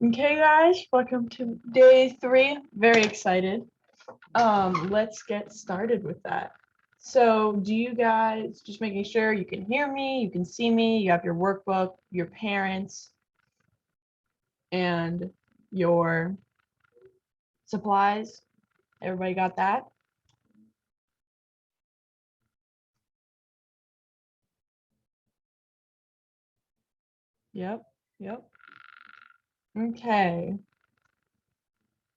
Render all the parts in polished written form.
Okay, guys, welcome to day 3. Very excited. Let's get started with that. So, do you guys just making sure you can hear me, you can see me, you have your workbook, your parents, and your supplies? Everybody got that? Yep, yep. Okay.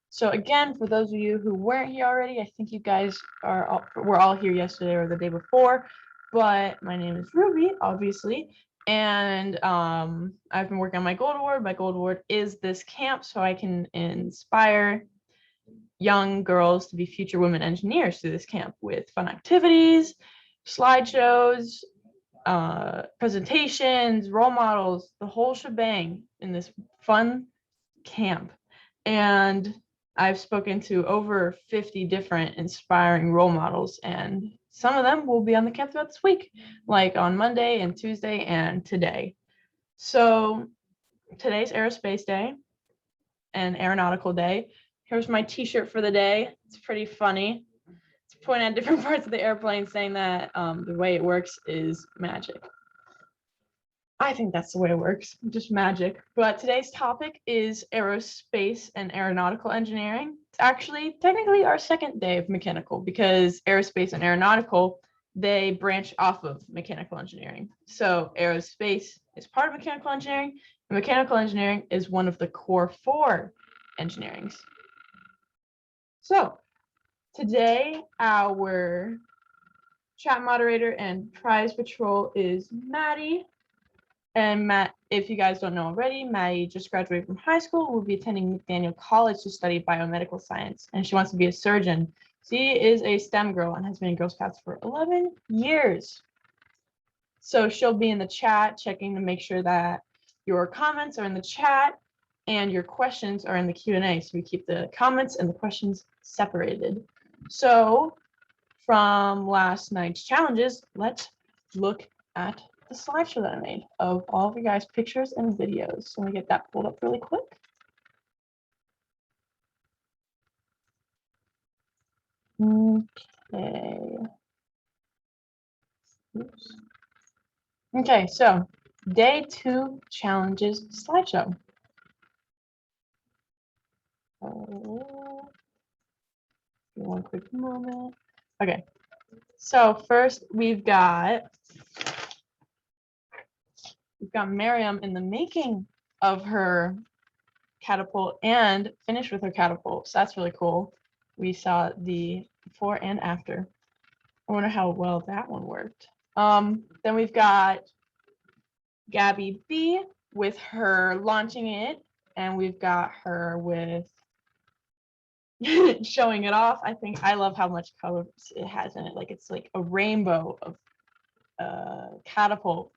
So again, for those of you who weren't here already, I think you guys were all here yesterday or the day before, but my name is Ruby, obviously, and I've been working on my gold award. My gold award is this camp, so I can inspire young girls to be future women engineers through this camp with fun activities, slideshows, presentations, role models, the whole shebang in this fun camp. And I've spoken to over 50 different inspiring role models, and some of them will be on the camp throughout this week, like on Monday and Tuesday and today. So today's Aerospace Day and Aeronautical Day. Here's my t-shirt for the day. It's pretty funny. It's pointing at different parts of the airplane saying that the way it works is magic. I think that's the way it works, just magic. But today's topic is aerospace and aeronautical engineering. It's actually technically our second day of mechanical because aerospace and aeronautical, they branch off of mechanical engineering. So aerospace is part of mechanical engineering, and mechanical engineering is one of the core 4 engineerings. So today our chat moderator and prize patrol is Maddie. And Matt, if you guys don't know already, Maddie just graduated from high school, will be attending McDaniel College to study biomedical science, and she wants to be a surgeon. She is a STEM girl and has been in Girl Scouts for 11 years. So she'll be in the chat checking to make sure that your comments are in the chat and your questions are in the Q&A. So we keep the comments and the questions separated. So from last night's challenges, let's look at the slideshow that I made of all of you guys' pictures and videos. So let me get that pulled up really quick. Okay. Oops. Okay, so day 2 challenges slideshow. One quick moment. Okay, so first we've got Miriam in the making of her catapult and finished with her catapult. So that's really cool. We saw the before and after. I wonder how well that one worked. Then we've got Gabby B with her launching it, and we've got her with showing it off. I love how much color it has in it. Like it's like a rainbow of catapult.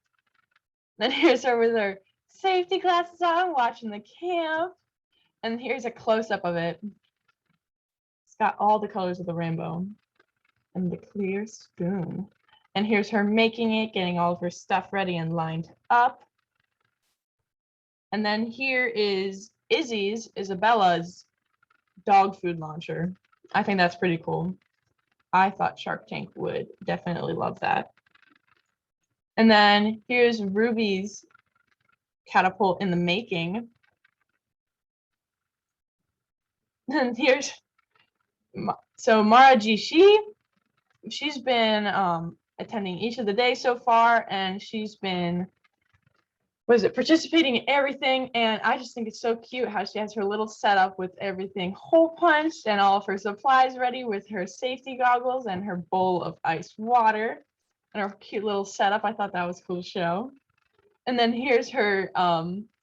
Then here's her with her safety glasses on, watching the camp. And here's a close-up of it. It's got all the colors of the rainbow and the clear spoon. And here's her making it, getting all of her stuff ready and lined up. And then here is Isabella's dog food launcher. I think that's pretty cool. I thought Shark Tank would definitely love that. And then here's Ruby's catapult in the making. And here's Mara G. She's been attending each of the days so far, and she's been participating in everything. And I just think it's so cute how she has her little setup with everything hole punched and all of her supplies ready with her safety goggles and her bowl of iced water and her cute little setup. I thought that was cool to show. And then here's her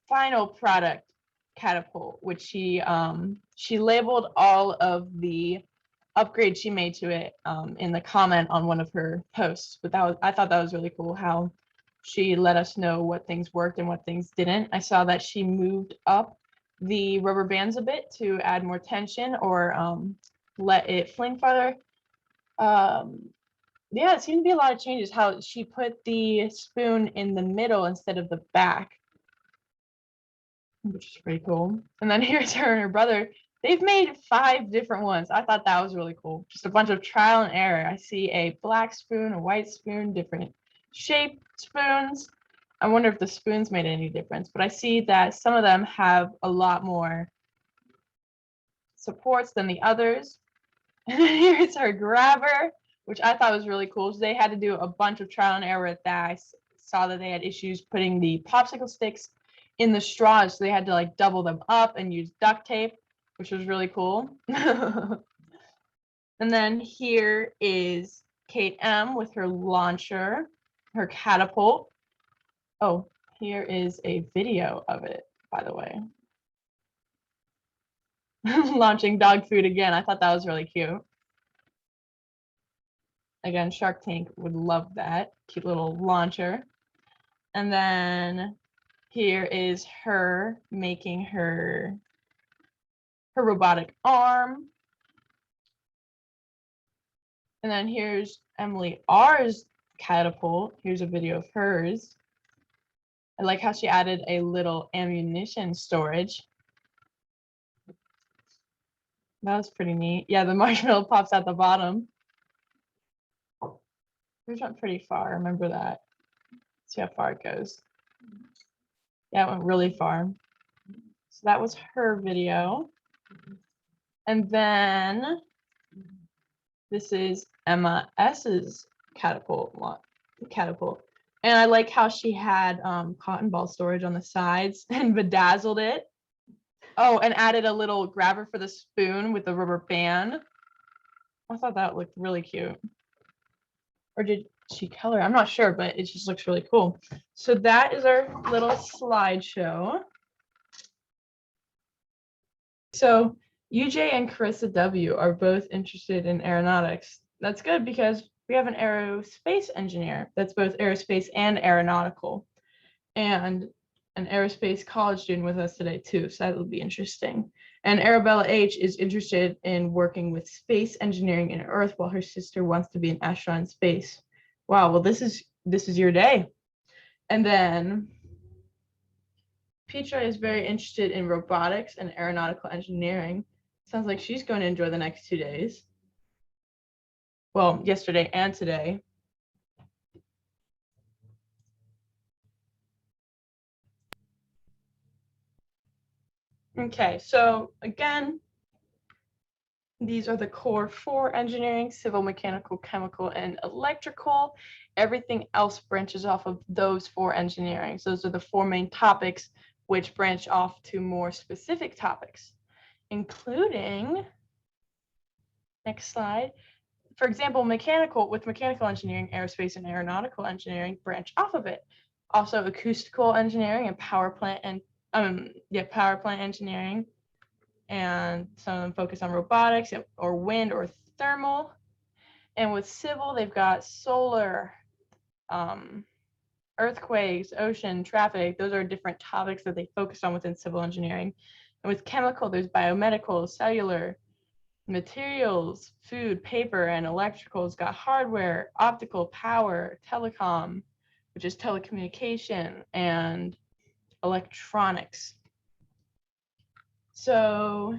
final product catapult, which she labeled all of the upgrades she made to it in the comment on one of her posts. But I thought that was really cool how she let us know what things worked and what things didn't. I saw that she moved up the rubber bands a bit to add more tension or let it fling farther. Yeah, it seemed to be a lot of changes. How she put the spoon in the middle instead of the back. which is pretty cool. And then here's her and her brother. They've made 5 different ones. I thought that was really cool. Just a bunch of trial and error. I see a black spoon, a white spoon, different shaped spoons. I wonder if the spoons made any difference, but I see that some of them have a lot more supports than the others. And then here's her grabber, which I thought was really cool. So they had to do a bunch of trial and error with that. I saw that they had issues putting the popsicle sticks in the straws, so they had to like double them up and use duct tape, which was really cool. And then here is Kate M with her launcher, her catapult. Oh, here is a video of it, by the way. Launching dog food again. I thought that was really cute. Again, Shark Tank would love that. Cute little launcher. And then here is her making her robotic arm. And then here's Emily R's catapult. Here's a video of hers. I like how she added a little ammunition storage. That was pretty neat. Yeah, the marshmallow pops out the bottom. Yours went pretty far, remember that. See how far it goes. Yeah, it went really far. So that was her video. And then this is Emma S's catapult. And I like how she had cotton ball storage on the sides and bedazzled it. Oh, and added a little grabber for the spoon with the rubber band. I thought that looked really cute. Or did she color? I'm not sure, but it just looks really cool. So that is our little slideshow. So UJ and Carissa W are both interested in aeronautics. That's good because we have an aerospace engineer that's both aerospace and aeronautical, and an aerospace college student with us today too, so that will be interesting. And Arabella H is interested in working with space engineering in Earth, while her sister wants to be an astronaut in space. Wow, well this is your day. And then Petra is very interested in robotics and aeronautical engineering. Sounds like she's going to enjoy the next 2 days. Well, yesterday and today. Okay, so again, these are the core 4 engineering: civil, mechanical, chemical, and electrical. Everything else branches off of those 4 engineerings. Those are the 4 main topics, which branch off to more specific topics, including, next slide. For example, mechanical engineering, aerospace and aeronautical engineering branch off of it. Also acoustical engineering and power plant engineering. And some of them focus on robotics or wind or thermal. And with civil, they've got solar, earthquakes, ocean, traffic. Those are different topics that they focus on within civil engineering. And with chemical, there's biomedical, cellular, materials, food, paper, and electrical's got hardware, optical, power, telecom, which is telecommunication, and electronics. So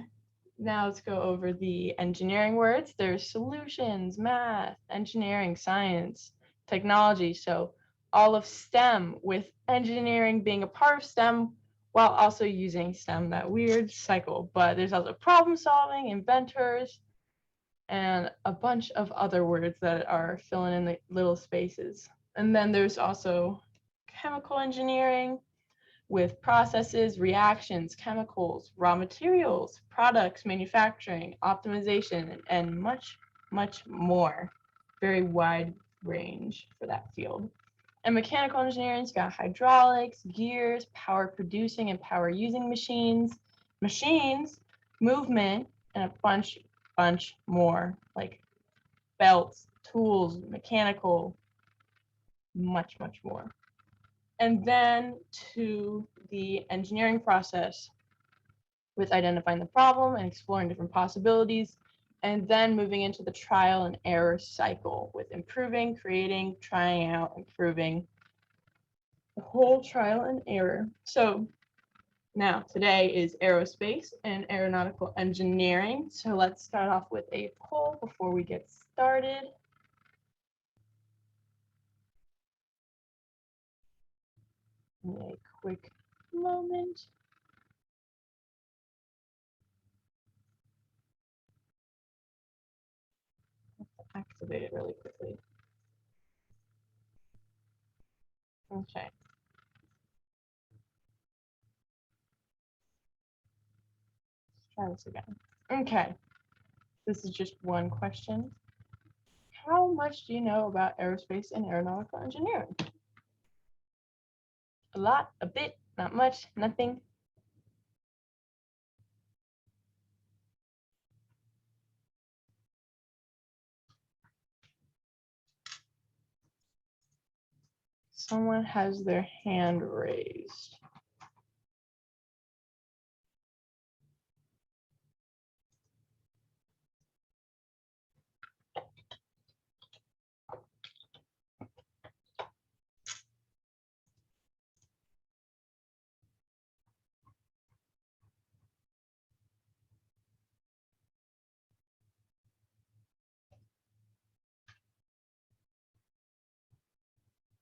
now let's go over the engineering words. There's solutions, math, engineering, science, technology. So all of STEM, with engineering being a part of STEM while also using STEM, that weird cycle. But there's also problem solving, inventors, and a bunch of other words that are filling in the little spaces. And then there's also chemical engineering, with processes, reactions, chemicals, raw materials, products, manufacturing, optimization, and much, much more. Very wide range for that field. And mechanical engineering's got hydraulics, gears, power producing and power using machines, movement, and a bunch more, like belts, tools, mechanical, much more. And then to the engineering process, with identifying the problem and exploring different possibilities, and then moving into the trial and error cycle with improving, creating, trying out, improving, the whole trial and error. So Now, today is aerospace and aeronautical engineering. So let's start off with a poll before we get started. A quick moment. Activate it really quickly. Okay. Let's try this again. Okay. This is just one question. How much do you know about aerospace and aeronautical engineering? A lot, a bit, not much, nothing. Someone has their hand raised.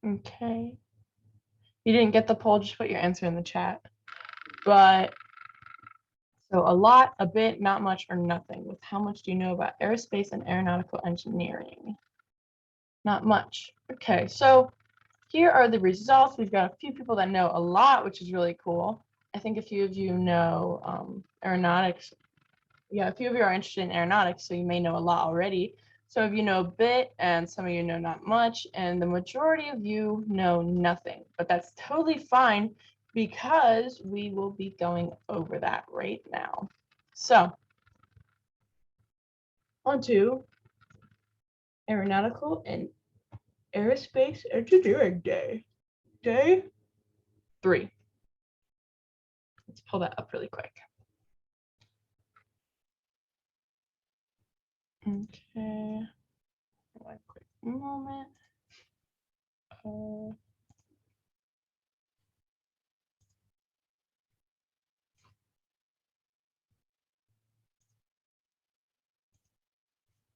Okay. You didn't get the poll, just put your answer in the chat. But so a lot, a bit, not much, or nothing. With how much do you know about aerospace and aeronautical engineering? Not much. Okay, so here are the results. We've got a few people that know a lot, which is really cool. I think a few of you know aeronautics. Yeah, a few of you are interested in aeronautics, so you may know a lot already. Some of you know a bit, and some of you know not much, and the majority of you know nothing. But that's totally fine because we will be going over that right now. So, on to Aeronautical and Aerospace Engineering Day. Day 3. Let's pull that up really quick. Okay. One quick moment.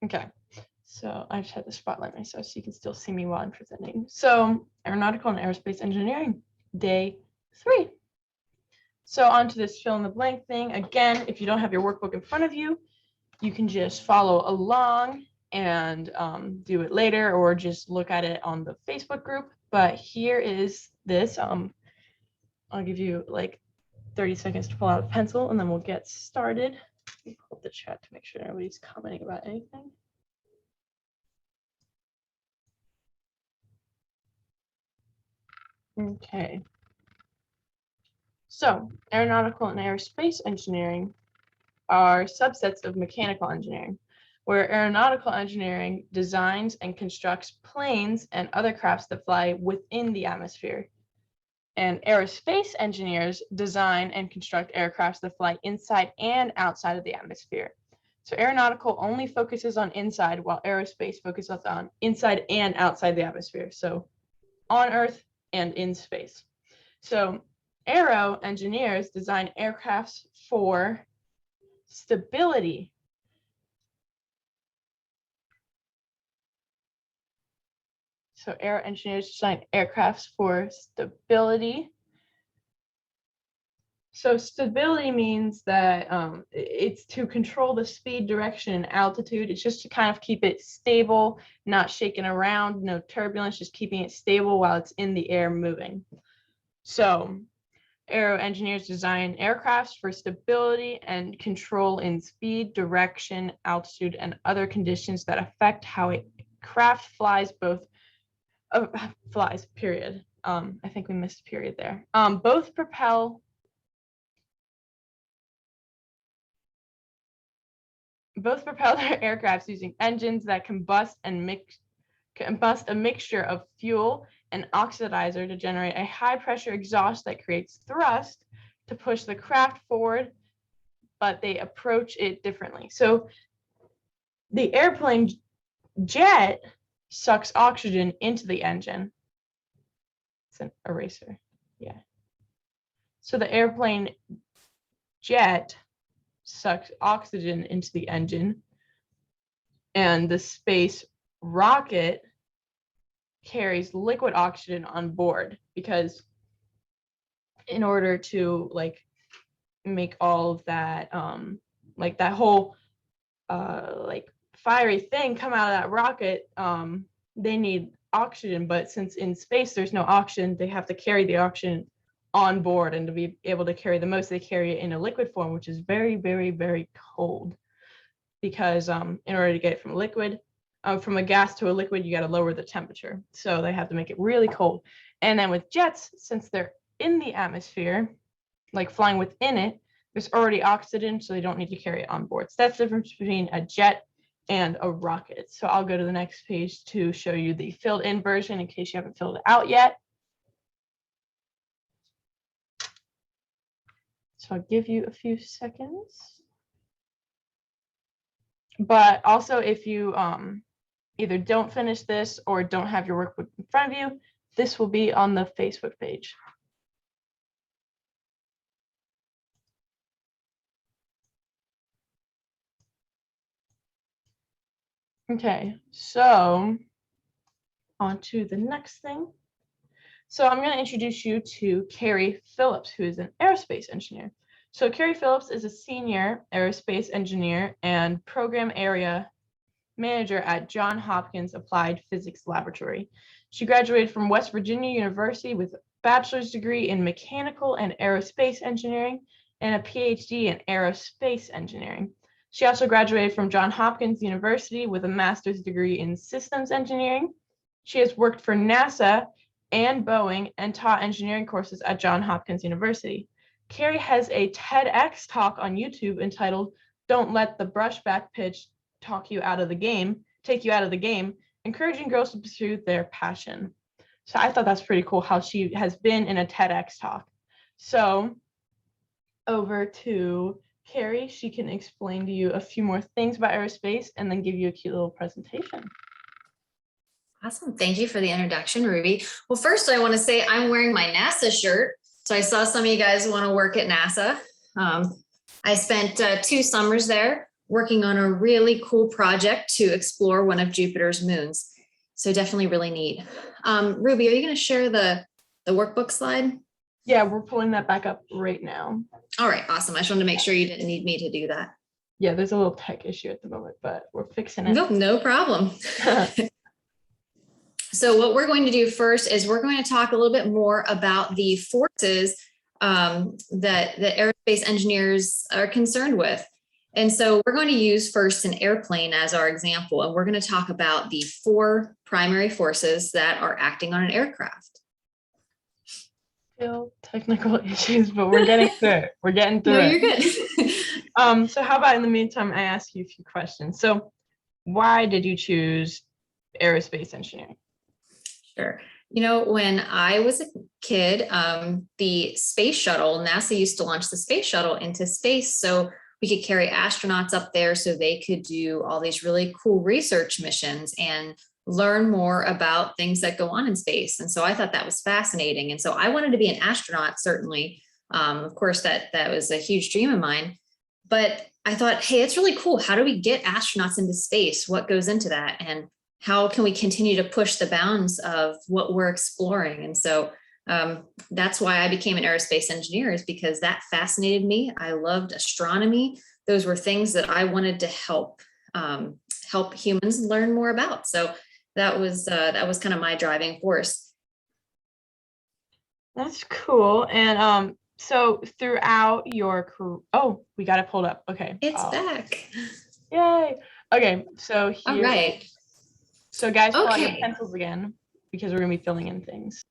Okay. So I just had to spotlight myself so you can still see me while I'm presenting. So Aeronautical and Aerospace Engineering, Day 3. So on to this fill in the blank thing. Again, if you don't have your workbook in front of you, you can just follow along and do it later or just look at it on the Facebook group. But here is this. I'll give you like 30 seconds to pull out a pencil and then we'll get started. Let me pull up the chat to make sure nobody's commenting about anything. Okay. So aeronautical and aerospace engineering are subsets of mechanical engineering, where aeronautical engineering designs and constructs planes and other crafts that fly within the atmosphere. And aerospace engineers design and construct aircrafts that fly inside and outside of the atmosphere. So aeronautical only focuses on inside, while aerospace focuses on inside and outside the atmosphere. So on Earth and in space. So aero engineers design aircrafts for stability. So aero engineers design aircrafts for stability. So stability means that it's to control the speed, direction, and altitude. It's just to kind of keep it stable, not shaking around, no turbulence, just keeping it stable while it's in the air moving. So aero engineers design aircrafts for stability and control in speed, direction, altitude, and other conditions that affect how a craft flies, period. I think we missed period there. Both propel their aircrafts using engines that combust a mixture of fuel and oxidizer to generate a high pressure exhaust that creates thrust to push the craft forward, but they approach it differently. So the airplane jet sucks oxygen into the engine. It's an eraser. Yeah. So the airplane jet sucks oxygen into the engine, and the space rocket carries liquid oxygen on board, because in order to like make all of that like that whole like fiery thing come out of that rocket, they need oxygen. But since in space there's no oxygen, they have to carry the oxygen on board, and to be able to carry the most, they carry it in a liquid form, which is very, very, very cold, because in order to get it from liquid from a gas to a liquid, you got to lower the temperature, so they have to make it really cold. And then with jets, since they're in the atmosphere, like flying within it, there's already oxygen, so they don't need to carry it on board. So that's the difference between a jet and a rocket. So I'll go to the next page to show you the filled in version in case you haven't filled it out yet. So I'll give you a few seconds. But also, if you either don't finish this or don't have your workbook in front of you, this will be on the Facebook page. Okay, so on to the next thing. So I'm going to introduce you to Carrie Phillips, who is an aerospace engineer. So Carrie Phillips is a senior aerospace engineer and program area manager at Johns Hopkins Applied Physics Laboratory. She graduated from West Virginia University with a bachelor's degree in mechanical and aerospace engineering and a PhD in aerospace engineering. She also graduated from Johns Hopkins University with a master's degree in systems engineering. She has worked for NASA and Boeing and taught engineering courses at Johns Hopkins University. Carrie has a TEDx talk on YouTube entitled "Don't Let the Brushback Pitch Take you out of the game," encouraging girls to pursue their passion. So I thought that's pretty cool how she has been in a TEDx talk. So over to Carrie. She can explain to you a few more things about aerospace and then give you a cute little presentation. Awesome. Thank you for the introduction, Ruby. Well, first I want to say I'm wearing my NASA shirt. So I saw some of you guys want to work at NASA. I spent 2 summers there working on a really cool project to explore one of Jupiter's moons. So definitely really neat. Ruby, are you going to share the workbook slide? Yeah, we're pulling that back up right now. All right, awesome. I just wanted to make sure you didn't need me to do that. Yeah, there's a little tech issue at the moment, but we're fixing it. Nope, no problem. So what we're going to do first is we're going to talk a little bit more about the forces that aerospace engineers are concerned with. And so we're going to use first an airplane as our example, and we're going to talk about the 4 primary forces that are acting on an aircraft. Still technical issues, but we're getting through it. We're getting through it. No, you're good. So how about in the meantime, I ask you a few questions. So why did you choose aerospace engineering? Sure. You know, when I was a kid, the space shuttle, NASA used to launch the space shuttle into space so we could carry astronauts up there so they could do all these really cool research missions and learn more about things that go on in space. And so I thought that was fascinating. And so I wanted to be an astronaut, certainly. Of course, that was a huge dream of mine. But I thought, hey, it's really cool. How do we get astronauts into space? What goes into that? And how can we continue to push the bounds of what we're exploring? And so that's why I became an aerospace engineer, is because that fascinated me. I loved astronomy. Those were things that I wanted to help humans learn more about. So that was kind of my driving force. That's cool. And so throughout your career, oh, we got it pulled up. Okay. It's back. Yay. Okay. So here. All right. So guys, pull out your pencils again, because we're going to be filling in things.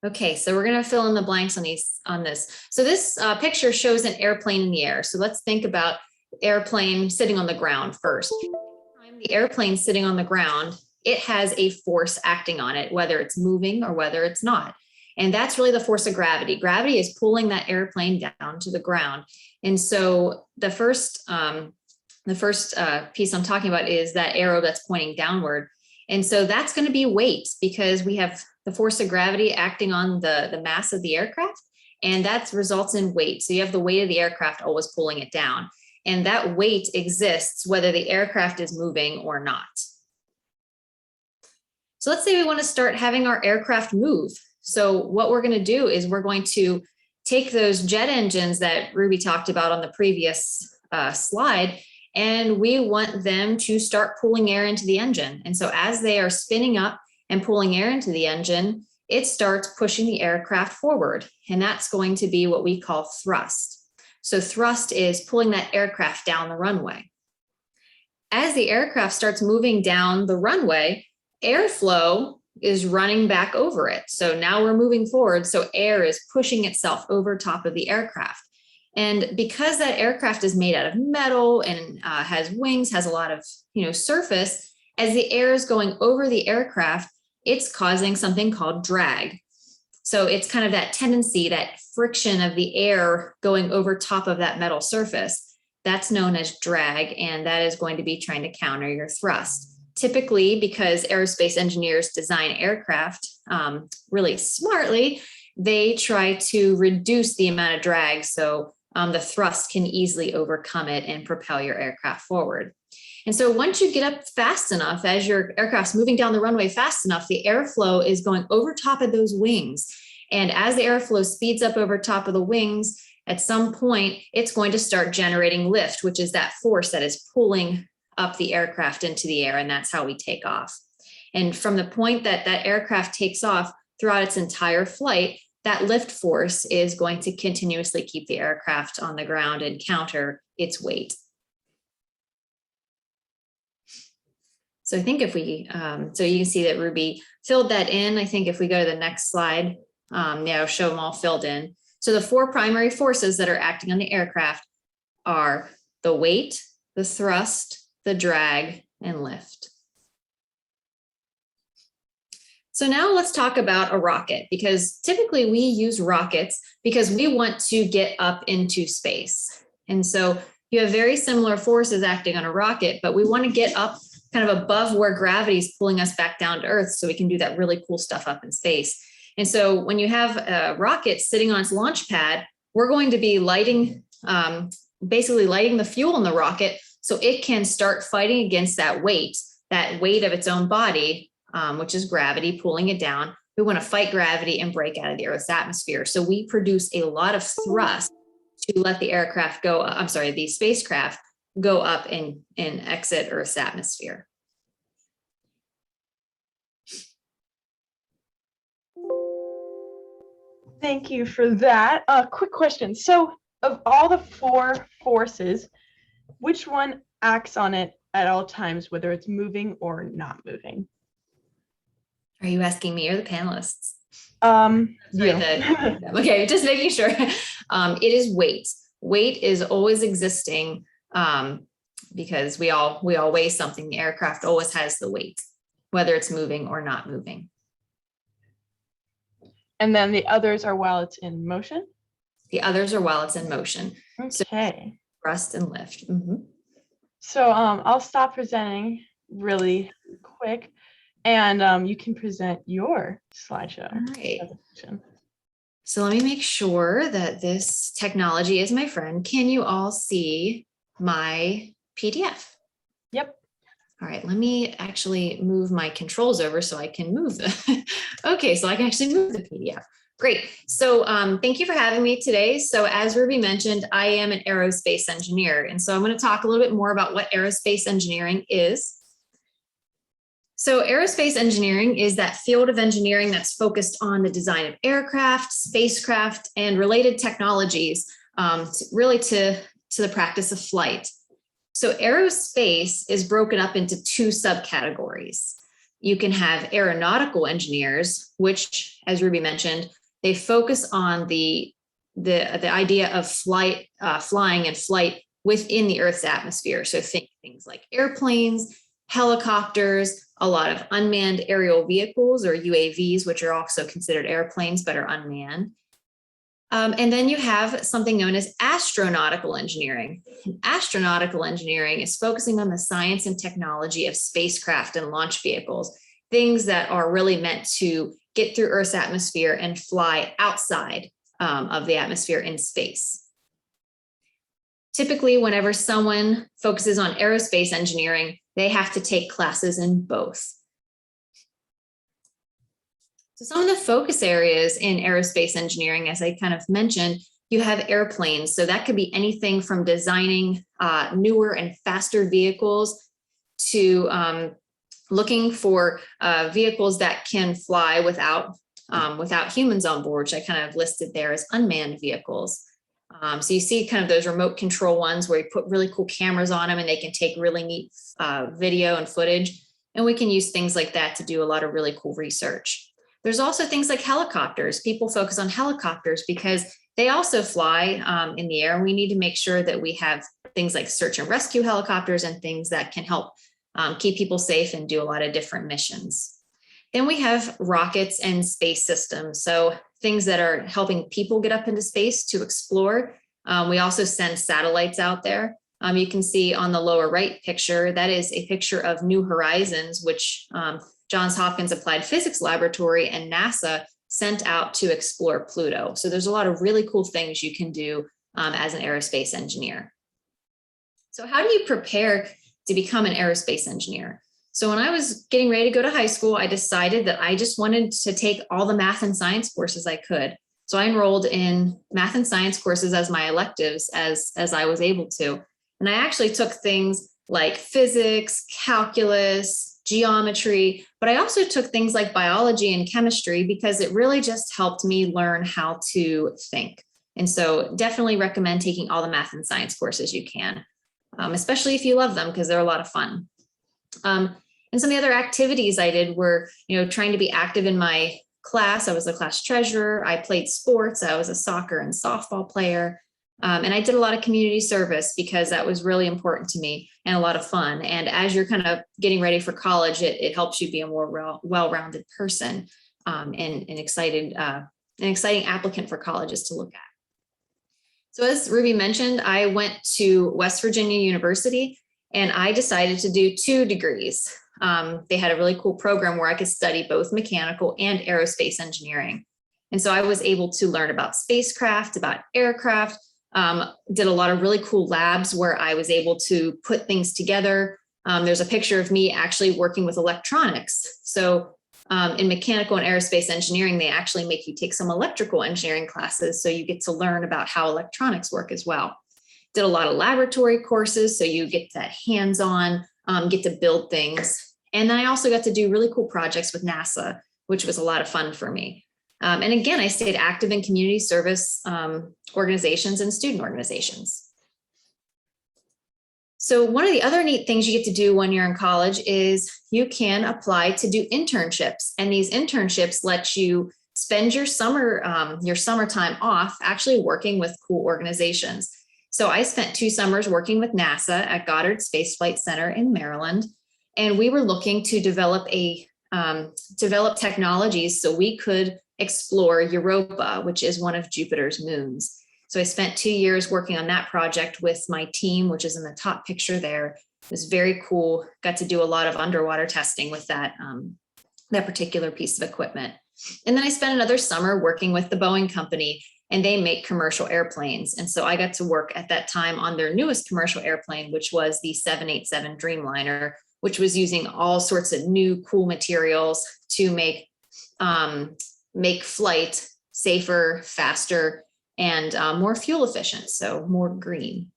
Okay, so we're going to fill in the blanks on this. So this picture shows an airplane in the air. So let's think about airplane sitting on the ground first. The airplane sitting on the ground, it has a force acting on it, whether it's moving or whether it's not. And that's really the force of gravity. Gravity is pulling that airplane down to the ground. And so the first piece I'm talking about is that arrow that's pointing downward. And so that's going to be weight, because we have the force of gravity acting on the mass of the aircraft. and that results in weight. So you have the weight of the aircraft always pulling it down, and that weight exists whether the aircraft is moving or not. So let's say we want to start having our aircraft move. So what we're going to do is we're going to take those jet engines that Ruby talked about on the previous slide, and we want them to start pulling air into the engine. And so as they are spinning up and pulling air into the engine, it starts pushing the aircraft forward. And that's going to be what we call thrust. So thrust is pulling that aircraft down the runway. As the aircraft starts moving down the runway, airflow is running back over it. So now we're moving forward. So air is pushing itself over top of the aircraft. And because that aircraft is made out of metal and has wings, has a lot of surface, as the air is going over the aircraft, it's causing something called drag. So it's kind of that tendency, that friction of the air going over top of that metal surface. That's known as drag, and that is going to be trying to counter your thrust. Typically, because aerospace engineers design aircraft really smartly, they try to reduce the amount of drag so the thrust can easily overcome it and propel your aircraft forward. And so once you get up fast enough, as your aircraft's moving down the runway fast enough, the airflow is going over top of those wings. And as the airflow speeds up over top of the wings, at some point, it's going to start generating lift, which is that force that is pulling up the aircraft into the air, and that's how we take off. And from the point that that aircraft takes off throughout its entire flight, that lift force is going to continuously keep the aircraft on the ground and counter its weight. So I think if we, so you can see that Ruby filled that in. I think if we go to the next slide, I'll show them all filled in. So the four primary forces that are acting on the aircraft are the weight, the thrust, the drag, and lift. So now let's talk about a rocket, because typically we use rockets because we want to get up into space. And so you have very similar forces acting on a rocket, but we want to get up kind of above where gravity is pulling us back down to Earth so we can do that really cool stuff up in space. And so when you have a rocket sitting on its launch pad, we're going to be lighting, basically lighting the fuel in the rocket so it can start fighting against that weight of its own body, which is gravity pulling it down. We want to fight gravity and break out of the Earth's atmosphere. So we produce a lot of thrust to let the aircraft go, the spacecraft go up and exit Earth's atmosphere. Thank you for that. Quick question. So of all the four forces, which one acts on it at all times, whether it's moving or not moving? Are you asking me or the panelists? Yeah. Okay, just making sure. It is weight. Weight is always existing because we all weigh something. The aircraft always has the weight, whether it's moving or not moving. And then the others are while it's in motion? The others are while it's in motion. Okay. So thrust and lift. Mm-hmm. So I'll stop presenting really quick, and you can present your slideshow. All right. So let me make sure that this technology is my friend. Can you all see my PDF? Yep. All right, let me actually move my controls over so I can move the, okay, so I can actually move the PDF. Great, so thank you for having me today. So as Ruby mentioned, I am an aerospace engineer. And so I'm gonna talk a little bit more about what aerospace engineering is. So aerospace engineering is that field of engineering that's focused on the design of aircraft, spacecraft, and related technologies, really to the practice of flight. So aerospace is broken up into two subcategories. You can have aeronautical engineers, which, as Ruby mentioned, they focus on the idea of flying and flight within the Earth's atmosphere. So think things like airplanes, helicopters, a lot of unmanned aerial vehicles or UAVs, which are also considered airplanes but are unmanned. And then you have something known as astronautical engineering. And astronautical engineering is focusing on the science and technology of spacecraft and launch vehicles, things that are really meant to get through Earth's atmosphere and fly outside of the atmosphere in space. Typically, whenever someone focuses on aerospace engineering, they have to take classes in both. So some of the focus areas in aerospace engineering, as I kind of mentioned, you have airplanes. So that could be anything from designing newer and faster vehicles to looking for vehicles that can fly without humans on board, which I kind of listed there as unmanned vehicles. So you see kind of those remote control ones where you put really cool cameras on them and they can take really neat video and footage. And we can use things like that to do a lot of really cool research. There's also things like helicopters. People focus on helicopters because they also fly in the air. And we need to make sure that we have things like search and rescue helicopters and things that can help keep people safe and do a lot of different missions. Then we have rockets and space systems. So things that are helping people get up into space to explore. We also send satellites out there. You can see on the lower right picture, that is a picture of New Horizons, which Johns Hopkins Applied Physics Laboratory and NASA sent out to explore Pluto. So there's a lot of really cool things you can do as an aerospace engineer. So how do you prepare to become an aerospace engineer? So when I was getting ready to go to high school, I decided that I just wanted to take all the math and science courses I could. So I enrolled in math and science courses as my electives as I was able to. And I actually took things like physics, calculus, geometry, but I also took things like biology and chemistry because it really just helped me learn how to think. And so definitely recommend taking all the math and science courses you can, especially if you love them because they're a lot of fun. And some of the other activities I did were, trying to be active in my class. I was a class treasurer. I played sports. I was a soccer and softball player. And I did a lot of community service because that was really important to me and a lot of fun. And as you're kind of getting ready for college, it helps you be a more well-rounded person and an exciting applicant for colleges to look at. So as Ruby mentioned, I went to West Virginia University and I decided to do 2 degrees. They had a really cool program where I could study both mechanical and aerospace engineering. And so I was able to learn about spacecraft, about aircraft, did a lot of really cool labs where I was able to put things together. There's a picture of me actually working with electronics. So in mechanical and aerospace engineering, they actually make you take some electrical engineering classes. So you get to learn about how electronics work as well. Did a lot of laboratory courses. So you get that hands-on, get to build things. And then I also got to do really cool projects with NASA, which was a lot of fun for me. And again, I stayed active in community service organizations and student organizations. So one of the other neat things you get to do when you're in college is you can apply to do internships. And these internships let you spend your summertime off actually working with cool organizations. So I spent 2 summers working with NASA at Goddard Space Flight Center in Maryland. And we were looking to develop technologies so we could explore Europa, which is one of Jupiter's moons. So I spent 2 years working on that project with my team, which is in the top picture there. It was very cool. Got to do a lot of underwater testing with that particular piece of equipment. And then I spent another summer working with the Boeing company, and they make commercial airplanes. And so I got to work at that time on their newest commercial airplane, which was the 787 Dreamliner, which was using all sorts of new cool materials to make flight safer, faster, and more fuel efficient, so more green.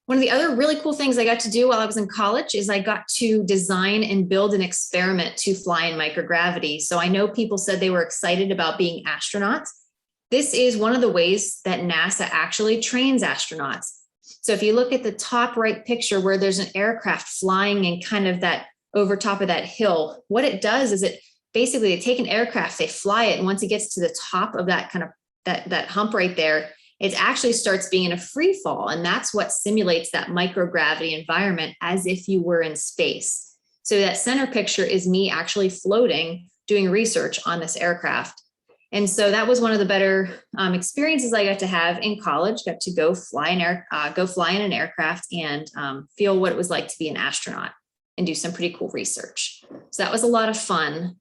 One of the other really cool things I got to do while I was in college is I got to design and build an experiment to fly in microgravity. So I know people said they were excited about being astronauts. This is one of the ways that NASA actually trains astronauts. So if you look at the top right picture where there's an aircraft flying and kind of that over top of that hill, what it does is it basically, they take an aircraft, they fly it, and once it gets to the top of that kind of that hump right there, it actually starts being in a free fall. And that's what simulates that microgravity environment as if you were in space. So that center picture is me actually floating, doing research on this aircraft. And so that was one of the better experiences I got to have in college. Got to go fly in an aircraft and feel what it was like to be an astronaut and do some pretty cool research. So that was a lot of fun.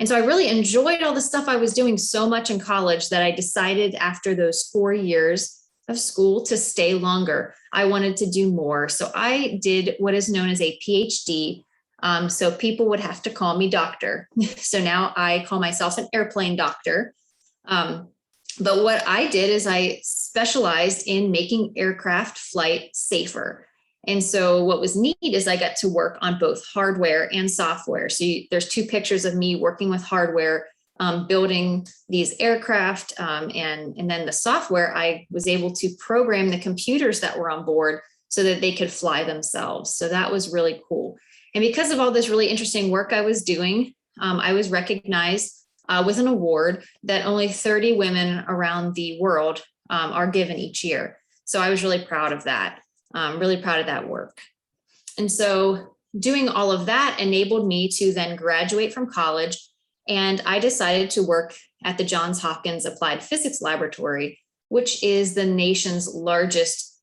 And so I really enjoyed all the stuff I was doing so much in college that I decided after those 4 years of school to stay longer. I wanted to do more. So I did what is known as a PhD. So people would have to call me doctor. So now I call myself an airplane doctor. But what I did is I specialized in making aircraft flight safer. And so what was neat is I got to work on both hardware and software. So there's two pictures of me working with hardware, building these aircraft, and then the software, I was able to program the computers that were on board so that they could fly themselves. So that was really cool. And because of all this really interesting work I was doing, I was recognized with an award that only 30 women around the world are given each year. So I was really proud of that, really proud of that work. And so doing all of that enabled me to then graduate from college. And I decided to work at the Johns Hopkins Applied Physics Laboratory, which is the nation's largest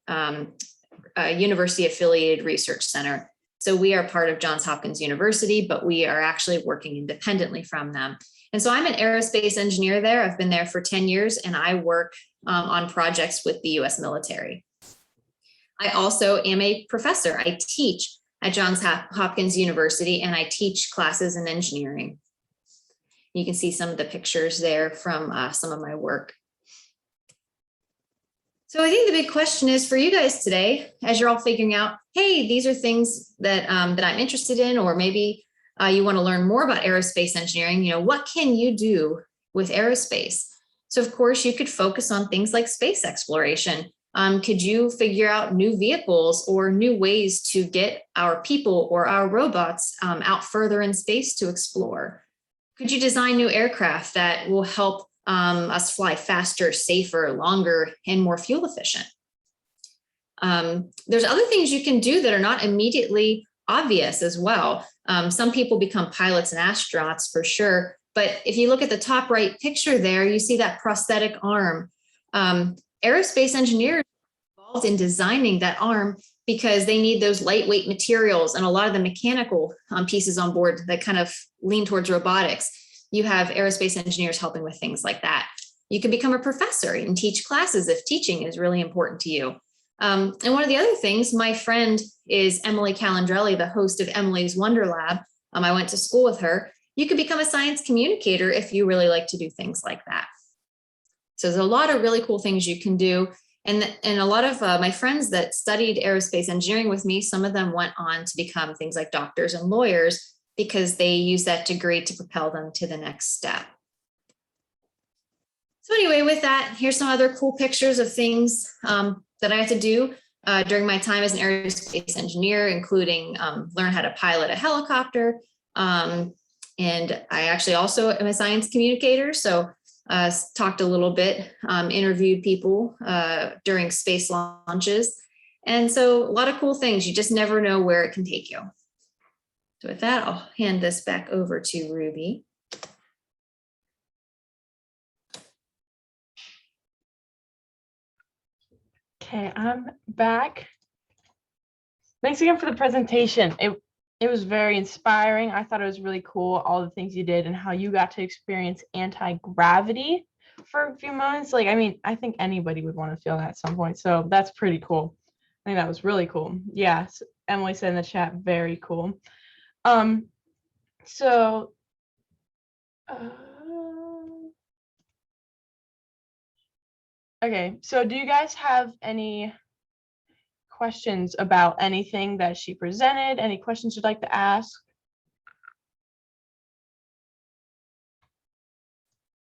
university affiliated research center. So we are part of Johns Hopkins University, but we are actually working independently from them. And so I'm an aerospace engineer there. I've been there for 10 years and I work on projects with the US military. I also am a professor. I teach at Johns Hopkins University and I teach classes in engineering. You can see some of the pictures there from some of my work. So I think the big question is for you guys today, as you're all figuring out, hey, these are things that, that I'm interested in, or maybe you want to learn more about aerospace engineering, what can you do with aerospace? So of course you could focus on things like space exploration. Could you figure out new vehicles or new ways to get our people or our robots out further in space to explore? Could you design new aircraft that will help us fly faster, safer, longer, and more fuel efficient? There's other things you can do that are not immediately obvious as well. Some people become pilots and astronauts for sure, but if you look at the top right picture there, you see that prosthetic arm. Aerospace engineers are involved in designing that arm because they need those lightweight materials and a lot of the mechanical pieces on board that kind of lean towards robotics. You have aerospace engineers helping with things like that. You can become a professor and teach classes if teaching is really important to you. And one of the other things, my friend is Emily Calandrelli, the host of Emily's Wonder Lab. I went to school with her. You could become a science communicator if you really like to do things like that. So there's a lot of really cool things you can do. And a lot of my friends that studied aerospace engineering with me, some of them went on to become things like doctors and lawyers because they use that degree to propel them to the next step. So anyway, with that, here's some other cool pictures of things that I had to do during my time as an aerospace engineer, including learn how to pilot a helicopter. And I actually also am a science communicator. So talked a little bit, interviewed people during space launches. And so a lot of cool things. You just never know where it can take you. So with that, I'll hand this back over to Ruby. Okay, I'm back. Thanks again for the presentation. It was very inspiring. I thought it was really cool, all the things you did and how you got to experience anti-gravity for a few moments. Like, I mean, I think anybody would want to feel that at some point. So that's pretty cool. I think that was really cool. Yes, Emily said in the chat, very cool. So okay, so do you guys have any questions about anything that she presented? Any questions you'd like to ask?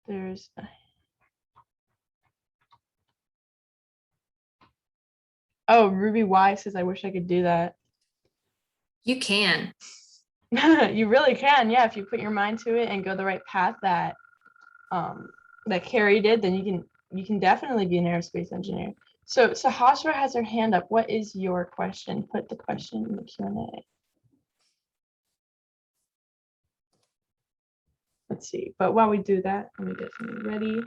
There's Ruby Y says, I wish I could do that. You can. You really can. Yeah, if you put your mind to it and go the right path that that Carrie did, then you can definitely be an aerospace engineer. So Hashra has her hand up. What is your question? Put the question in the Q&A. Let's see. But while we do that, let me get something ready.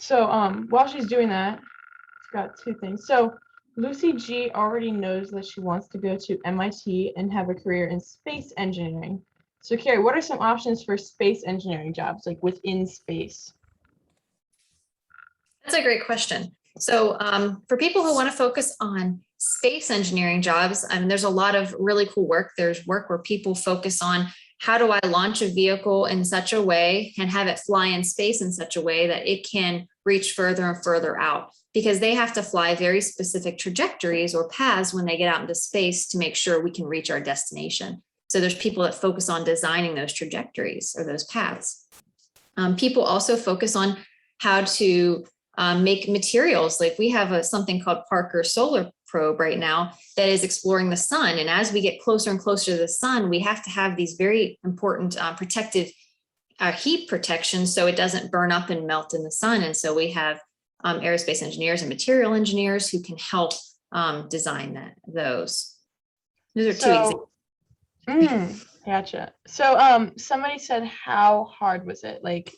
So while she's doing that, she's got two things. So Lucy G already knows that she wants to go to MIT and have a career in space engineering. So, Carrie, what are some options for space engineering jobs, like within space? That's a great question. So for people who want to focus on space engineering jobs, I mean, there's a lot of really cool work. There's work where people focus on how do I launch a vehicle in such a way and have it fly in space in such a way that it can reach further and further out, because they have to fly very specific trajectories or paths when they get out into space to make sure we can reach our destination. So there's people that focus on designing those trajectories or those paths. People also focus on how to make materials. Like we have something called Parker Solar Probe right now that is exploring the sun. And as we get closer and closer to the sun, we have to have these very important protective heat protection so it doesn't burn up and melt in the sun. And so we have aerospace engineers and material engineers who can help design those. Those are two examples. Gotcha. So somebody said, how hard was it? Like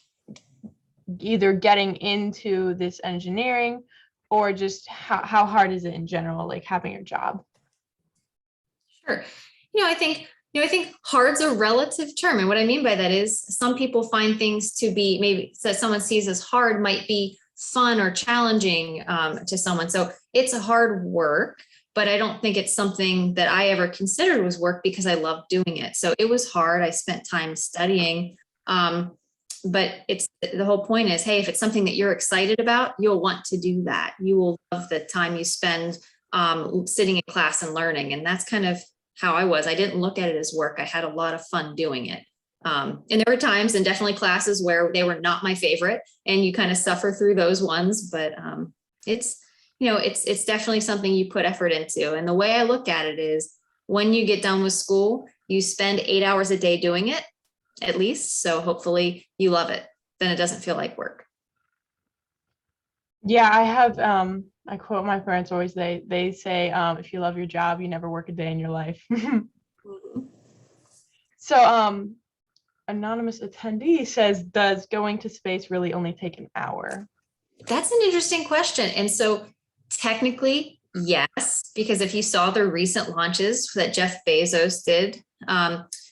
either getting into this engineering or just how hard is it in general, like having your job? Sure. I think hard's a relative term. And what I mean by that is some people find things to be maybe that someone sees as hard might be fun or challenging to someone. So it's a hard work, but I don't think it's something that I ever considered was work because I loved doing it. So it was hard. I spent time studying. But it's the whole point is, hey, if it's something that you're excited about, you'll want to do that. You will love the time you spend sitting in class and learning. And that's kind of how I was. I didn't look at it as work. I had a lot of fun doing it. And there were times and definitely classes where they were not my favorite and you kind of suffer through those ones, but it's definitely something you put effort into. And the way I look at it is when you get done with school, you spend 8 hours a day doing it at least. So hopefully you love it. Then it doesn't feel like work. Yeah, I have I quote my parents always, they say if you love your job, you never work a day in your life. So anonymous attendee says, does going to space really only take an hour? That's an interesting question. And so technically, yes, because if you saw the recent launches that Jeff Bezos did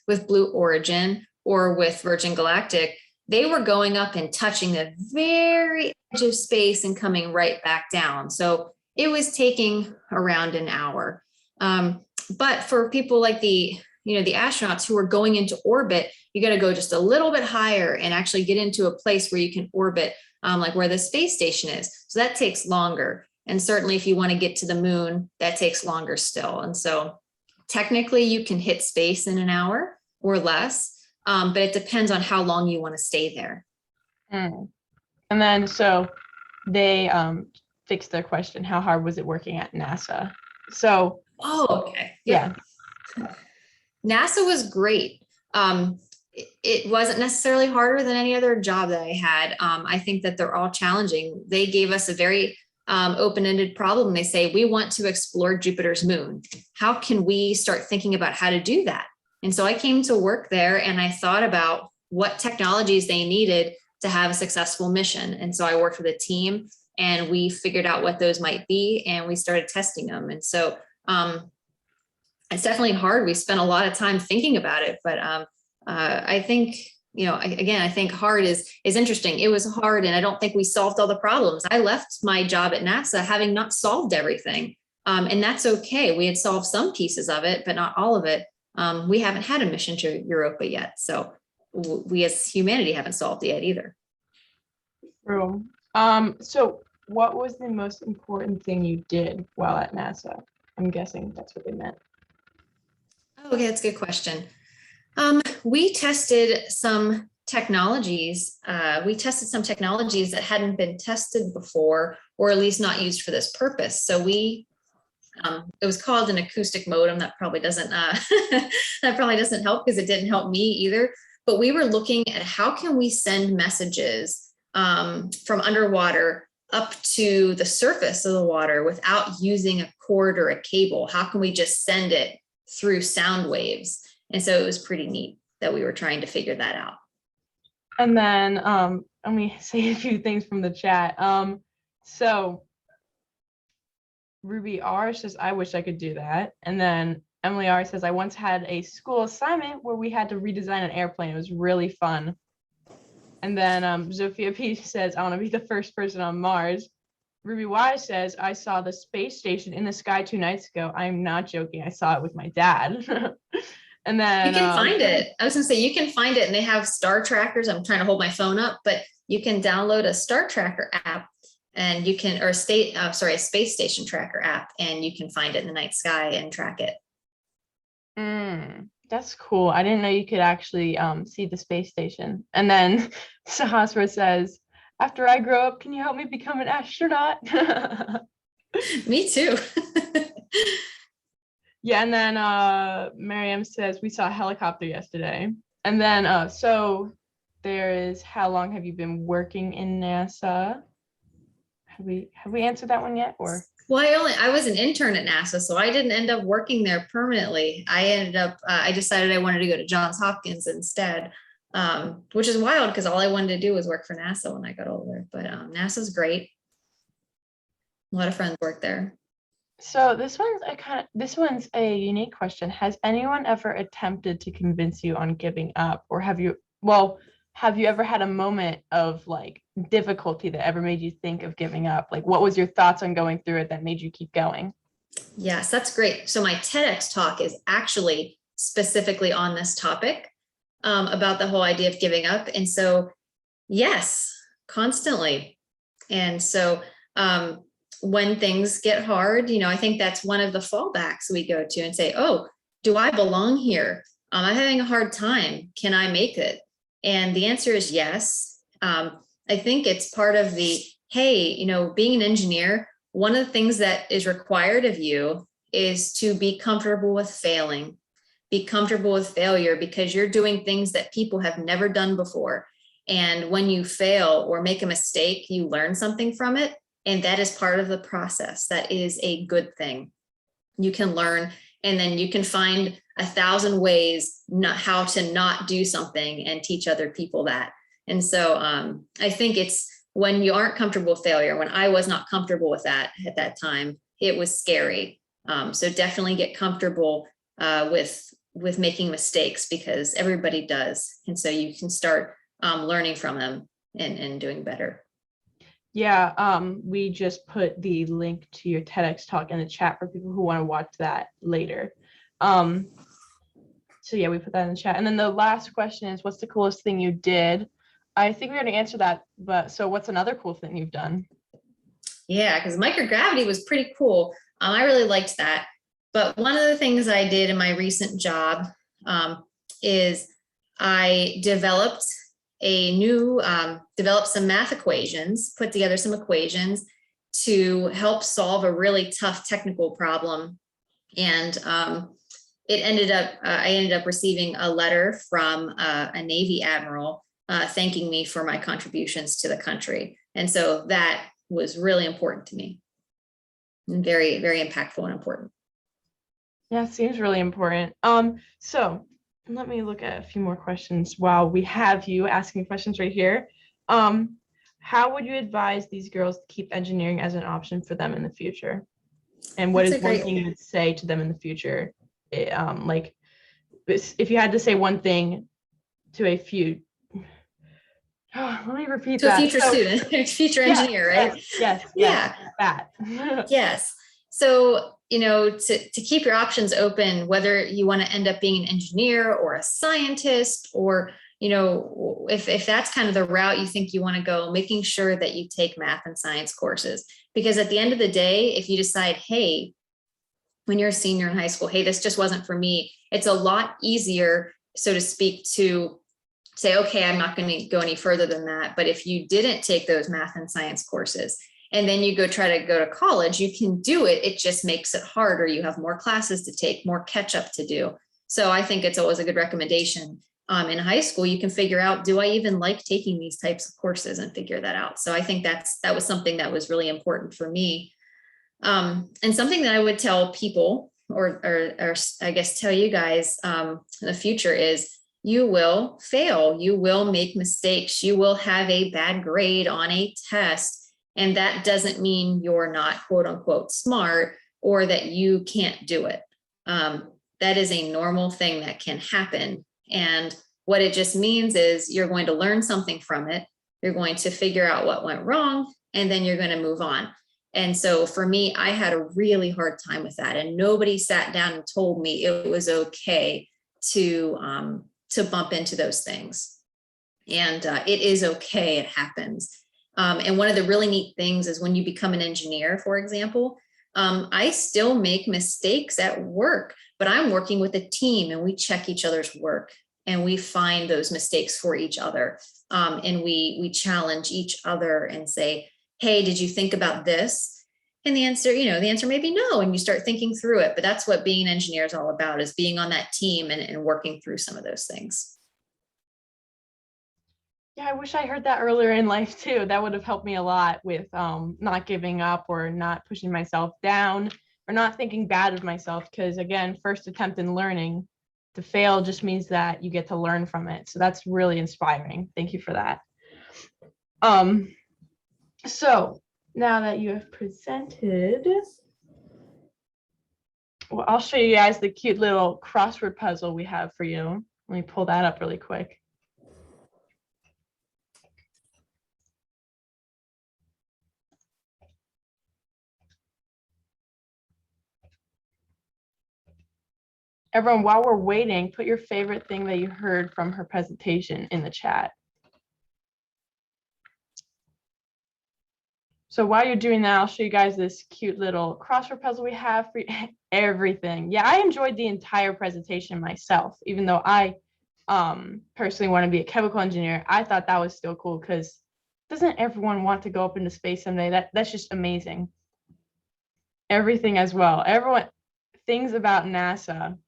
with Blue Origin or with Virgin Galactic, they were going up and touching the very edge of space and coming right back down. So it was taking around an hour. But for people like the astronauts who are going into orbit, you got to go just a little bit higher and actually get into a place where you can orbit, like where the space station is. So that takes longer. And certainly if you want to get to the moon, that takes longer still. And so technically you can hit space in an hour or less, but it depends on how long you want to stay there. And then so they fixed their question, how hard was it working at NASA? So okay. Yeah. NASA was great. It wasn't necessarily harder than any other job that I had. I think that they're all challenging. They gave us a very open-ended problem. They say, we want to explore Jupiter's moon. How can we start thinking about how to do that? And so I came to work there and I thought about what technologies they needed to have a successful mission. And so I worked with a team and we figured out what those might be and we started testing them. And so it's definitely hard. We spent a lot of time thinking about it, but I think, I think hard is interesting. It was hard and I don't think we solved all the problems. I left my job at NASA having not solved everything. And that's okay. We had solved some pieces of it, but not all of it. We haven't had a mission to Europa yet. So we as humanity haven't solved it yet either. True. So what was the most important thing you did while at NASA? I'm guessing that's what they meant. Okay, that's a good question. We tested some technologies. That hadn't been tested before, or at least not used for this purpose. So it was called an acoustic modem. That probably doesn't help because it didn't help me either. But we were looking at how can we send messages from underwater up to the surface of the water without using a cord or a cable. How can we just send it through sound waves? And so it was pretty neat that we were trying to figure that out. And then let me say a few things from the chat. So Ruby R says, I wish I could do that. And then Emily R says, I once had a school assignment where we had to redesign an airplane. It was really fun. And then Zofia P says, I want to be the first person on Mars. Ruby Y says, I saw the space station in the sky 2 nights ago. I'm not joking. I saw it with my dad. And then you can find it. I was gonna say you can find it, and they have star trackers. I'm trying to hold my phone up, but you can download a star tracker app, and you can, or a space station tracker app, and you can find it in the night sky and track it. That's cool. I didn't know you could actually see the space station. And then Sahasra says, after I grow up, can you help me become an astronaut? Me too. Yeah, and then Miriam says, we saw a helicopter yesterday. And then so there is, how long have you been working in NASA? Have we answered that one yet? Or Well, I was an intern at NASA, so I didn't end up working there permanently. I ended up, I decided I wanted to go to Johns Hopkins instead, which is wild because all I wanted to do was work for NASA when I got older. But NASA's great. A lot of friends work there. so this one's a unique question. Has anyone ever attempted to convince you on giving up, or have you ever had a moment of like difficulty that ever made you think of giving up? Like, what was your thoughts on going through it that made you keep going? Yes, that's great. So my TEDx talk is actually specifically on this topic, about the whole idea of giving up. And so, yes, constantly. And so when things get hard, I think that's one of the fallbacks we go to and say, oh, do I belong here? I'm having a hard time. Can I make it? And the answer is yes. I think it's part of the, hey, being an engineer, one of the things that is required of you is to be comfortable with failing, be comfortable with failure, because you're doing things that people have never done before. And when you fail or make a mistake, you learn something from it. And that is part of the process. That is a good thing. You can learn, and then you can find 1,000 ways how to not do something and teach other people that. And so I think it's when you aren't comfortable with failure. When I was not comfortable with that at that time, it was scary. So definitely get comfortable with making mistakes, because everybody does. And so you can start learning from them and doing better. Yeah, we just put the link to your TEDx talk in the chat for people who want to watch that later. So yeah, we put that in the chat. And then the last question is, what's the coolest thing you did? I think we already answered that, but so what's another cool thing you've done? Yeah, because microgravity was pretty cool. I really liked that. But one of the things I did in my recent job is I developed some math equations, put together some equations to help solve a really tough technical problem. And I ended up receiving a letter from a Navy admiral thanking me for my contributions to the country. And so that was really important to me, and very, very impactful and important. Yeah, it seems really important. So let me look at a few more questions while we have you asking questions right here. How would you advise these girls to keep engineering as an option for them in the future? And what is one thing you would say to them in the future? Like, if you had to say one thing to a few, let me repeat to that. A future student, future engineer, right? Yes. Yeah. That. Yes. So, to keep your options open, whether you want to end up being an engineer or a scientist, or, if that's kind of the route you think you want to go, making sure that you take math and science courses. Because at the end of the day, if you decide, hey, when you're a senior in high school, hey, this just wasn't for me, it's a lot easier, so to speak, to say, okay, I'm not going to go any further than that. But if you didn't take those math and science courses, and then you try to go to college, you can do it. It just makes it harder. You have more classes to take, more catch up to do. So I think it's always a good recommendation. In high school, you can figure out, do I even like taking these types of courses, and figure that out. So I think that was something that was really important for me. And something that I would tell people, or I guess tell you guys in the future, is you will fail. You will make mistakes. You will have a bad grade on a test. And that doesn't mean you're not quote unquote smart or that you can't do it. That is a normal thing that can happen. And what it just means is you're going to learn something from it. You're going to figure out what went wrong, and then you're going to move on. And so for me, I had a really hard time with that. And nobody sat down and told me it was okay to bump into those things. And it is okay, it happens. And one of the really neat things is when you become an engineer, for example, I still make mistakes at work, but I'm working with a team and we check each other's work and we find those mistakes for each other. And we challenge each other and say, hey, did you think about this? And the answer may be no. And you start thinking through it, but that's what being an engineer is all about, is being on that team and working through some of those things. Yeah, I wish I heard that earlier in life too. That would have helped me a lot with not giving up or not pushing myself down or not thinking bad of myself. Because again, first attempt in learning, to fail just means that you get to learn from it. So that's really inspiring. Thank you for that. So now that you have presented, well, I'll show you guys the cute little crossword puzzle we have for you. Let me pull that up really quick. Everyone, while we're waiting, put your favorite thing that you heard from her presentation in the chat. So while you're doing that, I'll show you guys this cute little crossword puzzle we have for everything. Yeah, I enjoyed the entire presentation myself, even though I personally want to be a chemical engineer. I thought that was still cool because doesn't everyone want to go up into space someday? That's just amazing. Everything as well. Everyone, things about NASA.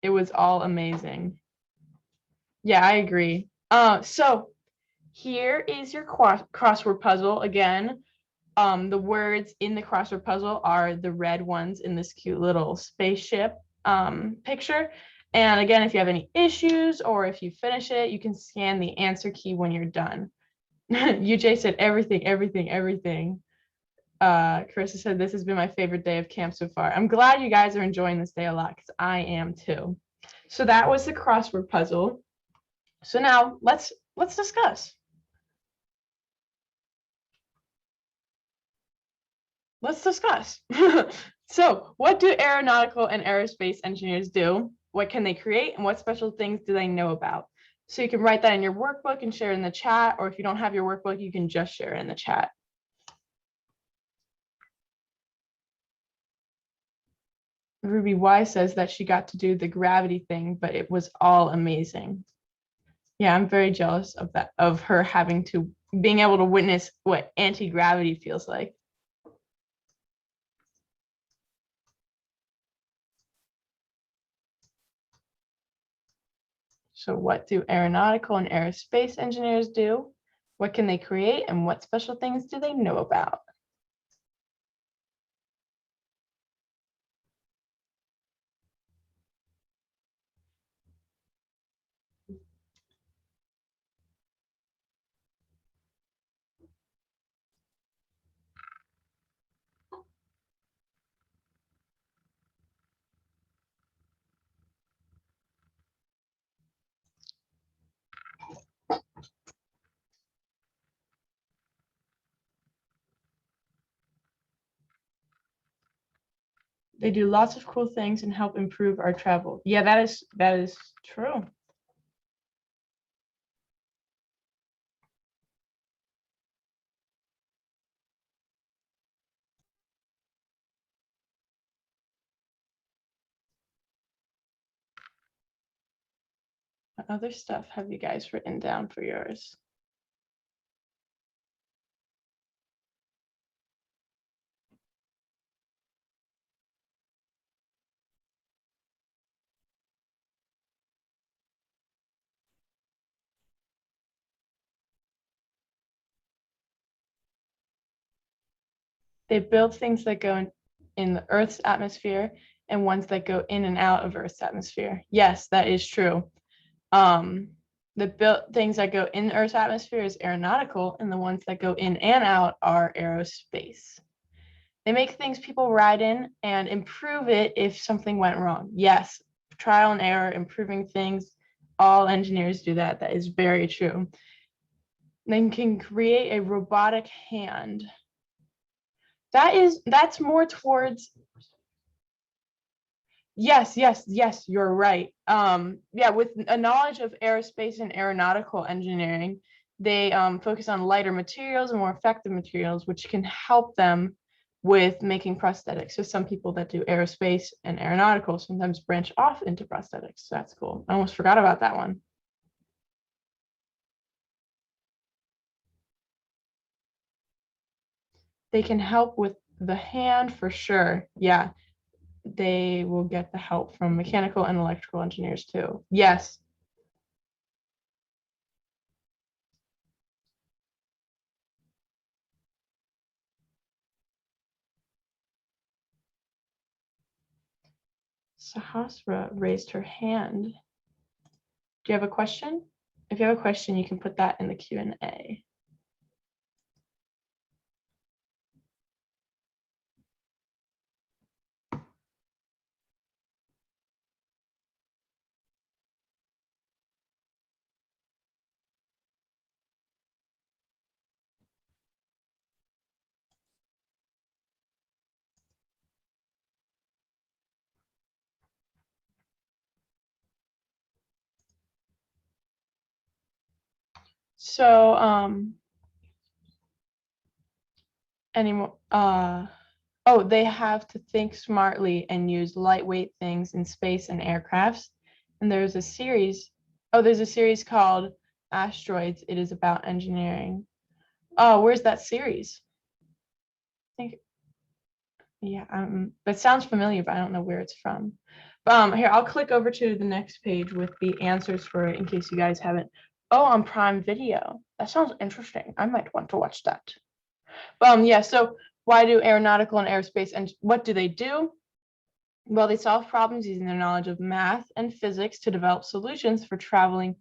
It was all amazing. Yeah, I agree. So here is your crossword puzzle. Again, the words in the crossword puzzle are the red ones in this cute little spaceship picture. And again, if you have any issues or if you finish it, you can scan the answer key when you're done. UJ said everything, everything, everything. Carissa said, this has been my favorite day of camp so far. I'm glad you guys are enjoying this day a lot because I am too. So that was the crossword puzzle. So now let's discuss. Let's discuss. So what do aeronautical and aerospace engineers do? What can they create and what special things do they know about? So you can write that in your workbook and share it in the chat, or if you don't have your workbook, you can just share it in the chat. Ruby Y says that she got to do the gravity thing, but it was all amazing. Yeah, I'm very jealous of that, of her being able to witness what anti-gravity feels like. So what do aeronautical and aerospace engineers do? What can they create and what special things do they know about? They do lots of cool things and help improve our travel. Yeah, that is true. What other stuff have you guys written down for yours? They build things that go in the Earth's atmosphere and ones that go in and out of Earth's atmosphere. Yes, that is true. The things that go in the Earth's atmosphere is aeronautical, and the ones that go in and out are aerospace. They make things people ride in and improve it if something went wrong. Yes, trial and error, improving things. All engineers do that. That is very true. They can create a robotic hand. That's more towards, yes, you're right. Yeah, with a knowledge of aerospace and aeronautical engineering, they focus on lighter materials and more effective materials, which can help them with making prosthetics. So some people that do aerospace and aeronautical sometimes branch off into prosthetics. So that's cool. I almost forgot about that one. They can help with the hand for sure. Yeah, they will get the help from mechanical and electrical engineers too. Yes. Sahasra raised her hand. Do you have a question? If you have a question, you can put that in the Q&A. So, anymore, oh, they have to think smartly and use lightweight things in space and aircrafts. And there's a series, there's a series called Asteroids. It is about engineering. Oh, where's that series? I think, yeah, that sounds familiar, but I don't know where it's from. Here, I'll click over to the next page with the answers for it in case you guys haven't. Oh, on Prime Video. That sounds interesting. I might want to watch that. Yeah, so why do aeronautical and aerospace, and what do they do? Well, they solve problems using their knowledge of math and physics to develop solutions for traveling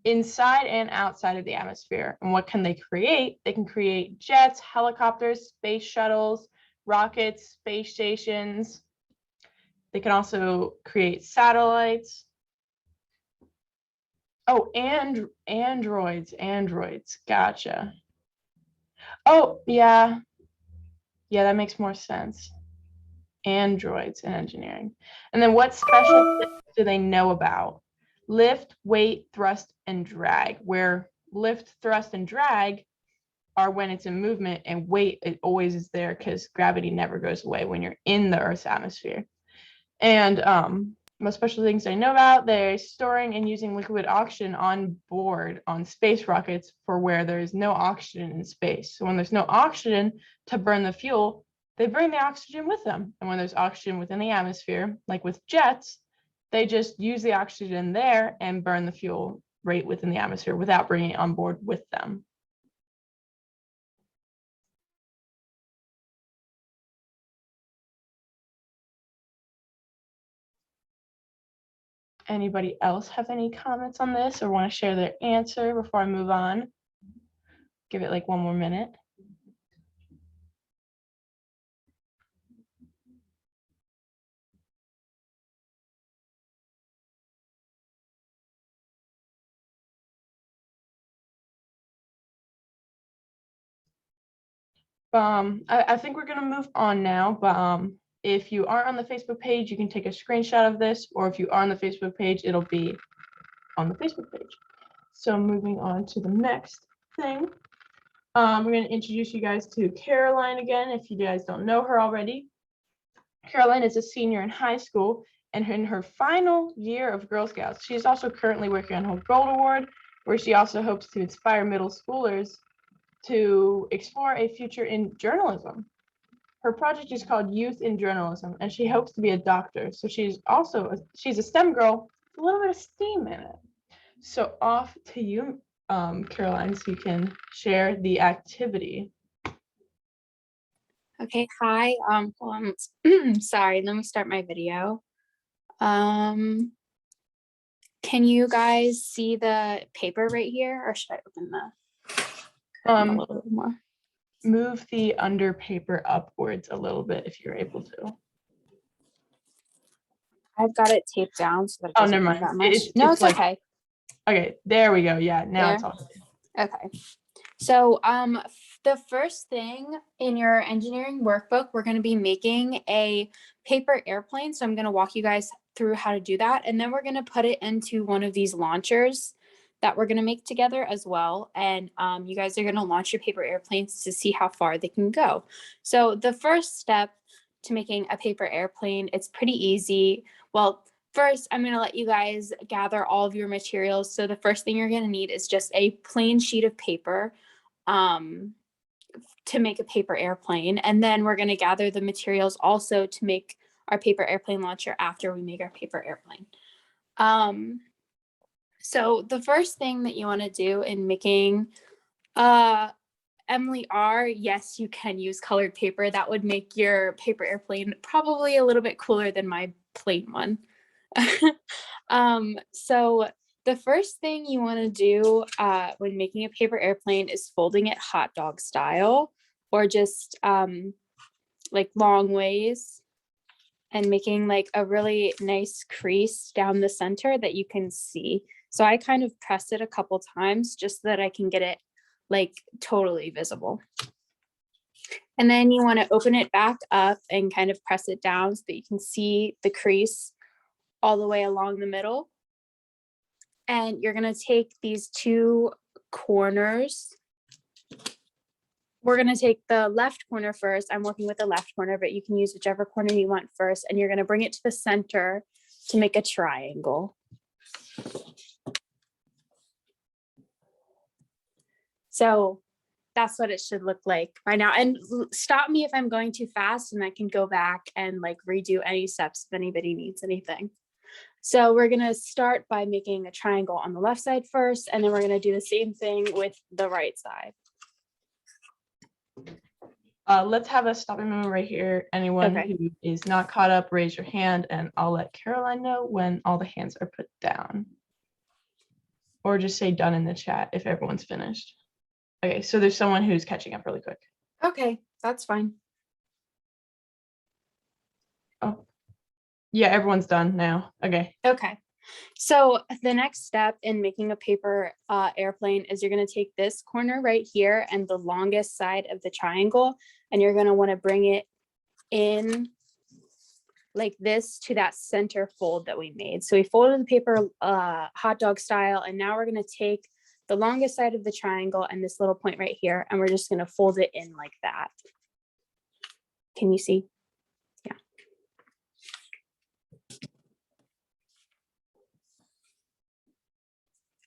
inside and outside of the atmosphere. And what can they create? They can create jets, helicopters, space shuttles, rockets, space stations. They can also create satellites. Oh, and androids. Gotcha. Oh, yeah, that makes more sense. Androids in engineering. And then what special things do they know about? Lift, weight, thrust, and drag, where lift, thrust, and drag are when it's in movement, and weight, it always is there because gravity never goes away when you're in the Earth's atmosphere. And most special things I know about, they're storing and using liquid oxygen on board on space rockets for where there is no oxygen in space. So when there's no oxygen to burn the fuel, they bring the oxygen with them. And when there's oxygen within the atmosphere, like with jets, they just use the oxygen there and burn the fuel right within the atmosphere without bringing it on board with them. Anybody else have any comments on this or want to share their answer before I move on? Give it like one more minute. I think we're gonna move on now, but if you aren't on the Facebook page, you can take a screenshot of this, or if you are on the Facebook page, it'll be on the Facebook page. So moving on to the next thing, we're gonna introduce you guys to Caroline again, if you guys don't know her already. Caroline is a senior in high school and in her final year of Girl Scouts. She's also currently working on her Gold Award, where she also hopes to inspire middle schoolers to explore a future in journalism. Her project is called Youth in Journalism, and she hopes to be a doctor. So she's a STEM girl, a little bit of STEAM in it. So off to you, Caroline, so you can share the activity. Okay, hi. Sorry, let me start my video. Can you guys see the paper right here, or should I open a little bit more? Move the under paper upwards a little bit if you're able to. I've got it taped down so that it Oh, doesn't never move mind. that much. It's No, it's like, okay. okay, there we go. Yeah, now it's There? all Okay. So the first thing in your engineering workbook, we're going to be making a paper airplane. So I'm going to walk you guys through how to do that. And then we're going to put it into one of these launchers that we're going to make together as well. And you guys are going to launch your paper airplanes to see how far they can go. So the first step to making a paper airplane, it's pretty easy. Well, first, I'm going to let you guys gather all of your materials. So the first thing you're going to need is just a plain sheet of paper to make a paper airplane. And then we're going to gather the materials also to make our paper airplane launcher after we make our paper airplane. So the first thing that you want to do in making Emily R, yes, you can use colored paper. That would make your paper airplane probably a little bit cooler than my plain one. So the first thing you want to do when making a paper airplane is folding it hot dog style, or just like long ways, and making like a really nice crease down the center that you can see. So I kind of press it a couple times just so that I can get it like totally visible. And then you want to open it back up and kind of press it down so that you can see the crease all the way along the middle. And you're going to take these two corners. We're going to take the left corner first. I'm working with the left corner, but you can use whichever corner you want first. And you're going to bring it to the center to make a triangle. So that's what it should look like by now. And stop me if I'm going too fast, and I can go back and like redo any steps if anybody needs anything. So we're going to start by making a triangle on the left side first, and then we're going to do the same thing with the right side. Let's have a stopping moment right here. Anyone Okay. who is not caught up, raise your hand, and I'll let Caroline know when all the hands are put down. Or just say done in the chat if everyone's finished. Okay, so there's someone who's catching up really quick. Okay, that's fine. Oh, yeah, everyone's done now. Okay. Okay. So the next step in making a paper airplane is you're going to take this corner right here and the longest side of the triangle, and you're going to want to bring it in like this to that center fold that we made. So we folded the paper hot dog style, and now we're going to take the longest side of the triangle and this little point right here, and we're just going to fold it in like that. Can you see? Yeah.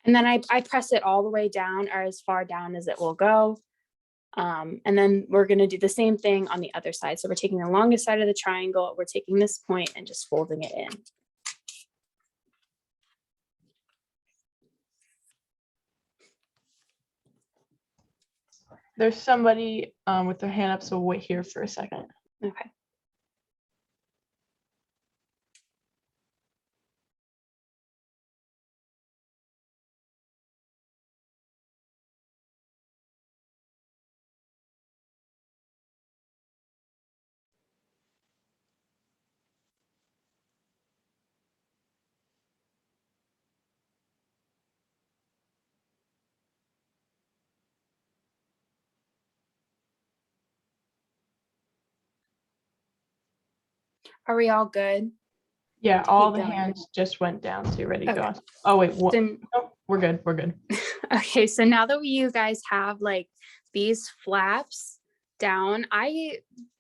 And then I press it all the way down, or as far down as it will go. And then we're going to do the same thing on the other side. So we're taking the longest side of the triangle, we're taking this point and just folding it in. There's somebody with their hand up, so we'll wait here for a second. Okay. Are we all good? Yeah, all the going. hands just went down, so you're ready to Okay. go. Oh, wait, what? So, Oh, we're good. We're good. okay, so now that you guys have like these flaps down, I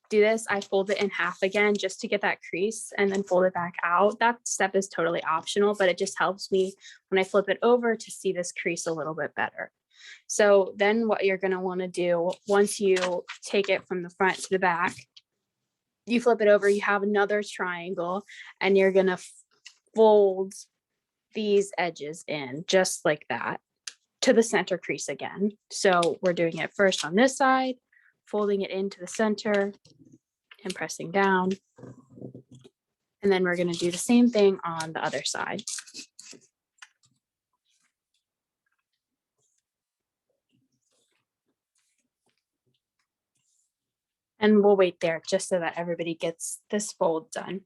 do this, I fold it in half again just to get that crease and then fold it back out. That step is totally optional, but it just helps me when I flip it over to see this crease a little bit better. So then what you're going to want to do once you take it from the front to the back, you flip it over, you have another triangle, and you're going to fold these edges in just like that to the center crease again. So we're doing it first on this side, folding it into the center and pressing down. And then we're going to do the same thing on the other side. And we'll wait there just so that everybody gets this fold done.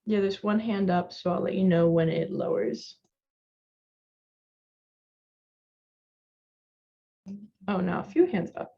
Yeah, there's one hand up, so I'll let you know when it lowers. Oh, now a few hands up.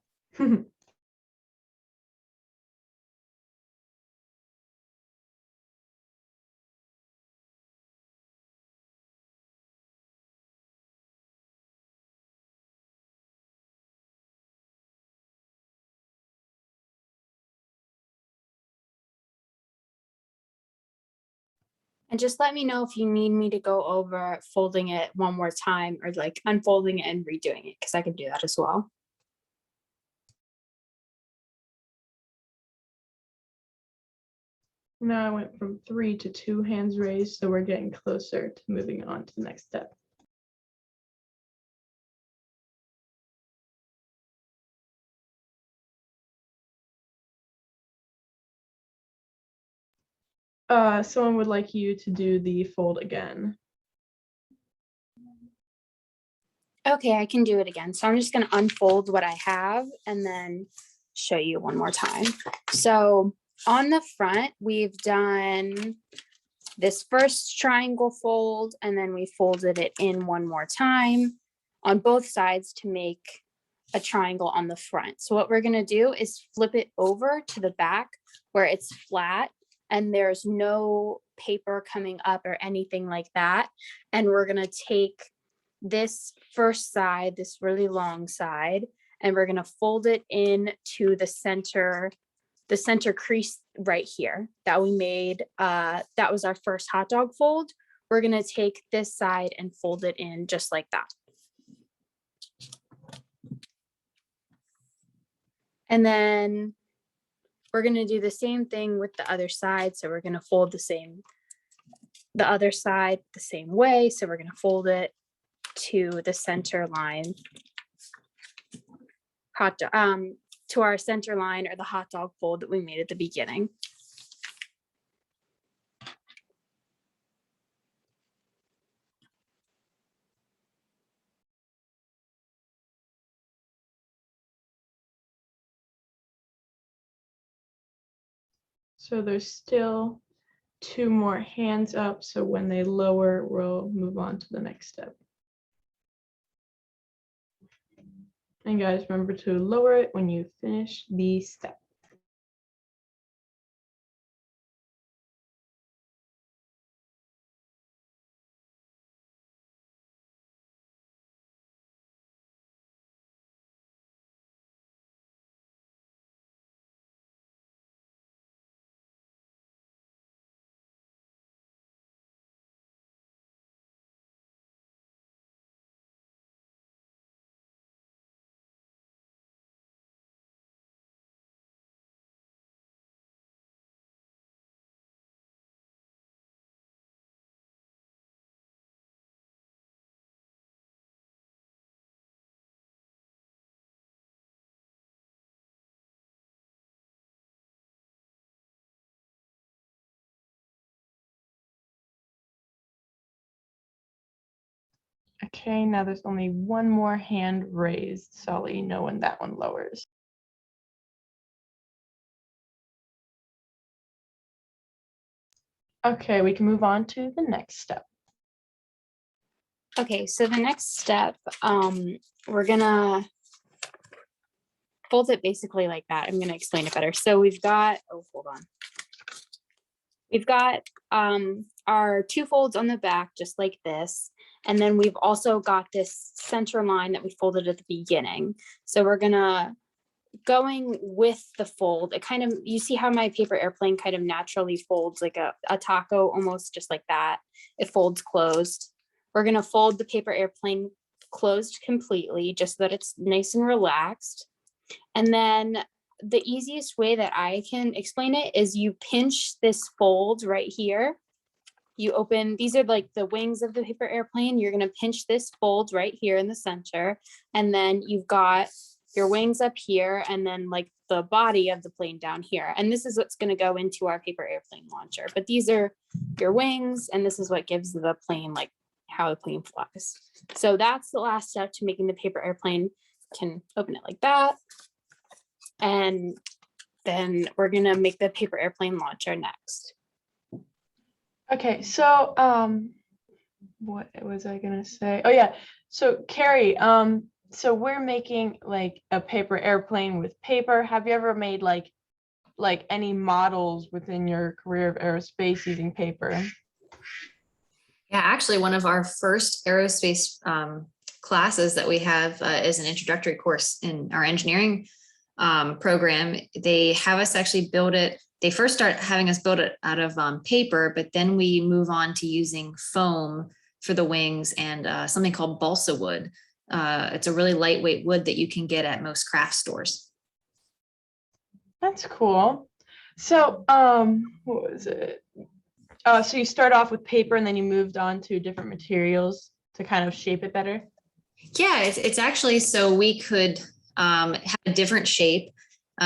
And just let me know if you need me to go over folding it one more time or like unfolding it and redoing it, because I can do that as well. Now I went from 3 to 2 hands raised, so we're getting closer to moving on to the next step. Someone would like you to do the fold again. Okay, I can do it again. So I'm just going to unfold what I have and then show you one more time. So on the front, we've done this first triangle fold, and then we folded it in one more time on both sides to make a triangle on the front. So what we're going to do is flip it over to the back where it's flat and there's no paper coming up or anything like that. And we're going to take this first side, this really long side, and we're going to fold it into the center crease right here that we made. That was our first hot dog fold. We're going to take this side and fold it in just like that. And then we're going to do the same thing with the other side. So we're going to fold the other side the same way. So we're going to fold it to the center line, to our center line or the hot dog fold that we made at the beginning. So there's still 2 more hands up, so when they lower, we'll move on to the next step. And guys, remember to lower it when you finish the step. Okay, now there's only one more hand raised, so I'll let you know when that one lowers. Okay, we can move on to the next step. Okay, so the next step, we're gonna fold it basically like that. I'm gonna explain it better. So we've got, oh, hold on. We've got our 2 folds on the back, just like this. And then we've also got this center line that we folded at the beginning. So we're going with the fold. It kind of, you see how my paper airplane kind of naturally folds like a taco, almost just like that. It folds closed. We're gonna fold the paper airplane closed completely just so that it's nice and relaxed. And then the easiest way that I can explain it is you pinch this fold right here. You open, these are like the wings of the paper airplane. You're going to pinch this fold right here in the center. And then you've got your wings up here and then like the body of the plane down here. And this is what's going to go into our paper airplane launcher. But these are your wings, and this is what gives the plane like how the plane flies. So that's the last step to making the paper airplane. Can open it like that. And then we're gonna make the paper airplane launcher next. Okay, so what was I gonna say? Oh yeah, so Carrie, so we're making like a paper airplane with paper. Have you ever made like any models within your career of aerospace using paper? Yeah, actually, one of our first aerospace classes that we have is an introductory course in our engineering program. They have us actually build it. They first start having us build it out of paper, but then we move on to using foam for the wings and something called balsa wood. It's a really lightweight wood that you can get at most craft stores. That's cool. So what was it? So you start off with paper and then you moved on to different materials to kind of shape it better? Yeah, it's actually so we could have a different shape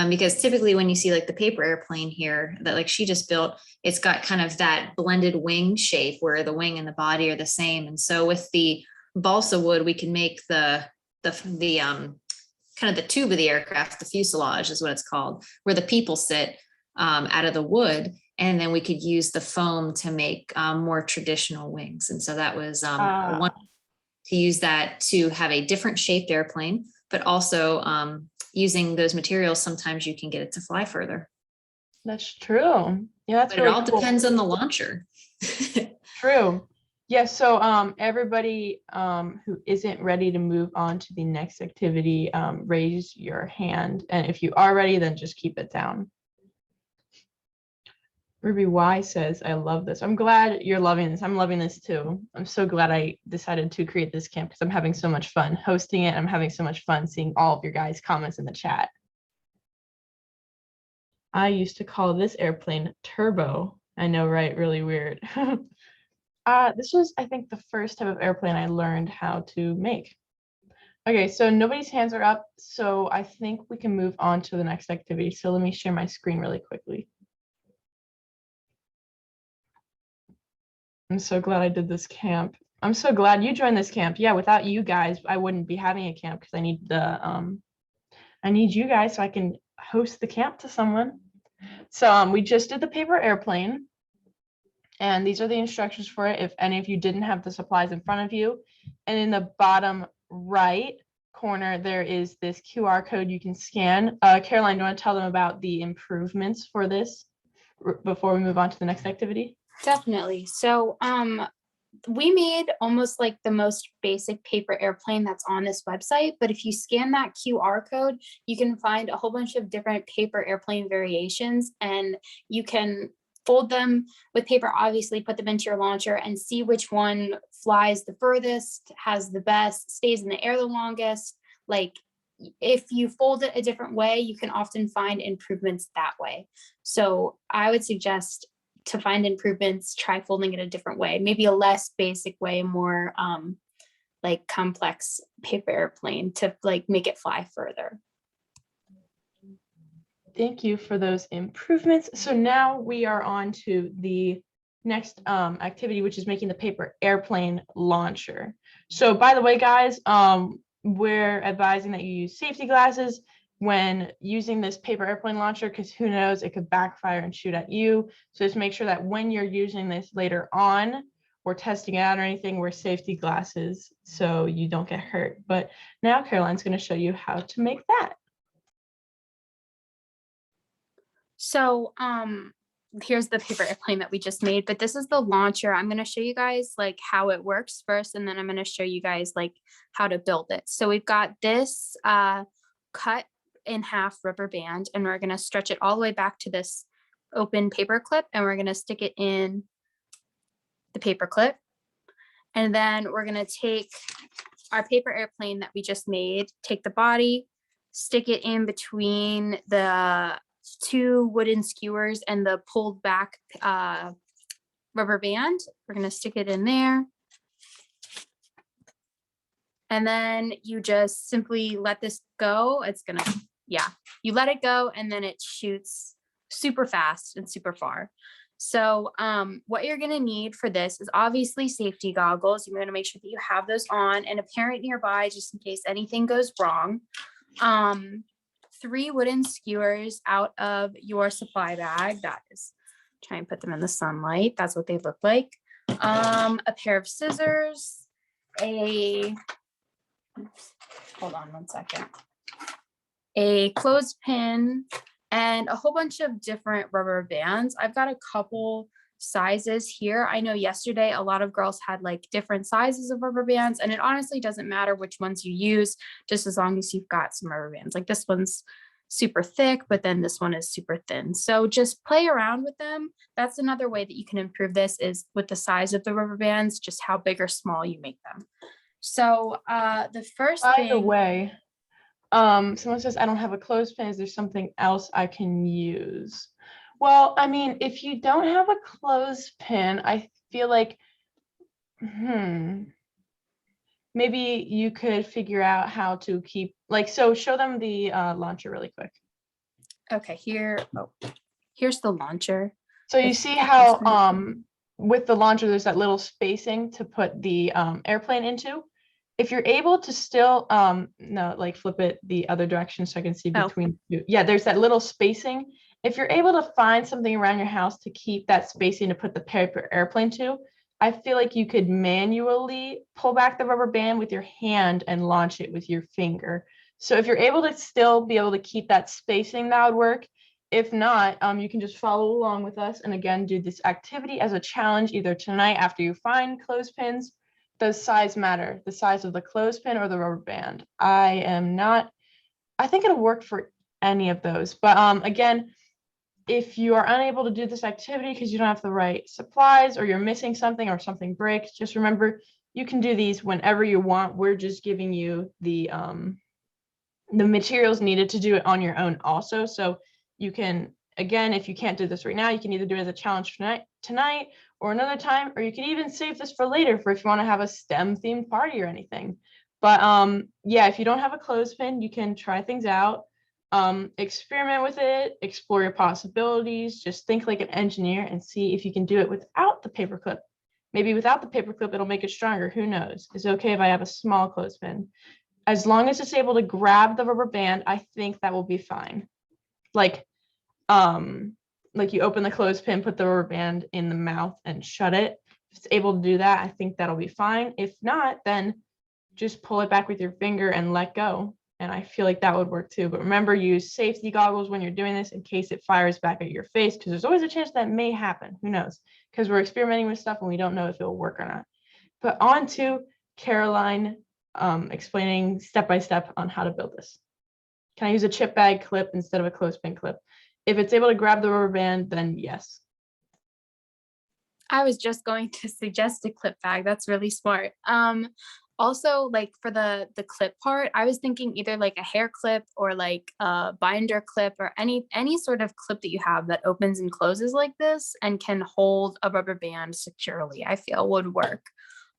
because typically when you see like the paper airplane here that like she just built, it's got kind of that blended wing shape where the wing and the body are the same. And so with the balsa wood, we can make the kind of the tube of the aircraft, the fuselage is what it's called, where the people sit out of the wood. And then we could use the foam to make more traditional wings. And so that was one to use that to have a different shaped airplane, but also using those materials, sometimes you can get it to fly further. That's true. Yeah, that's But really it all cool. depends on the launcher. True. Yeah, so everybody who isn't ready to move on to the next activity, raise your hand. And if you are ready, then just keep it down. Ruby Y says, I love this. I'm glad you're loving this. I'm loving this too. I'm so glad I decided to create this camp because I'm having so much fun hosting it. I'm having so much fun seeing all of your guys' comments in the chat. I used to call this airplane Turbo. I know, right? Really weird. This was, I think, the first type of airplane I learned how to make. Okay, so nobody's hands are up, so I think we can move on to the next activity. So let me share my screen really quickly. I'm so glad I did this camp. I'm so glad you joined this camp. Yeah, without you guys, I wouldn't be having a camp because I need I need you guys so I can host the camp to someone. So we just did the paper airplane. And these are the instructions for it if any of you didn't have the supplies in front of you. And in the bottom right corner, there is this QR code you can scan. Caroline, do you want to tell them about the improvements for this before we move on to the next activity? Definitely. So we made almost like the most basic paper airplane that's on this website, but if you scan that QR code, you can find a whole bunch of different paper airplane variations, and you can fold them with paper, obviously put them into your launcher and see which one flies the furthest, has the best, stays in the air the longest. Like if you fold it a different way, you can often find improvements that way. So I would suggest to find improvements, try folding it a different way, maybe a less basic way, more like complex paper airplane to like make it fly further. Thank you for those improvements. So now we are on to the next activity, which is making the paper airplane launcher. So by the way, guys, we're advising that you use safety glasses when using this paper airplane launcher, because who knows, it could backfire and shoot at you. So just make sure that when you're using this later on or testing it out or anything, wear safety glasses so you don't get hurt. But now Caroline's going to show you how to make that. So here's the paper airplane that we just made, but this is the launcher. I'm going to show you guys like how it works first, and then I'm going to show you guys like how to build it. So we've got this cut in half rubber band, and we're going to stretch it all the way back to this open paper clip, and we're going to stick it in the paper clip. And then we're going to take our paper airplane that we just made, take the body, stick it in between the two wooden skewers and the pulled back rubber band. We're going to stick it in there. And then you just simply let this go. It's going to, yeah, you let it go and then it shoots super fast and super far. So what you're going to need for this is obviously safety goggles. You're going to make sure that you have those on and a parent nearby just in case anything goes wrong. 3 wooden skewers out of your supply bag. That is, try and put them in the sunlight. That's what they look like. A pair of scissors, hold on one second. A clothespin, and a whole bunch of different rubber bands. I've got a couple sizes here. I know yesterday a lot of girls had like different sizes of rubber bands, and it honestly doesn't matter which ones you use, just as long as you've got some rubber bands. Like this one's super thick, but then this one is super thin. So just play around with them. That's another way that you can improve this, is with the size of the rubber bands, just how big or small you make them. So the first By thing. the way, someone says, I don't have a clothespin. Is there something else I can use? Well, I mean, if you don't have a clothespin, I feel like, maybe you could figure out how to keep, like, so show them the launcher really quick. Okay, here's the launcher. So you see how with the launcher, there's that little spacing to put the airplane into. If you're able to still, no, like flip it the other direction so I can see between two. Yeah, there's that little spacing. If you're able to find something around your house to keep that spacing to put the paper airplane to, I feel like you could manually pull back the rubber band with your hand and launch it with your finger. So if you're able to still be able to keep that spacing, that would work. If not, you can just follow along with us and again, do this activity as a challenge either tonight after you find clothespins. Does size matter? The size of the clothespin or the rubber band? I think it'll work for any of those. But again, if you are unable to do this activity because you don't have the right supplies or you're missing something or something breaks, just remember you can do these whenever you want. We're just giving you the materials needed to do it on your own also. So you can, again, if you can't do this right now, you can either do it as a challenge tonight or another time, or you can even save this for later for if you want to have a STEM themed party or anything. But yeah, if you don't have a clothespin, you can try things out, experiment with it, explore your possibilities, just think like an engineer and see if you can do it without the paperclip. Maybe without the paperclip, it'll make it stronger. Who knows? Is it okay if I have a small clothespin? As long as it's able to grab the rubber band, I think that will be fine. Like you open the clothespin, put the rubber band in the mouth and shut it. If it's able to do that, I think that'll be fine. If not, then just pull it back with your finger and let go. And I feel like that would work too. But remember, use safety goggles when you're doing this in case it fires back at your face, because there's always a chance that may happen. Who knows? Because we're experimenting with stuff and we don't know if it'll work or not. But on to Caroline explaining step by step on how to build this. Can I use a chip bag clip instead of a clothespin clip? If it's able to grab the rubber band, then yes. I was just going to suggest a clip bag. That's really smart. Also, like for the clip part, I was thinking either like a hair clip or like a binder clip or any sort of clip that you have that opens and closes like this and can hold a rubber band securely, I feel would work.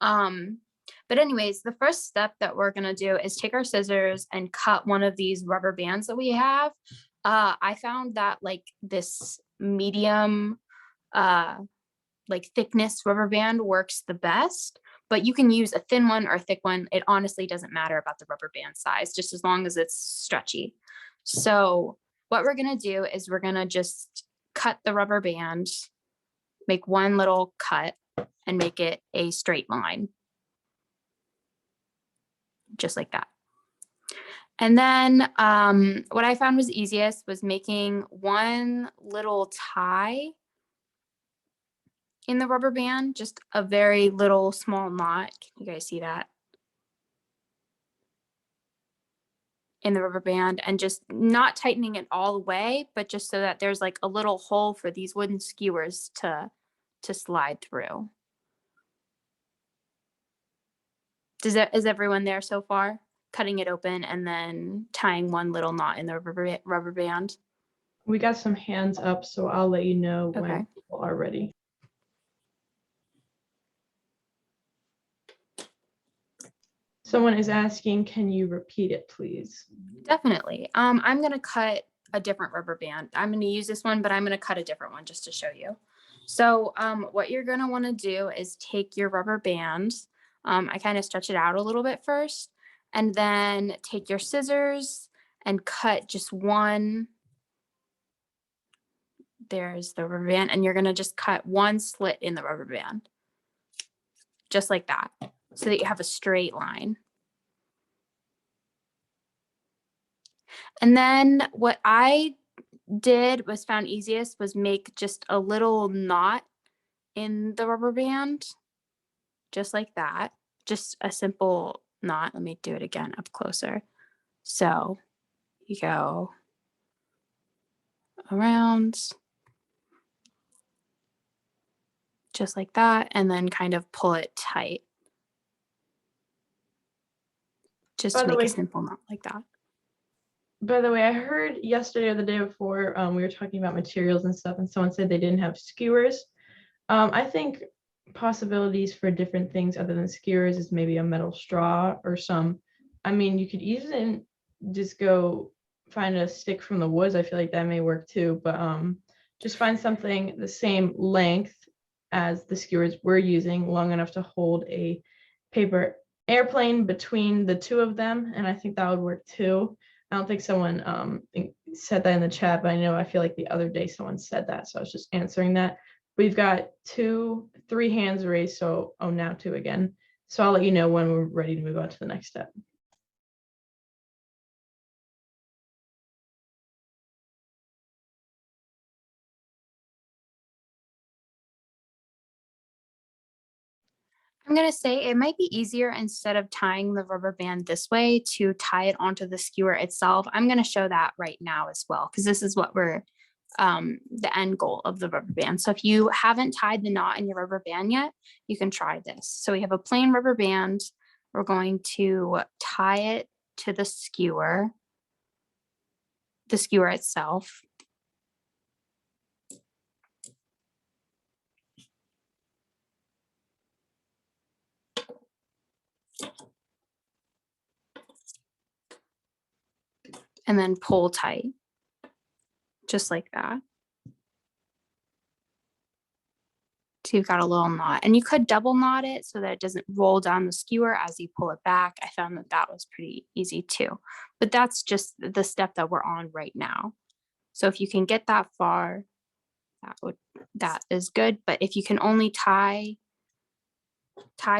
But anyways, the first step that we're going to do is take our scissors and cut one of these rubber bands that we have. I found that like this medium like thickness rubber band works the best, but you can use a thin one or a thick one. It honestly doesn't matter about the rubber band size, just as long as it's stretchy. So what we're going to do is we're going to just cut the rubber band, make one little cut and make it a straight line. Just like that. And then what I found was easiest was making one little tie in the rubber band, just a very little small knot. Can you guys see that? In the rubber band, and just not tightening it all the way, but just so that there's like a little hole for these wooden skewers to slide through. Is everyone there so far? Cutting it open and then tying one little knot in the rubber band. We got some hands up, so I'll let you know Okay. when people are ready. Someone is asking, can you repeat it, please? Definitely. I'm going to cut a different rubber band. I'm going to use this one, but I'm going to cut a different one just to show you. So what you're gonna want to do is take your rubber band. I kind of stretch it out a little bit first, and then take your scissors and cut just one. There's the rubber band, and you're gonna just cut one slit in the rubber band, just like that, so that you have a straight line. And then what I did was found easiest was make just a little knot in the rubber band, just like that. Just a simple knot. Let me do it again up closer. So you go around just like that, and then kind of pull it tight. Just By to the make a way, simple knot like that. I heard yesterday or the day before, we were talking about materials and stuff, and someone said they didn't have skewers. I think possibilities for different things other than skewers is maybe a metal straw or some. I mean, you could even just go find a stick from the woods. I feel like that may work too, but just find something the same length as the skewers we're using, long enough to hold a paper airplane between the two of them, and I think that would work too. I don't think someone said that in the chat, but I feel like the other day someone said that, so I was just answering that. We've got three hands raised, so now two again. So I'll let you know when we're ready to move on to the next step. I'm going to say it might be easier, instead of tying the rubber band this way, to tie it onto the skewer itself. I'm going to show that right now as well, because this is what we're the end goal of the rubber band. So if you haven't tied the knot in your rubber band yet, you can try this. So we have a plain rubber band. We're going to tie it to the skewer itself. And then pull tight, just like that. So you've got a little knot, and you could double knot it so that it doesn't roll down the skewer as you pull it back. I found that that was pretty easy too, but that's just the step that we're on right now. So if you can get that far, that is good. But if you can only tie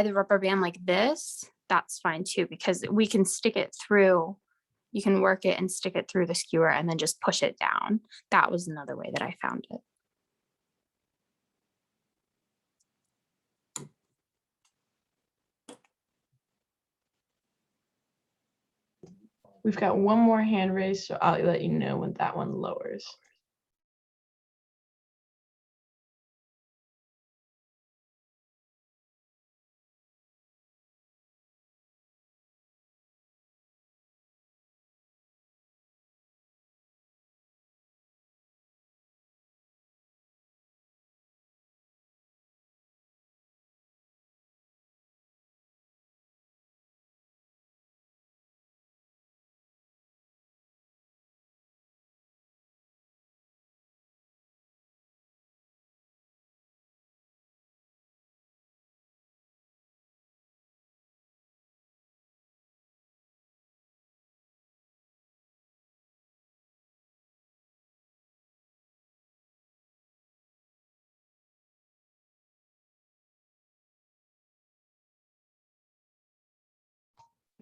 the rubber band like this, that's fine too, because we can stick it through. You can work it and stick it through the skewer and then just push it down. That was another way that I found it. We've got one more hand raised, so I'll let you know when that one lowers.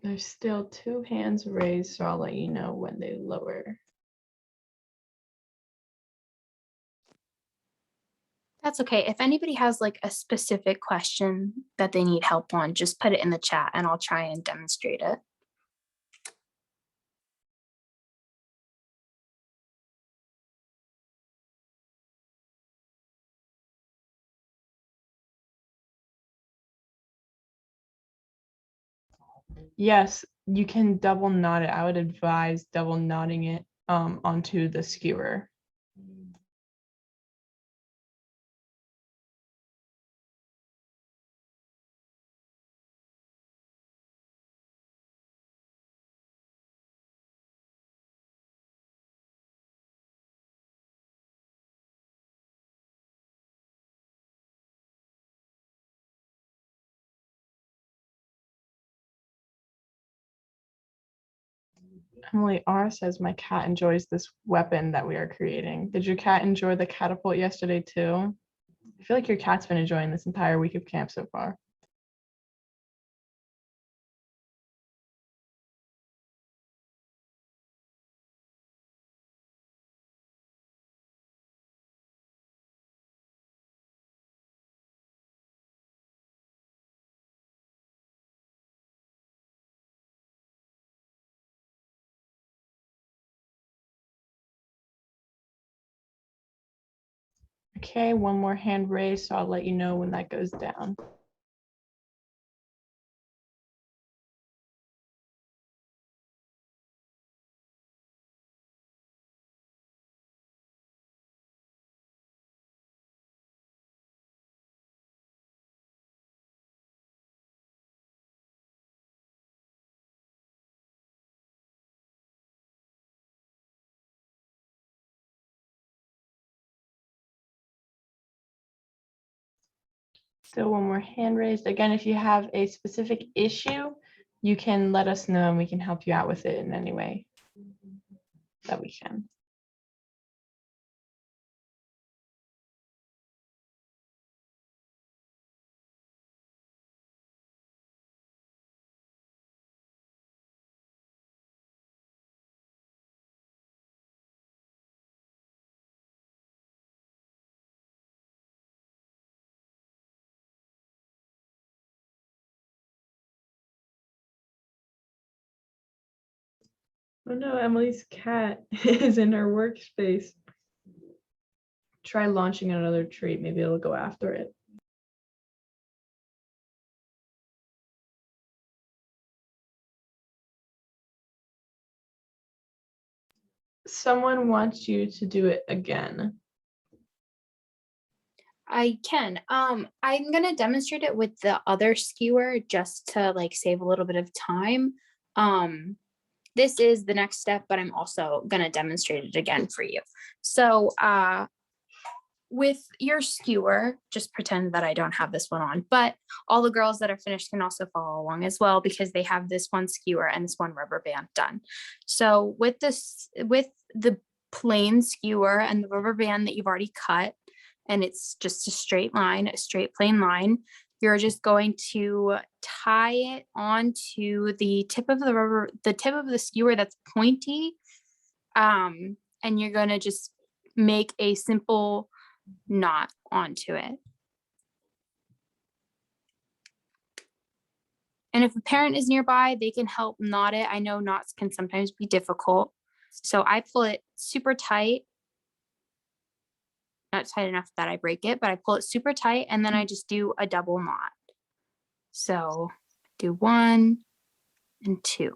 There's still two hands raised, so I'll let you know when they lower. That's okay. If anybody has like a specific question that they need help on, just put it in the chat and I'll try and demonstrate it. Yes, you can double knot it. I would advise double knotting it onto the skewer. Emily R says my cat enjoys this weapon that we are creating. Did your cat enjoy the catapult yesterday too? I feel like your cat's been enjoying this entire week of camp so far. Okay, one more hand raised, so I'll let you know when that goes down. Still one more hand raised. Again, if you have a specific issue, you can let us know and we can help you out with it in any way that we can. Oh no, Emily's cat is in her workspace. Try launching another treat. Maybe it'll go after it. Someone wants you to do it again. I can. I'm gonna demonstrate it with the other skewer just to like save a little bit of time. This is the next step, but I'm also gonna demonstrate it again for you. So with your skewer, just pretend that I don't have this one on, but all the girls that are finished can also follow along as well because they have this one skewer and this one rubber band done. So with this, with the plain skewer and the rubber band that you've already cut, and it's just a straight line, a straight plain line, you're just going to tie it onto the tip of the rubber, the tip of the skewer that's pointy. And you're going to just make a simple knot onto it. And if a parent is nearby, they can help knot it. I know knots can sometimes be difficult. So I pull it super tight, not tight enough that I break it, but I pull it super tight and then I just do a double knot. So do 1 and 2.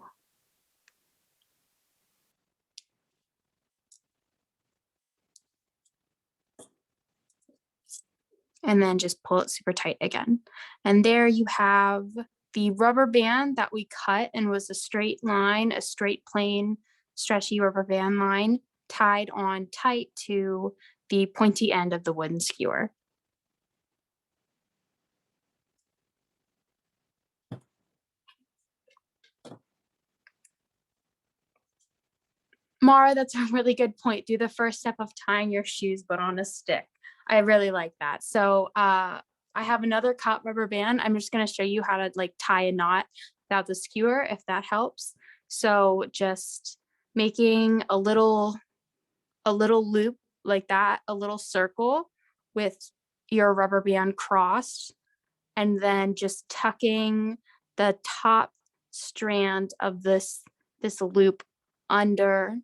And then just pull it super tight again. And there you have the rubber band that we cut and was a straight line, a straight plain stretchy rubber band line tied on tight to the pointy end of the wooden skewer. Mara, that's a really good point. Do the first step of tying your shoes, but on a stick. I really like that. So I have another cut rubber band. I'm just going to show you how to like tie a knot without the skewer, if that helps. So just making a little loop like that, a little circle with your rubber band crossed, and then just tucking the top strand of this loop under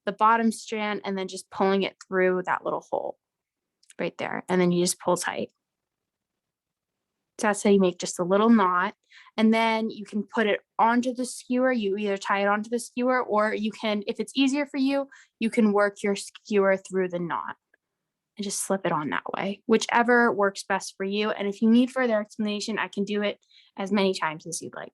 the bottom strand and then just pulling it through that little hole right there. And then you just pull tight. So that's how you make just a little knot. And then you can put it onto the skewer. You either tie it onto the skewer or you can, if it's easier for you, you can work your skewer through the knot and just slip it on that way, whichever works best for you. And if you need further explanation, I can do it as many times as you'd like.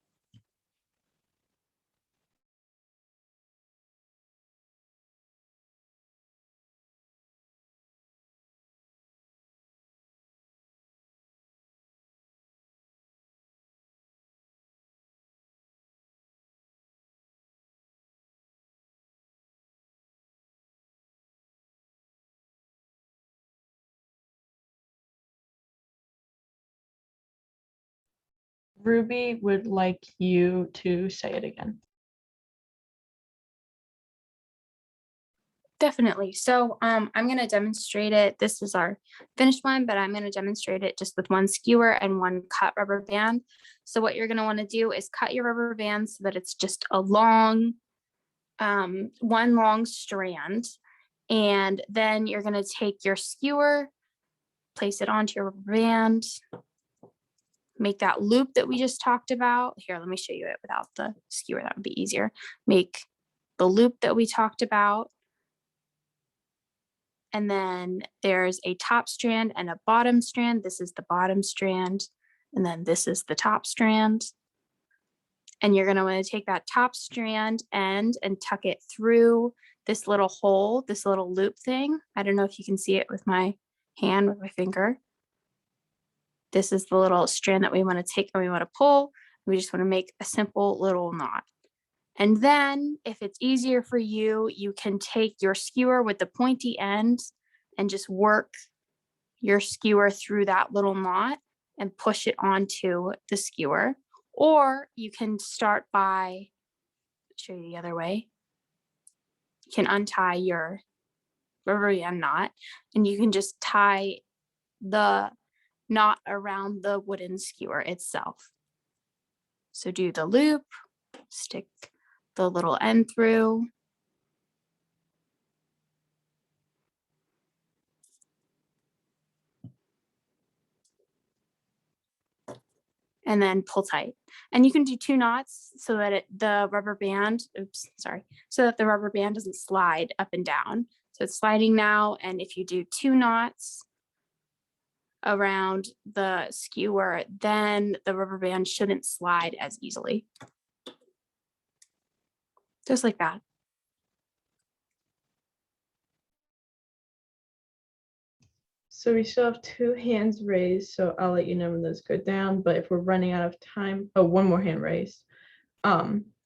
Ruby would like you to say it again. Definitely. So I'm going to demonstrate it. This is our finished one, but I'm going to demonstrate it just with one skewer and one cut rubber band. So what you're going to want to do is cut your rubber band so that it's just a long, one long strand. And then you're going to take your skewer, place it onto your rubber band, make that loop that we just talked about. Here, let me show you it without the skewer. That would be easier. Make the loop that we talked about. And then there's a top strand and a bottom strand. This is the bottom strand. And then this is the top strand. And you're going to want to take that top strand end and tuck it through this little hole, this little loop thing. I don't know if you can see it with my hand, with my finger. This is the little strand that we want to take and we want to pull. We just want to make a simple little knot. And then if it's easier for you, you can take your skewer with the pointy end and just work your skewer through that little knot and push it onto the skewer. Or you can start by, show you the other way. You can untie your rubber band knot and you can just tie the knot around the wooden skewer itself. So do the loop, stick the little end through. And then pull tight. And you can do 2 knots so that the rubber band, so that the rubber band doesn't slide up and down. So it's sliding now. And if you do 2 knots around the skewer, then the rubber band shouldn't slide as easily. Just like that. So we still have 2 hands raised, so I'll let you know when those go down. But if we're running out of time, oh, 1 more hand raised.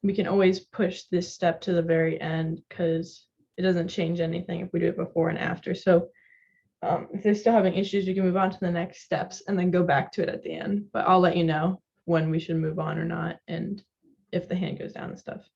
We can always push this step to the very end because it doesn't change anything if we do it before and after. So if they're still having issues, you can move on to the next steps and then go back to it at the end. But I'll let you know when we should move on or not, and if the hand goes down and stuff.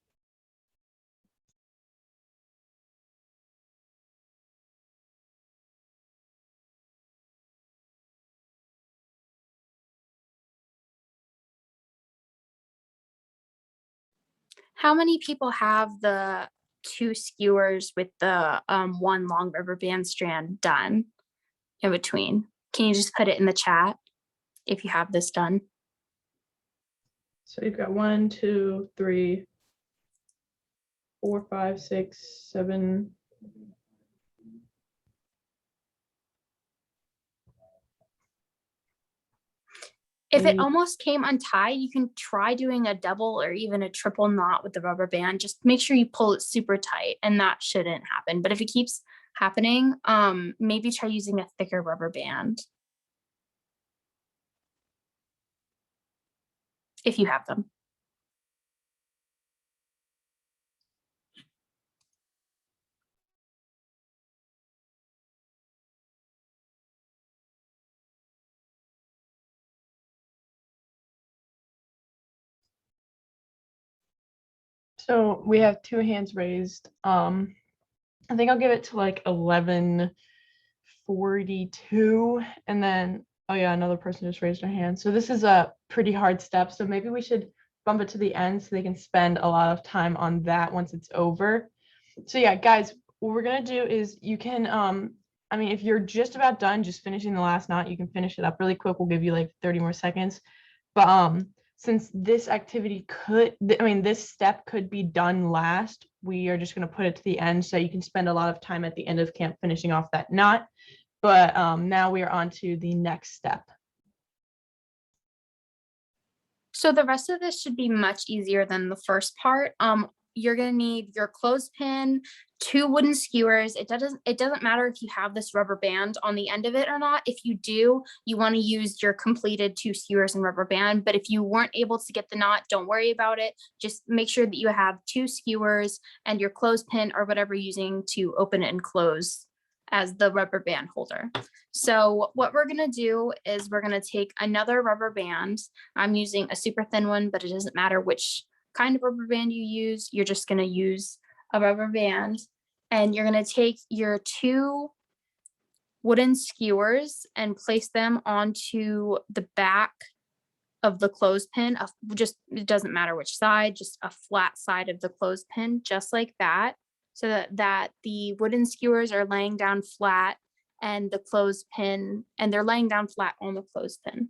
How many people have the 2 skewers with the 1 long rubber band strand done in between? Can you just put it in the chat if you have this done? So you've got 1, 2, 3, 4, 5, 6, 7. If it almost came untied, you can try doing a double or even a triple knot with the rubber band. Just make sure you pull it super tight and that shouldn't happen. But if it keeps happening, maybe try using a thicker rubber band. If you have them. So we have 2 hands raised. I think I'll give it to like 11:42, and then oh yeah, another person just raised their hand. So this is a pretty hard step. So maybe we should bump it to the end so they can spend a lot of time on that once it's over. So yeah, guys, what we're gonna do is you can I mean, if you're just about done, just finishing the last knot, you can finish it up really quick. We'll give you like 30 more seconds. But since this activity this step could be done last, we are just going to put it to the end so you can spend a lot of time at the end of camp finishing off that knot. But now we are on to the next step. So the rest of this should be much easier than the first part. You're gonna need your clothespin, 2 wooden skewers. It doesn't matter if you have this rubber band on the end of it or not. If you do, you want to use your completed 2 skewers and rubber band. But if you weren't able to get the knot, don't worry about it. Just make sure that you have 2 skewers and your clothespin or whatever you're using to open and close as the rubber band holder. So what we're gonna do is we're gonna take another rubber band. I'm using a super thin one, but it doesn't matter which kind of rubber band you use. You're just gonna use a rubber band, and you're gonna take your 2 wooden skewers and place them onto the back of the clothespin. Just, it doesn't matter which side, just a flat side of the clothespin, just like that, so that the wooden skewers are laying down flat and the clothespin, and they're laying down flat on the clothespin.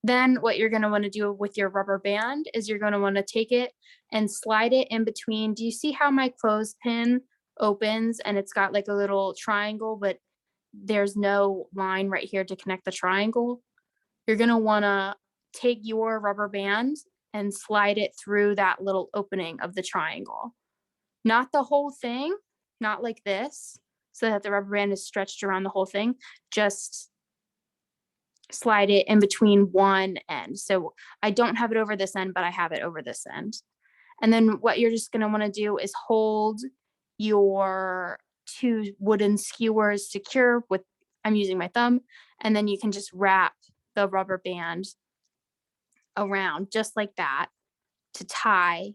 Then what you're going to want to do with your rubber band is you're going to want to take it and slide it in between. Do you see how my clothespin opens and it's got like a little triangle, but there's no line right here to connect the triangle? You're going to want to take your rubber band and slide it through that little opening of the triangle. Not the whole thing, not like this, so that the rubber band is stretched around the whole thing. Just slide it in between one end. So I don't have it over this end, but I have it over this end. And then what you're just going to want to do is hold your 2 wooden skewers secure with, I'm using my thumb, and then you can just wrap the rubber band around just like that to tie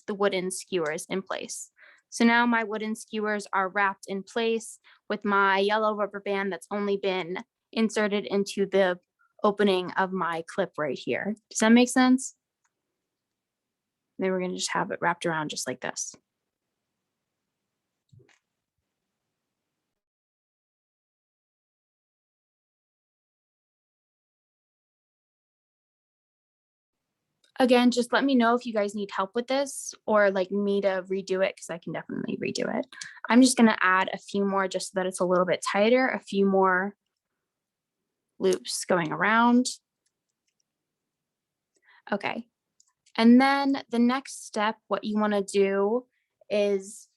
the wooden skewers in place. So now my wooden skewers are wrapped in place with my yellow rubber band that's only been inserted into the opening of my clip right here. Does that make sense? Then we're going to just have it wrapped around just like this. Again, just let me know if you guys need help with this or like me to redo it, because I can definitely redo it. I'm just going to add a few more just so that it's a little bit tighter, a few more loops going around. Okay. And then the next step, what you want to do is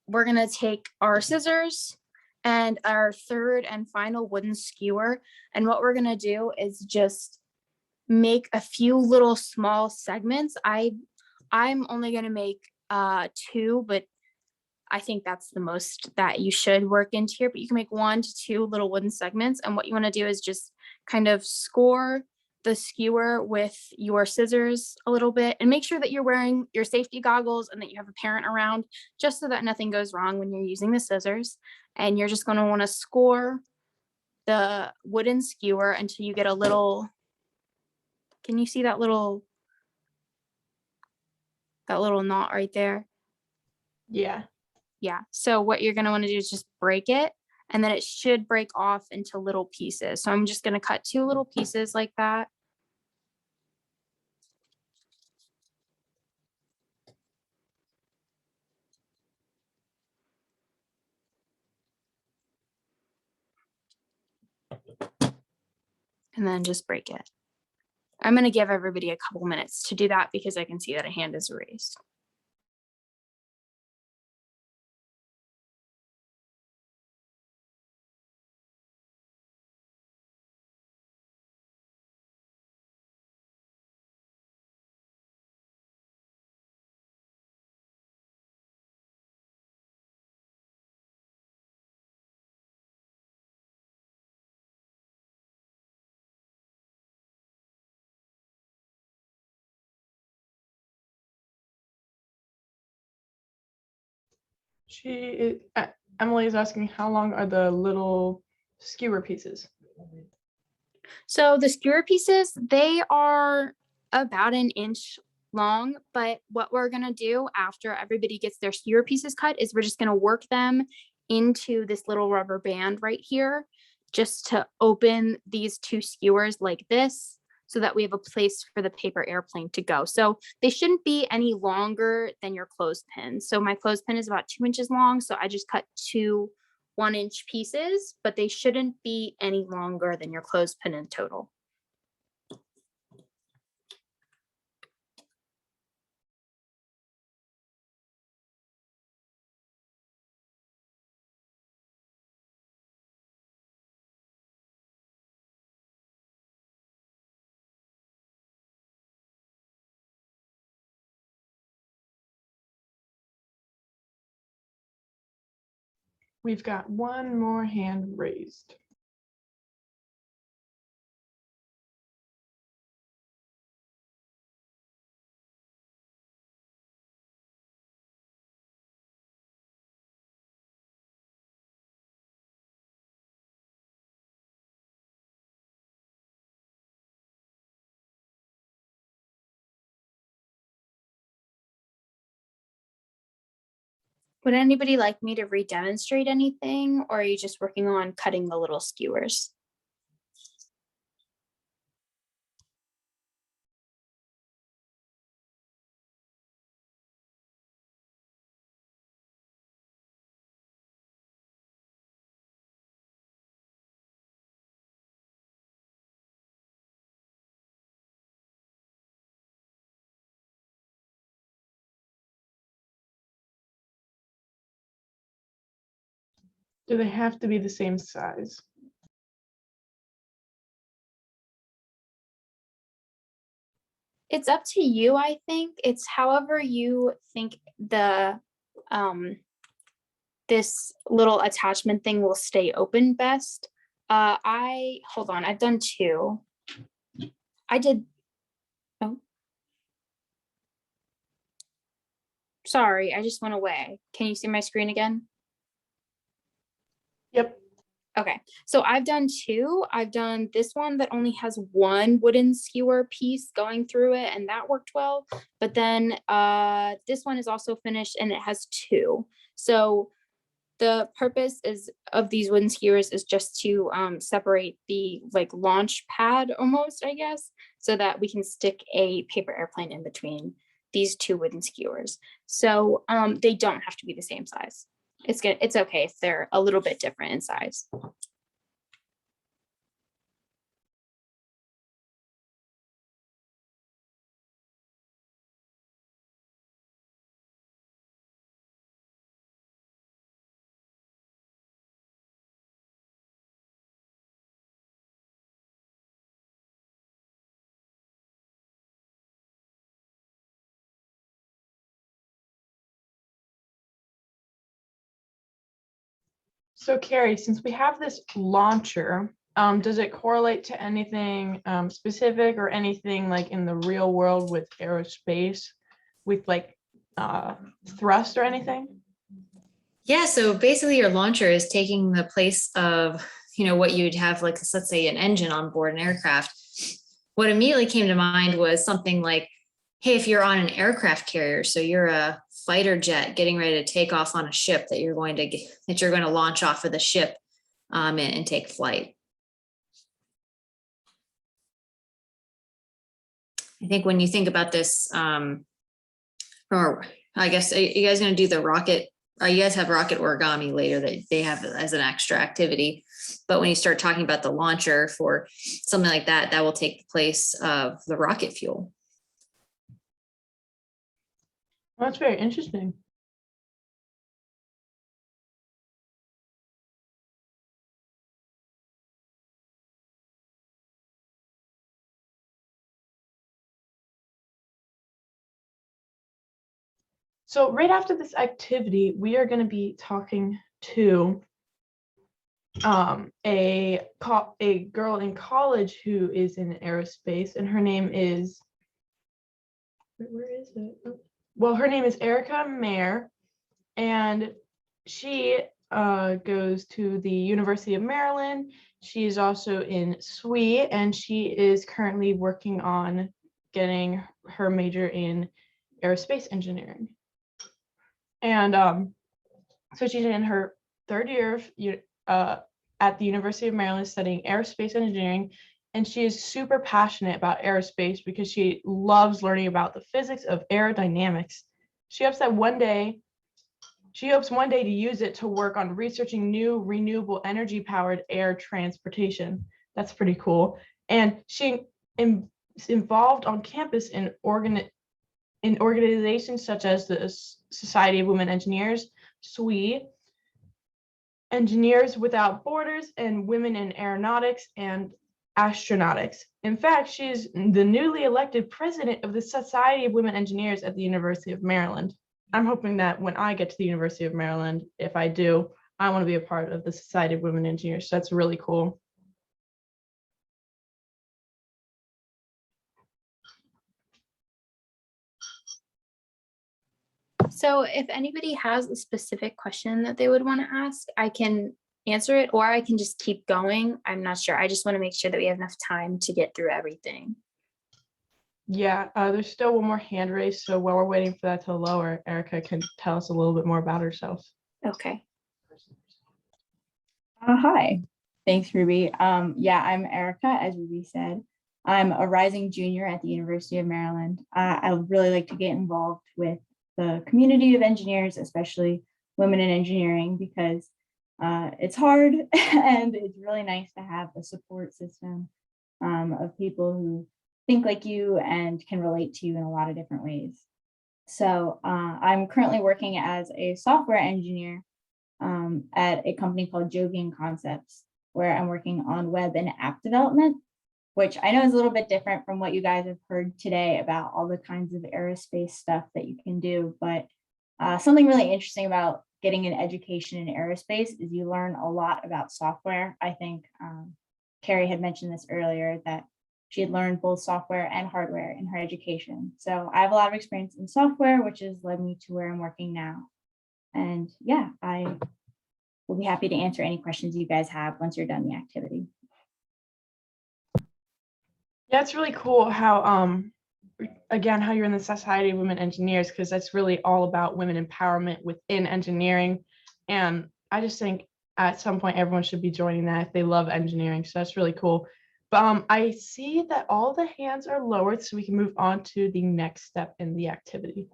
we're going to take our scissors and our 3rd and final wooden skewer. And what we're going to do is just make a few little small segments. I'm only going to make 2, but I think that's the most that you should work into here, but you can make 1 to 2 little wooden segments. And what you want to do is just kind of score the skewer with your scissors a little bit, and make sure that you're wearing your safety goggles and that you have a parent around, just so that nothing goes wrong when you're using the scissors. And you're just going to want to score the wooden skewer until you get a little, can you see that little knot right there? Yeah. Yeah. So what you're going to want to do is just break it, and then it should break off into little pieces. So I'm just going to cut 2 little pieces like that. And then just break it. I'm going to give everybody a couple minutes to do that because I can see that a hand is raised. Emily is asking, how long are the little skewer pieces? So the skewer pieces, they are about 1 inch long, but what we're going to do after everybody gets their skewer pieces cut is we're just going to work them into this little rubber band right here, just to open these 2 skewers like this, so that we have a place for the paper airplane to go. So they shouldn't be any longer than your clothespin. So my clothespin is about 2 inches long, so I just cut 2 1-inch pieces, but they shouldn't be any longer than your clothespin in total. We've got one more hand raised. Would anybody like me to re-demonstrate anything, or are you just working on cutting the little skewers? Do they have to be the same size? It's up to you, I think. It's however you think the this little attachment thing will stay open best. Hold on, I've done two. Oh. Sorry, I just went away. Can you see my screen again? Yep. Okay, so I've done two. I've done this one that only has one wooden skewer piece going through it, and that worked well. But then this one is also finished and it has two. So the purpose of these wooden skewers is just to separate the like launch pad almost, I guess, so that we can stick a paper airplane in between these two wooden skewers. So they don't have to be the same size. It's okay if they're a little bit different in size. So Carrie, since we have this launcher, does it correlate to anything specific or anything like in the real world with aerospace, with like thrust or anything? Yeah, so basically your launcher is taking the place of, what you'd have, like, let's say an engine on board an aircraft. What immediately came to mind was something like, hey, if you're on an aircraft carrier, so you're a fighter jet getting ready to take off on a ship that you're going to launch off of the ship and take flight. I think when you think about this, or I guess, are you guys going to do the rocket? You guys have rocket origami later that they have as an extra activity. But when you start talking about the launcher for something like that, that will take the place of the rocket fuel. Well, that's very interesting. So right after this activity, we are going to be talking to a girl in college who is in aerospace, and her name is, where is it? Well, her name is Erica Mayer, and she goes to the University of Maryland. She is also in SWE, and she is currently working on getting her major in aerospace engineering. And so she's in her third year at the University of Maryland studying aerospace engineering, and she is super passionate about aerospace because she loves learning about the physics of aerodynamics. She hopes one day to use it to work on researching new renewable energy powered air transportation. That's pretty cool. And she is involved on campus in organizations such as the Society of Women Engineers, SWE, Engineers Without Borders, and Women in Aeronautics and Astronautics. In fact, she's the newly elected president of the Society of Women Engineers at the University of Maryland. I'm hoping that when I get to the University of Maryland, if I do, I want to be a part of the Society of Women Engineers. So that's really cool. So if anybody has a specific question that they would want to ask, I can answer it, or I can just keep going. I'm not sure. I just want to make sure that we have enough time to get through everything. Yeah, there's still one more hand raised. So while we're waiting for that to lower, Erica can tell us a little bit more about herself. Okay. Hi, thanks, Ruby. Yeah, I'm Erica, as Ruby said. I'm a rising junior at the University of Maryland. I would really like to get involved with the community of engineers, especially women in engineering, because it's hard and it's really nice to have a support system of people who think like you and can relate to you in a lot of different ways. So I'm currently working as a software engineer at a company called Jovian Concepts, where I'm working on web and app development, which I know is a little bit different from what you guys have heard today about all the kinds of aerospace stuff that you can do. But something really interesting about getting an education in aerospace is you learn a lot about software. I think Carrie had mentioned this earlier, that she had learned both software and hardware in her education. So I have a lot of experience in software, which has led me to where I'm working now. And yeah, I will be happy to answer any questions you guys have once you're done the activity. Yeah, it's really cool how again how you're in the Society of Women Engineers, because that's really all about women empowerment within engineering. And I just think at some point everyone should be joining that if they love engineering. So that's really cool. But I see that all the hands are lowered, so we can move on to the next step in the activity.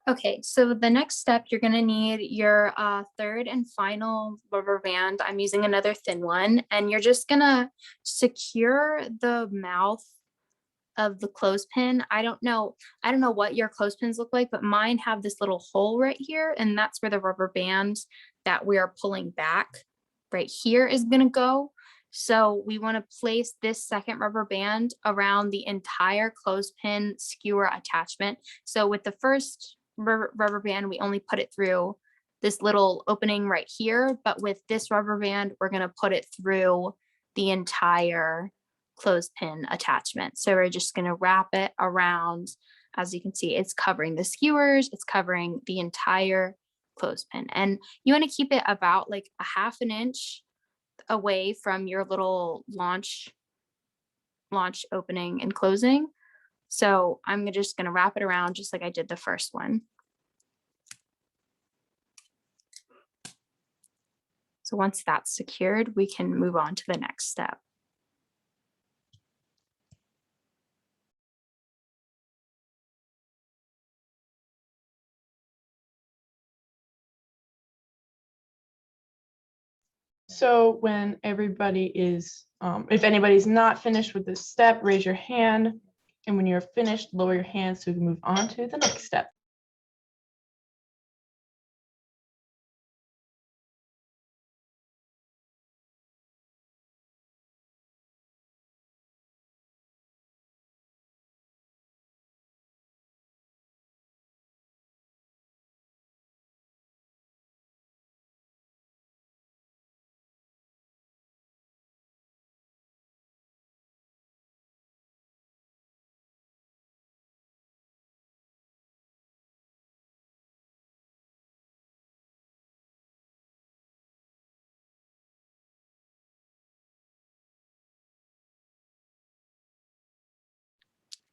Okay, so the next step, you're gonna need your third and final rubber band. I'm using another thin one, and you're just gonna secure the mouth of the clothespin. I don't know what your clothespins look like, but mine have this little hole right here, and that's where the rubber band that we are pulling back right here is gonna go. So we want to place this second rubber band around the entire clothespin skewer attachment. So with the first rubber band, we only put it through this little opening right here, but with this rubber band, we're going to put it through the entire clothespin attachment. So we're just going to wrap it around. As you can see, it's covering the skewers, it's covering the entire clothespin, and you want to keep it about like a half an inch away from your little launch opening and closing. So I'm just going to wrap it around just like I did the first one. So once that's secured, we can move on to the next step. So when everybody is, if anybody's not finished with this step, raise your hand. And when you're finished, lower your hand so we can move on to the next step.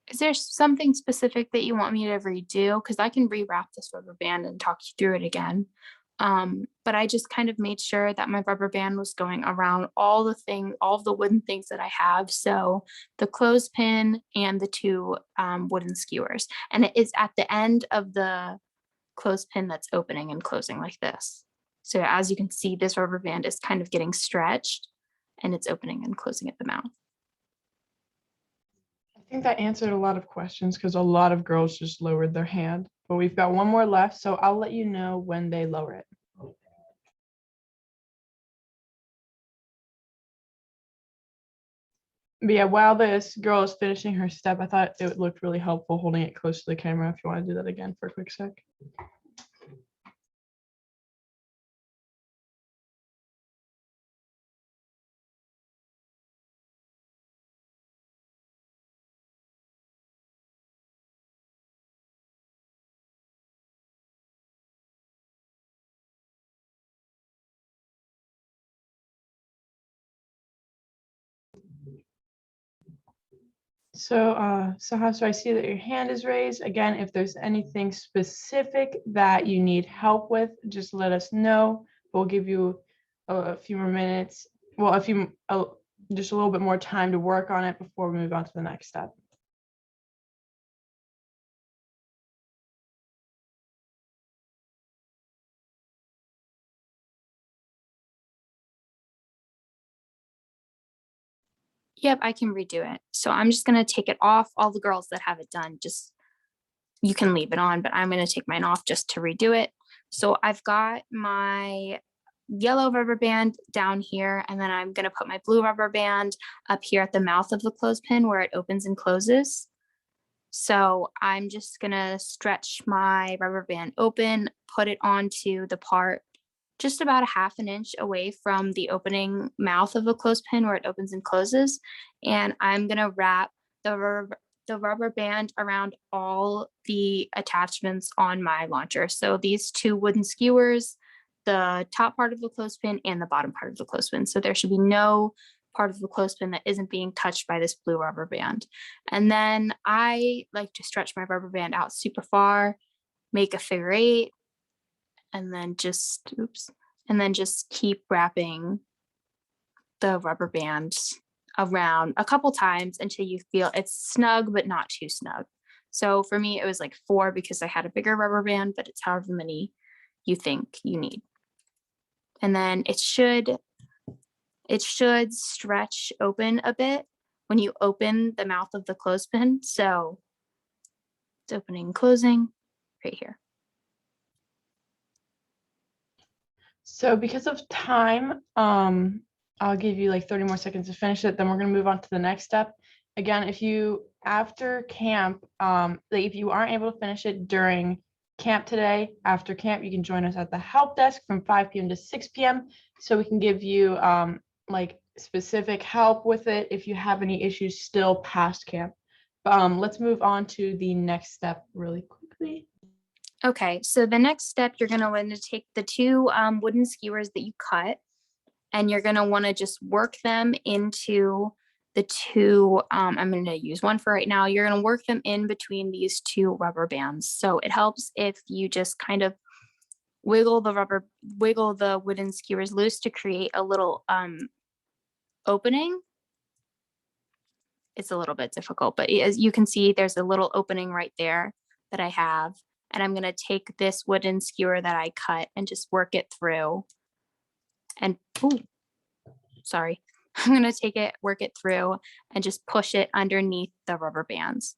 Is there something specific that you want me to redo? Because I can rewrap this rubber band and talk you through it again. But I just kind of made sure that my rubber band was going around all the wooden things that I have. So the clothespin and the two wooden skewers. And it is at the end of the clothespin that's opening and closing like this. So as you can see, this rubber band is kind of getting stretched and it's opening and closing at the mouth. I think that answered a lot of questions because a lot of girls just lowered their hand, but we've got one more left. So I'll let you know when they lower it. But yeah, while this girl is finishing her step, I thought it looked really helpful holding it close to the camera if you want to do that again for a quick sec. So I see that your hand is raised. Again, if there's anything specific that you need help with, just let us know. We'll give you a few more minutes. Well, just a little bit more time to work on it before we move on to the next step. Yep, I can redo it. So I'm just gonna take it off. All the girls that have it done, just, you can leave it on, but I'm gonna take mine off just to redo it. So I've got my yellow rubber band down here, and then I'm gonna put my blue rubber band up here at the mouth of the clothespin where it opens and closes. So I'm just gonna stretch my rubber band open, put it onto the part just about a half an inch away from the opening mouth of the clothespin where it opens and closes. And I'm gonna wrap the rubber band around all the attachments on my launcher. So these two wooden skewers, the top part of the clothespin and the bottom part of the clothespin. So there should be no part of the clothespin that isn't being touched by this blue rubber band. And then I like to stretch my rubber band out super far, make a figure eight, and then just, and then just keep wrapping the rubber band around a couple times until you feel it's snug, but not too snug. So for me, it was like 4 because I had a bigger rubber band, but it's however many you think you need. And then it should stretch open a bit when you open the mouth of the clothespin. So it's opening and closing right here. So because of time, I'll give you like 30 more seconds to finish it. Then we're going to move on to the next step. Again, if you, after camp, if you aren't able to finish it during camp today, after camp, you can join us at the help desk from 5 p.m. to 6 p.m. So we can give you like specific help with it if you have any issues still past camp. Let's move on to the next step really quickly. Okay, so the next step, you're gonna want to take the 2 wooden skewers that you cut, and you're gonna want to just work them into the 2, I'm gonna use one for right now. You're gonna work them in between these 2 rubber bands. So it helps if you just kind of wiggle the wooden skewers loose to create a little opening. It's a little bit difficult, but as you can see, there's a little opening right there that I have. And I'm gonna take this wooden skewer that I cut and just work it through. And, sorry. I'm gonna take it, work it through, and just push it underneath the rubber bands.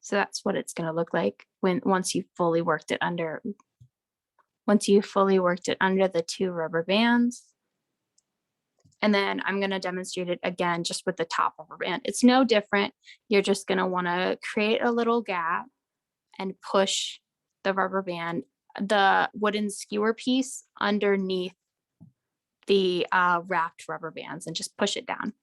So that's what it's gonna look like once you've fully worked it under the 2 rubber bands. And then I'm going to demonstrate it again just with the top rubber band. It's no different. You're just going to want to create a little gap and push the rubber band, the wooden skewer piece underneath the wrapped rubber bands, and just push it down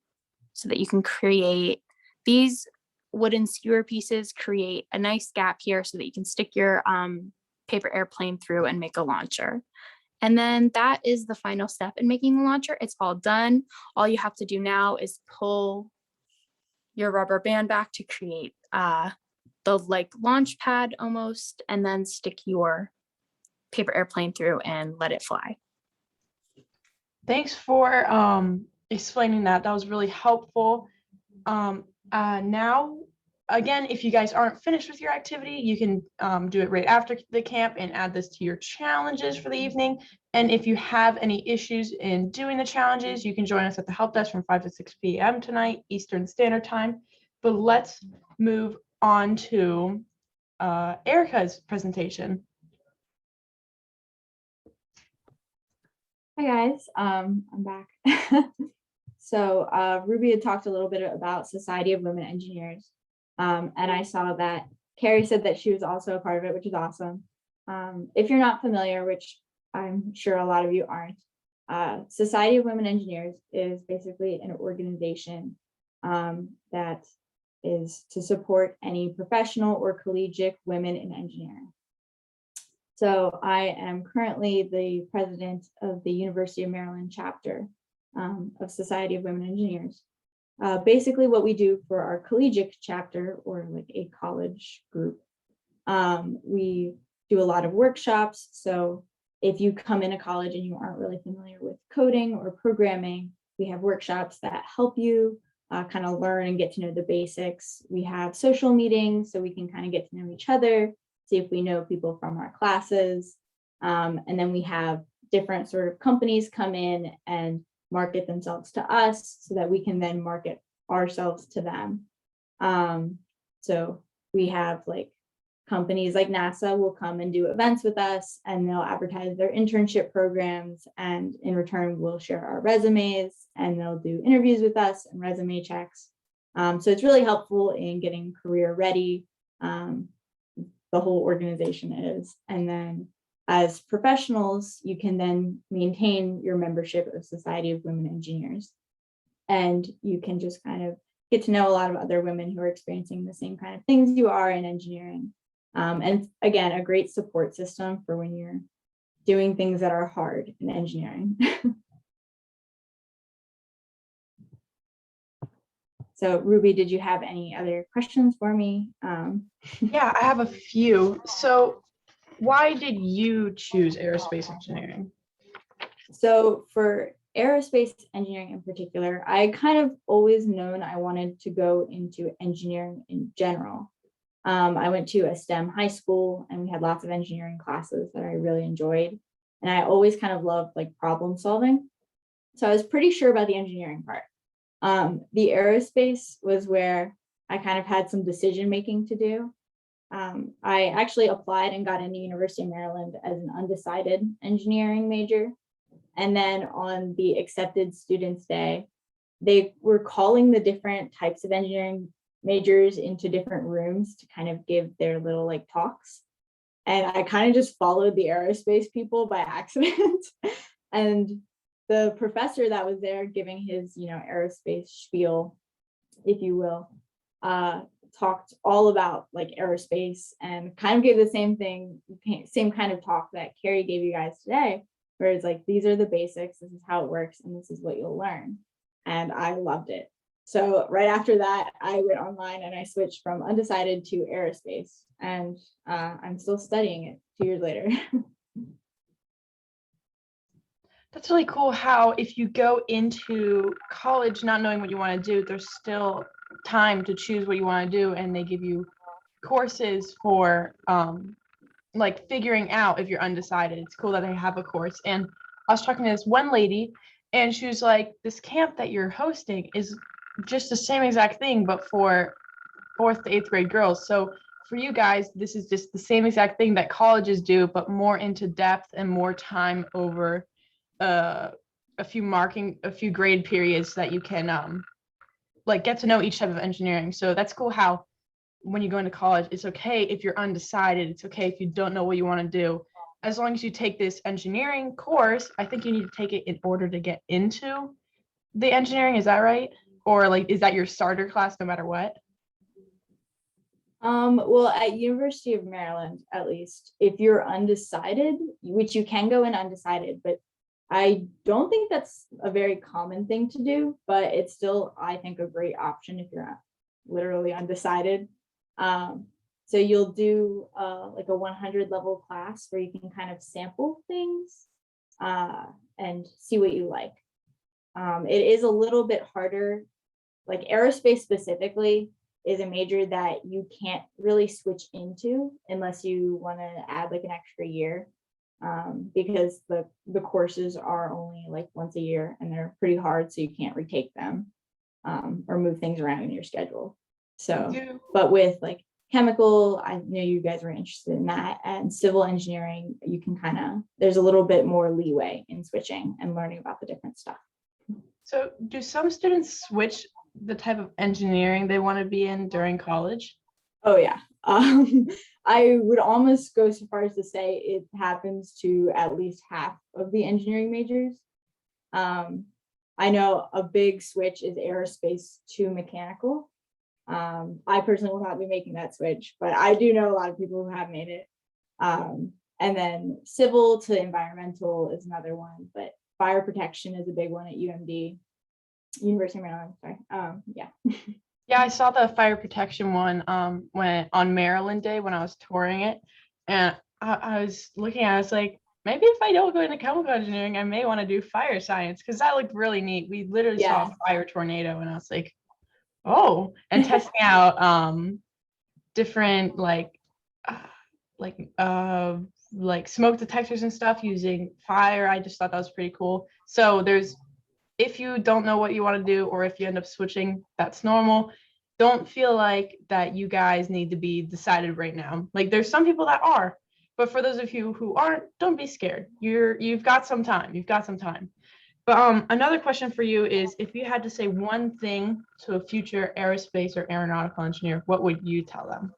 so that you can create these wooden skewer pieces, create a nice gap here so that you can stick your paper airplane through and make a launcher. And then that is the final step in making the launcher. It's all done. All you have to do now is pull your rubber band back to create the like launch pad almost, and then stick your paper airplane through and let it fly. Thanks for explaining that. That was really helpful. Now, again, if you guys aren't finished with your activity, you can do it right after the camp and add this to your challenges for the evening. And if you have any issues in doing the challenges, you can join us at the help desk from 5 to 6 p.m. tonight, Eastern Standard Time. But let's move on to Erica's presentation. Hi guys, I'm back. So Ruby had talked a little bit about Society of Women Engineers. And I saw that Carrie said that she was also a part of it, which is awesome. If you're not familiar, which I'm sure a lot of you aren't, Society of Women Engineers is basically an organization that is to support any professional or collegiate women in engineering. So I am currently the president of the University of Maryland chapter. of Society of Women Engineers. Basically what we do for our collegiate chapter, or like a college group, we do a lot of workshops. So if you come into college and you aren't really familiar with coding or programming, we have workshops that help you kind of learn and get to know the basics. We have social meetings so we can kind of get to know each other, see if we know people from our classes. And then we have different sort of companies come in and market themselves to us so that we can then market ourselves to them. So we have like companies like NASA will come and do events with us, and they'll advertise their internship programs, and in return we'll share our resumes, and they'll do interviews with us and resume checks. So it's really helpful in getting career ready. The whole organization is. And then as professionals, you can then maintain your membership of Society of Women Engineers. And you can just kind of get to know a lot of other women who are experiencing the same kind of things you are in engineering. And again, a great support system for when you're doing things that are hard in engineering. So Ruby, did you have any other questions for me? Yeah, I have a few. So why did you choose aerospace engineering? So for aerospace engineering in particular, I kind of always known I wanted to go into engineering in general. I went to a STEM high school and we had lots of engineering classes that I really enjoyed. And I always kind of loved like problem solving. So I was pretty sure about the engineering part. The aerospace was where I kind of had some decision making to do. I actually applied and got into University of Maryland as an undecided engineering major. And then on the accepted students day, they were calling the different types of engineering majors into different rooms to kind of give their little like talks. And I kind of just followed the aerospace people by accident. And the professor that was there giving his, aerospace spiel, if you will, talked all about like aerospace and kind of gave the same kind of talk that Carrie gave you guys today, where it's like, these are the basics, this is how it works, and this is what you'll learn. And I loved it. So right after that, I went online and I switched from undecided to aerospace, and I'm still studying it 2 years later. That's really cool how if you go into college not knowing what you want to do, there's still time to choose what you want to do, and they give you courses for like figuring out if you're undecided. It's cool that they have a course. And I was talking to this one lady and she was like, this camp that you're hosting is just the same exact thing, but for 4th to 8th grade girls. So for you guys, this is just the same exact thing that colleges do, but more into depth and more time over a few grade periods that you can like get to know each type of engineering. So that's cool how when you go into college, it's okay if you're undecided. It's okay if you don't know what you want to do. As long as you take this engineering course, I think you need to take it in order to get into the engineering. Is that right? Or like, is that your starter class no matter what? Well, at University of Maryland, at least, if you're undecided, which you can go in undecided, but I don't think that's a very common thing to do, but it's still, I think, a great option if you're literally undecided. So you'll do like a 100 level class where you can kind of sample things and see what you like. It is a little bit harder, like aerospace specifically is a major that you can't really switch into unless you want to add like an extra year, because the courses are only like once a year and they're pretty hard, so you can't retake them or move things around in your schedule. So, but with like chemical, I know you guys were interested in that, and civil engineering, you can kind of, there's a little bit more leeway in switching and learning about the different stuff. So do some students switch the type of engineering they want to be in during college? Oh yeah. I would almost go so far as to say it happens to at least half of the engineering majors. I know a big switch is aerospace to mechanical. I personally will not be making that switch, but I do know a lot of people who have made it. And then civil to environmental is another one, but fire protection is a big one at UMD, University of Maryland. Sorry. Yeah. Yeah, I saw the fire protection one when on Maryland Day when I was touring it, and I was looking at it, I was like, maybe if I don't go into chemical engineering, I may want to do fire science because that looked really neat. We literally saw a fire tornado, and I was like, oh, and testing out different like smoke detectors and stuff using fire. I just thought that was pretty cool. So if you don't know what you want to do, or if you end up switching, that's normal. Don't feel like that you guys need to be decided right now. Like there's some people that are, but for those of you who aren't, don't be scared. You've got some time. You've got some time. But another question for you is, if you had to say one thing to a future aerospace or aeronautical engineer, what would you tell them?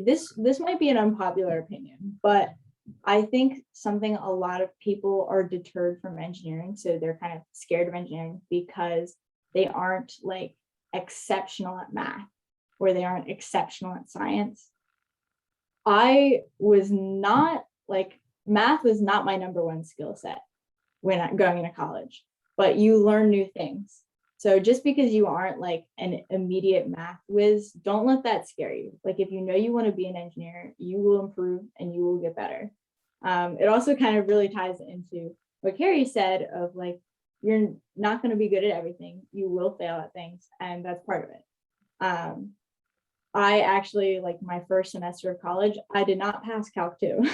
This might be an unpopular opinion, but I think something a lot of people are deterred from engineering, so they're kind of scared of engineering because they aren't like exceptional at math or they aren't exceptional at science. I was not like math was not my number one skill set when I'm going into college, but you learn new things. So just because you aren't like an immediate math whiz, don't let that scare you. Like if you know you want to be an engineer, you will improve and you will get better. It also kind of really ties into what Carrie said of like, you're not going to be good at everything. You will fail at things, and that's part of it. I actually, like my first semester of college, I did not pass Calc 2.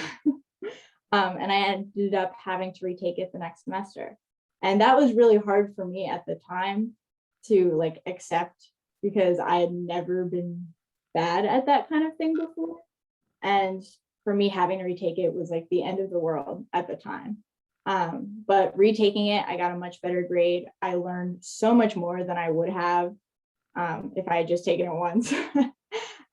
And I ended up having to retake it the next semester. And that was really hard for me at the time to like accept because I had never been bad at that kind of thing before. And for me, having to retake it was like the end of the world at the time. But retaking it, I got a much better grade. I learned so much more than I would have if I had just taken it once.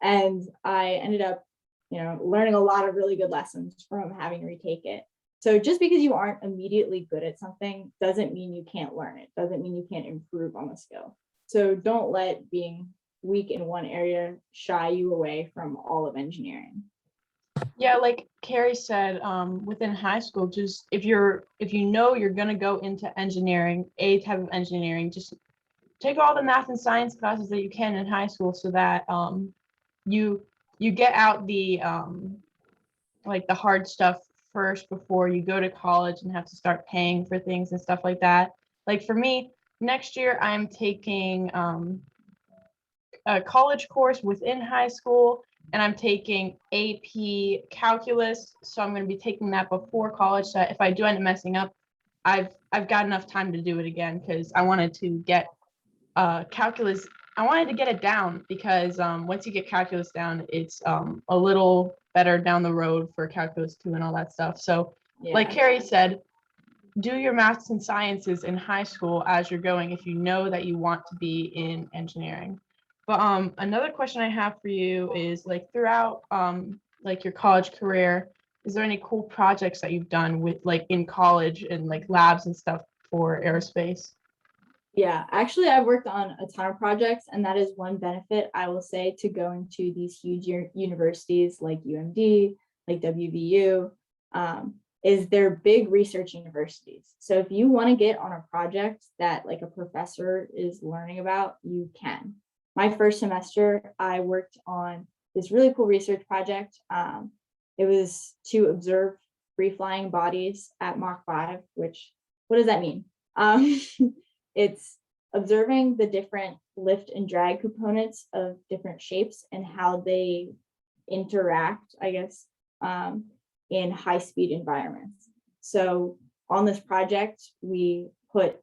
And I ended up, learning a lot of really good lessons from having to retake it. So just because you aren't immediately good at something doesn't mean you can't learn it, doesn't mean you can't improve on the skill. So don't let being weak in one area shy you away from all of engineering. Yeah, like Carrie said, within high school, just if you know you're gonna go into engineering, a type of engineering, just take all the math and science classes that you can in high school so that you get out the like the hard stuff first before you go to college and have to start paying for things and stuff like that. Like for me, next year I'm taking a college course within high school, and I'm taking AP calculus. So I'm going to be taking that before college. So if I do end up messing up, I've got enough time to do it again, because I wanted to get calculus. I wanted to get it down because once you get calculus down, it's a little better down the road for calculus 2 and all that stuff. So like Carrie said, do your maths and sciences in high school as you're going if you know that you want to be in engineering. But another question I have for you is, like, throughout like your college career, is there any cool projects that you've done with like in college and like labs and stuff for aerospace? Yeah, actually, I've worked on a ton of projects, and that is one benefit I will say to going to these huge universities like UMD, like WVU, is they're big research universities. So if you want to get on a project that like a professor is learning about, you can. My first semester, I worked on this really cool research project. It was to observe free flying bodies at Mach 5, which, what does that mean? It's observing the different lift and drag components of different shapes and how they interact, I guess, in high-speed environments. So on this project, we put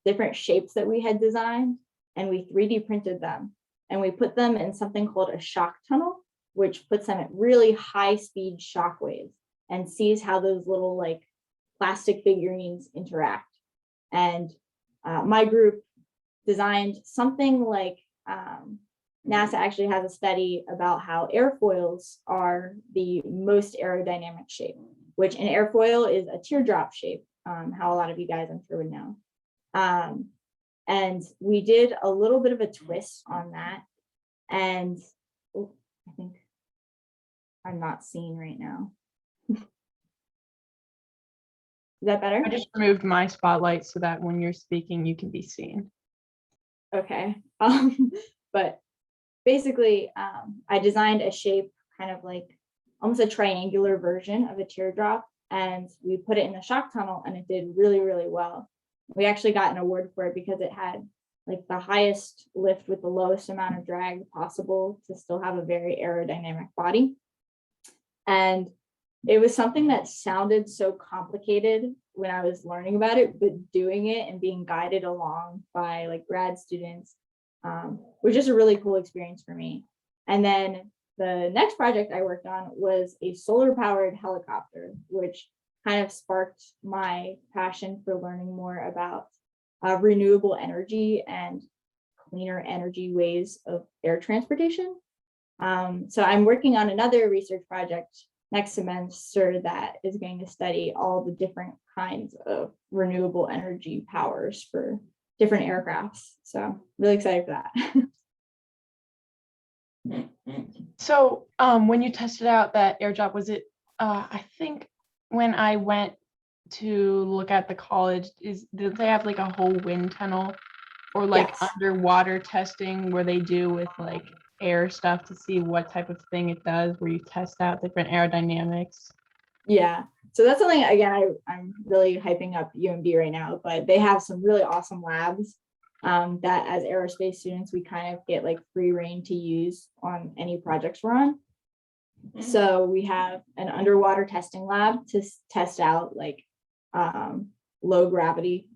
different shapes that we had designed and we 3D printed them. And we put them in something called a shock tunnel, which puts them at really high-speed shock waves and sees how those little like plastic figurines interact. And my group designed something like NASA actually has a study about how airfoils are the most aerodynamic shape, which an airfoil is a teardrop shape, how a lot of you guys I'm sure would know. And we did a little bit of a twist on that. And I think I'm not seeing right now. Is that better? I just removed my spotlight so that when you're speaking, you can be seen. Okay. But basically, I designed a shape kind of like almost a triangular version of a teardrop, and we put it in the shock tunnel, and it did really, really well. We actually got an award for it because it had like the highest lift with the lowest amount of drag possible to still have a very aerodynamic body. And it was something that sounded so complicated when I was learning about it, but doing it and being guided along by like grad students was just a really cool experience for me. And then the next project I worked on was a solar powered helicopter, which kind of sparked my passion for learning more about renewable energy and cleaner energy ways of air transportation. So I'm working on another research project next semester that is going to study all the different kinds of renewable energy powers for different aircrafts. So really excited for that. So when you tested out that airdrop, was it, I think when I went to look at the college, did they have like a whole wind tunnel or like Yes. underwater testing where they do with like air stuff to see what type of thing it does, where you test out different aerodynamics? Yeah. So that's something, again, I'm really hyping up UMB right now, but they have some really awesome labs that as aerospace students, we kind of get like free reign to use on any projects we're on. So we have an underwater testing lab to test out like low gravity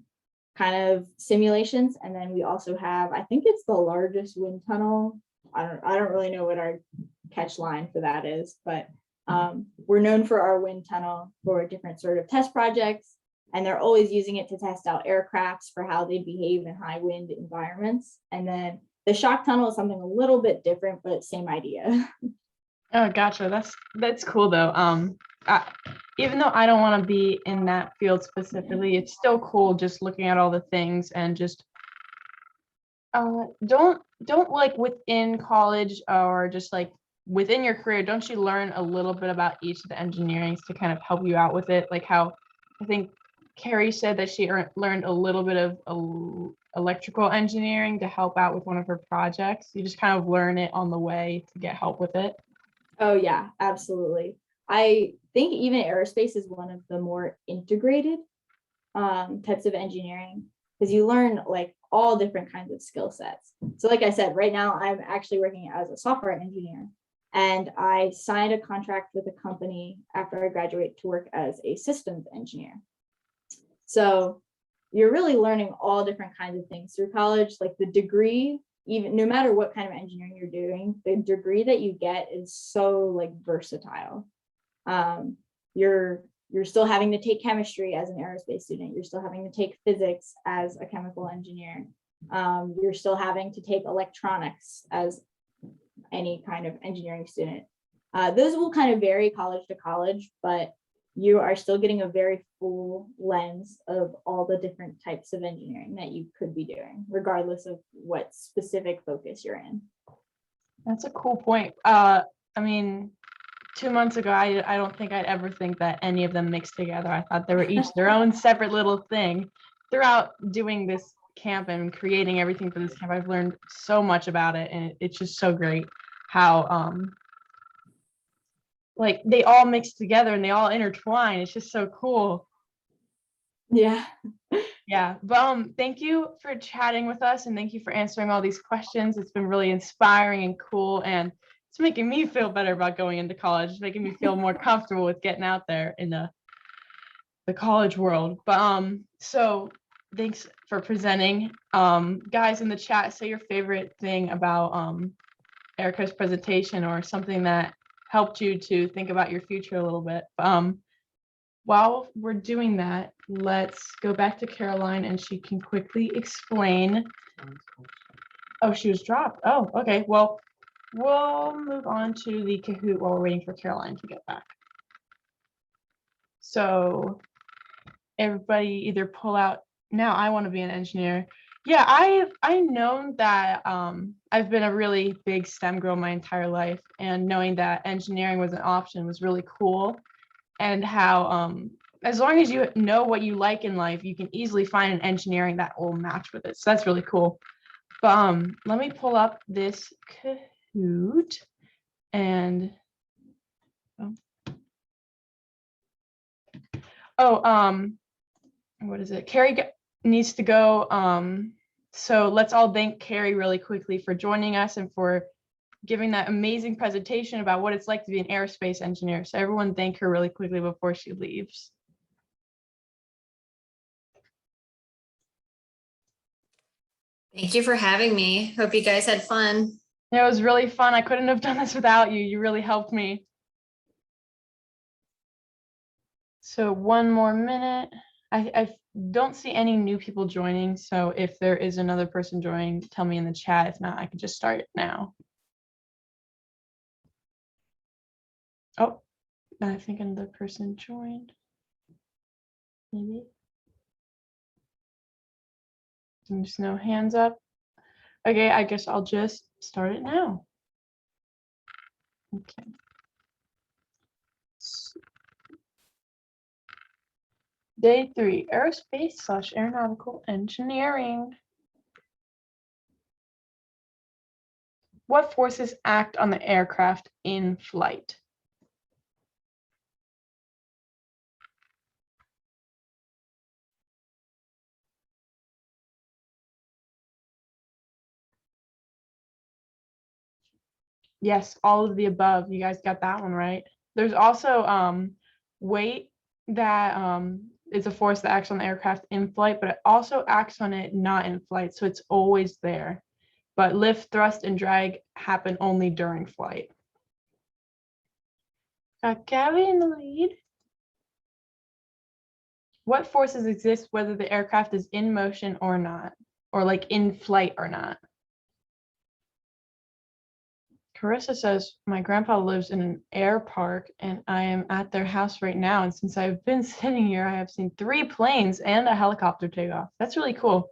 kind of simulations. And then we also have, I think it's the largest wind tunnel. I don't really know what our catch line for that is, but we're known for our wind tunnel for different sort of test projects, and they're always using it to test out aircrafts for how they behave in high wind environments. And then the shock tunnel is something a little bit different, but same idea. Oh, gotcha. That's cool though. Even though I don't want to be in that field specifically, it's still cool just looking at all the things and just don't like within college or just like within your career, don't you learn a little bit about each of the engineerings to kind of help you out with it? Like how I think Carrie said that she learned a little bit of electrical engineering to help out with one of her projects. You just kind of learn it on the way to get help with it. Oh yeah, absolutely. I think even aerospace is one of the more integrated types of engineering because you learn like all different kinds of skill sets. So like I said, right now I'm actually working as a software engineer, and I signed a contract with a company after I graduate to work as a systems engineer. So you're really learning all different kinds of things through college. Like the degree, even no matter what kind of engineering you're doing, the degree that you get is so like versatile. You're still having to take chemistry as an aerospace student. You're still having to take physics as a chemical engineer. You're still having to take electronics as any kind of engineering student. Those will kind of vary college to college, but you are still getting a very full lens of all the different types of engineering that you could be doing, regardless of what specific focus you're in. That's a cool point. I mean, 2 months ago, I don't think I'd ever think that any of them mixed together. I thought they were each their own separate little thing. Throughout doing this camp and creating everything for this camp, I've learned so much about it, and it's just so great how like they all mix together and they all intertwine. It's just so cool. Yeah. Yeah, but thank you for chatting with us, and thank you for answering all these questions. It's been really inspiring and cool, and it's making me feel better about going into college. It's making me feel more comfortable with getting out there in the college world. But so thanks for presenting. Guys in the chat, say your favorite thing about Erica's presentation or something that helped you to think about your future a little bit. While we're doing that, let's go back to Caroline and she can quickly explain. Oh, she was dropped. Oh, okay. Well, we'll move on to the Kahoot while we're waiting for Caroline to get back. So everybody either pull out, now I want to be an engineer. Yeah, I've known that I've been a really big STEM girl my entire life, and knowing that engineering was an option was really cool. And how as long as you know what you like in life, you can easily find an engineering that will match with it. So that's really cool. But let me pull up this Kahoot and what is it? Carrie needs to go. So let's all thank Carrie really quickly for joining us and for giving that amazing presentation about what it's like to be an aerospace engineer. So everyone thank her really quickly before she leaves. Thank you for having me. Hope you guys had fun. It was really fun. I couldn't have done this without you. You really helped me. So one more minute. I don't see any new people joining. So if there is another person joining, tell me in the chat. If not, I can just start it now. Oh, I think another person joined. Maybe. There's no hands up. Okay, I guess I'll just start it now. Okay. Day 3, aerospace/aeronautical engineering. What forces act on the aircraft in flight? Yes, all of the above. You guys got that one right. There's also weight that is a force that acts on the aircraft in flight, but it also acts on it not in flight, so it's always there. But lift, thrust, and drag happen only during flight. Got Gabby in the lead. What forces exist whether the aircraft is in motion or not, or like in flight or not? Carissa says, my grandpa lives in an air park and I am at their house right now. And since I've been sitting here, I have seen 3 planes and a helicopter take off. That's really cool.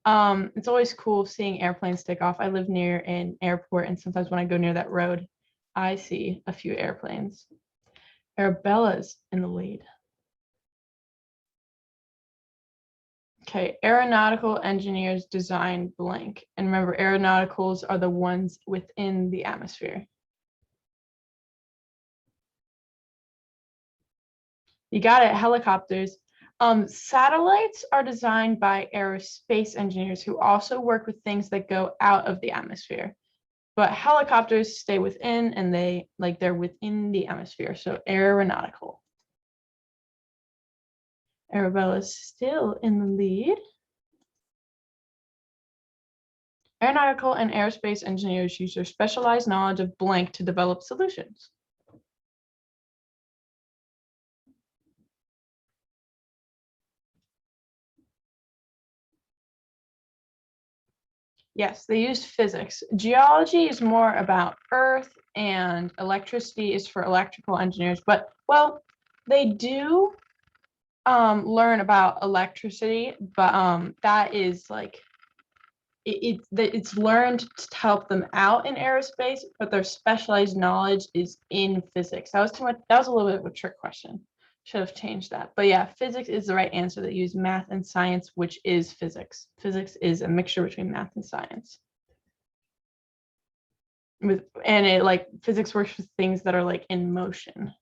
It's always cool seeing airplanes take off. I live near an airport and sometimes when I go near that road, I see a few airplanes. Arabella's in the lead. Okay, aeronautical engineers design blank. And remember, aeronauticals are the ones within the atmosphere. You got it, helicopters. Satellites are designed by aerospace engineers who also work with things that go out of the atmosphere. But helicopters stay within and they're within the atmosphere. So aeronautical. Arabella's still in the lead. Aeronautical and aerospace engineers use their specialized knowledge of blank to develop solutions. Yes, they use physics. Geology is more about Earth and electricity is for electrical engineers, but well, they do learn about electricity, but that is like it's learned to help them out in aerospace, but their specialized knowledge is in physics. That was too much. That was a little bit of a trick question. Should have changed that. But yeah, physics is the right answer. They use math and science, which is physics. Physics is a mixture between math and science. Physics works with things that are like in motion,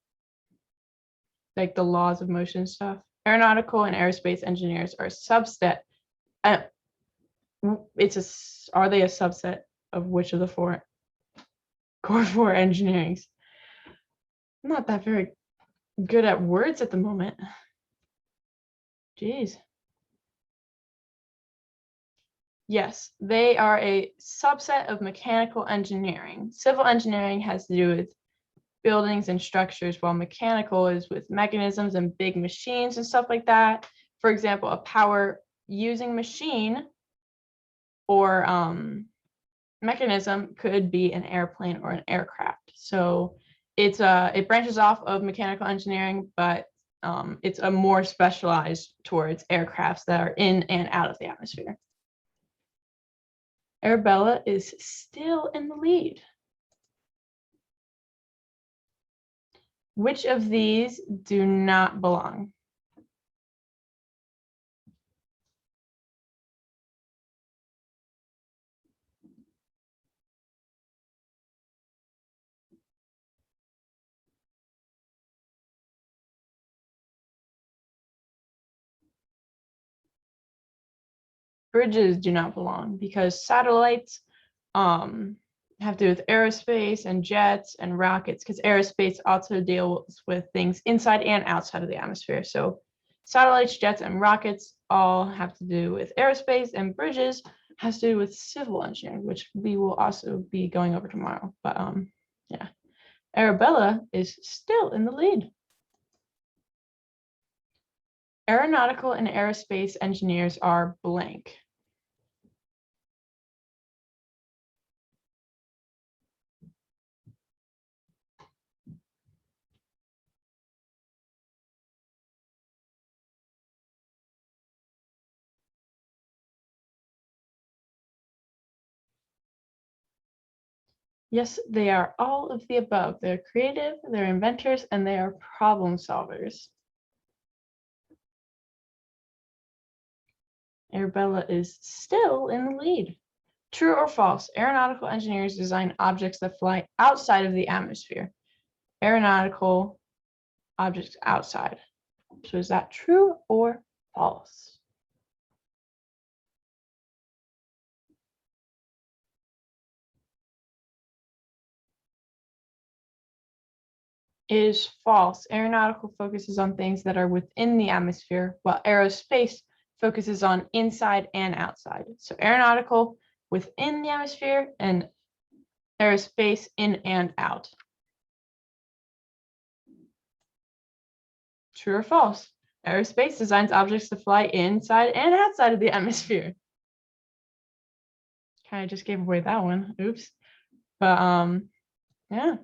like the laws of motion stuff. Aeronautical and aerospace engineers are a subset. Are they a subset of which of the core 4 engineerings? I'm not that very good at words at the moment. Jeez. Yes, they are a subset of mechanical engineering. Civil engineering has to do with buildings and structures, while mechanical is with mechanisms and big machines and stuff like that. For example, a power using machine or mechanism could be an airplane or an aircraft. So it branches off of mechanical engineering, but it's a more specialized towards aircrafts that are in and out of the atmosphere. Arabella is still in the lead. Which of these do not belong? bridges do not belong because satellites have to do with aerospace and jets and rockets, because aerospace also deals with things inside and outside of the atmosphere. So satellites, jets, and rockets all have to do with aerospace, and bridges has to do with civil engineering, which we will also be going over tomorrow. But yeah, Arabella is still in the lead. Aeronautical and aerospace engineers are blank. Yes, they are all of the above. They're creative, they're inventors, and they are problem solvers. Arabella is still in the lead. True or false? Aeronautical engineers design objects that fly outside of the atmosphere. Aeronautical objects outside. So is that true or false? It is false. Aeronautical focuses on things that are within the atmosphere, while aerospace focuses on inside and outside. So aeronautical within the atmosphere and aerospace in and out. True or false? Aerospace designs objects to fly inside and outside of the atmosphere. Kind of just gave away that one. Oops. But yeah.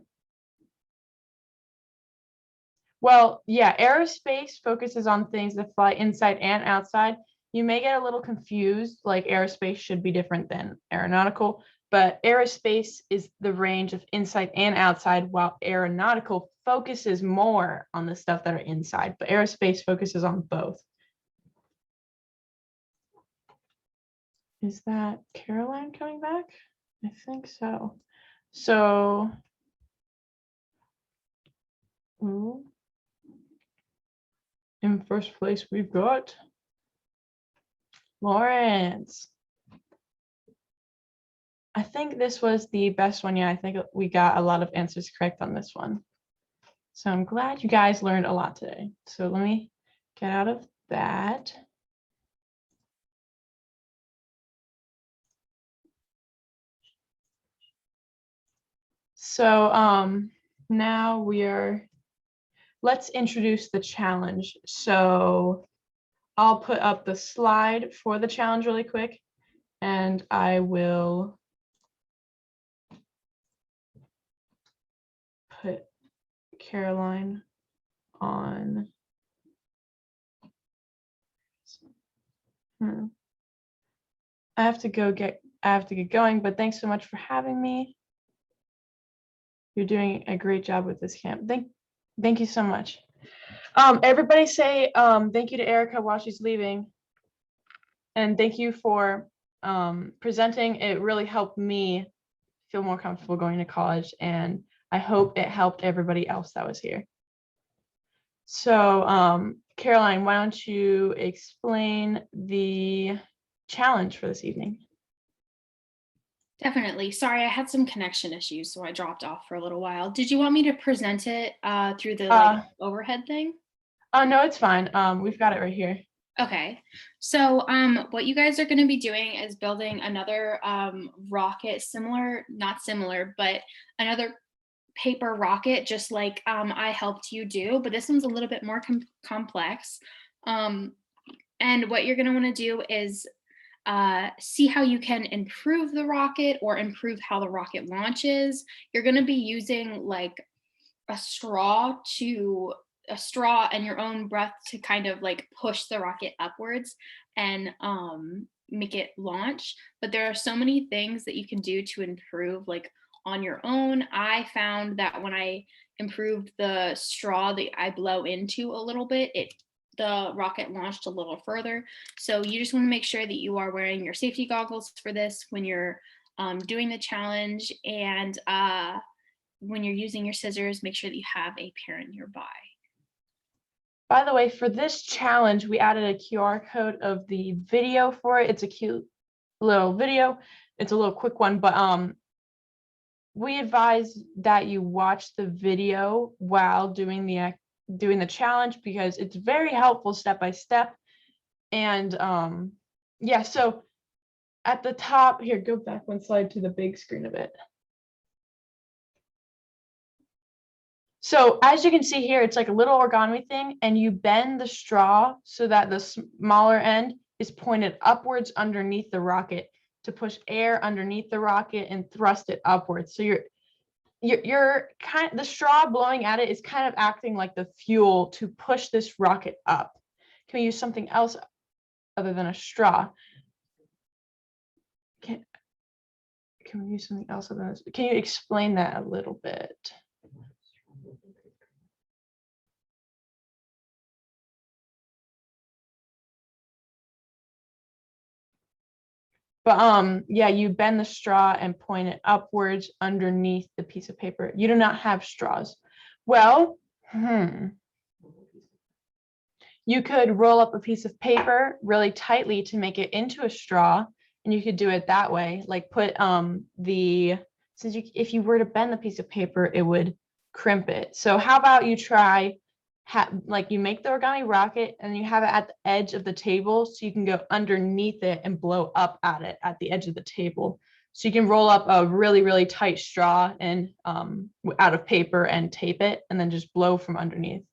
Well, yeah, aerospace focuses on things that fly inside and outside. You may get a little confused, like aerospace should be different than aeronautical, but aerospace is the range of inside and outside, while aeronautical focuses more on the stuff that are inside, but aerospace focuses on both. Is that Caroline coming back? I think so. So, in first place, we've got Lawrence. I think this was the best one. Yeah, I think we got a lot of answers correct on this one. So I'm glad you guys learned a lot today. So let me get out of that. So now let's introduce the challenge. So I'll put up the slide for the challenge really quick, and I will put Caroline on. I have to get going, but thanks so much for having me. You're doing a great job with this camp. Thank you so much. Everybody say thank you to Erica while she's leaving. And thank you for presenting. It really helped me feel more comfortable going to college, and I hope it helped everybody else that was here. So Caroline, why don't you explain the challenge for this evening? Definitely. Sorry, I had some connection issues, so I dropped off for a little while. Did you want me to present it through the overhead thing? No, it's fine. We've got it right here. Okay. So what you guys are going to be doing is building another rocket, not similar, but another paper rocket, just like I helped you do, but this one's a little bit more complex. And what you're going to want to do is see how you can improve the rocket or improve how the rocket launches. You're going to be using like a straw and your own breath to kind of like push the rocket upwards and make it launch. But there are so many things that you can do to improve like on your own. I found that when I improved the straw that I blow into a little bit, the rocket launched a little further. So you just want to make sure that you are wearing your safety goggles for this when you're doing the challenge, and when you're using your scissors, make sure that you have a parent nearby. By the way, for this challenge, we added a QR code of the video for it. It's a cute little video. It's a little quick one, but we advise that you watch the video while doing the challenge because it's very helpful step by step. And yeah, so at the top here, go back one slide to the big screen of it. So as you can see here, it's like a little origami thing, and you bend the straw so that the smaller end is pointed upwards underneath the rocket to push air underneath the rocket and thrust it upwards. So you're the straw blowing at it is kind of acting like the fuel to push this rocket up. Can we use something else other than a straw? Can we use something else other than this? Can you explain that a little bit? But yeah, you bend the straw and point it upwards underneath the piece of paper. You do not have straws. Well, you could roll up a piece of paper really tightly to make it into a straw, and you could do it that way. Like put if you were to bend the piece of paper, it would crimp it. So how about you try like you make the origami rocket and you have it at the edge of the table so you can go underneath it and blow up at it at the edge of the table. So you can roll up a really, really tight straw and out of paper and tape it and then just blow from underneath.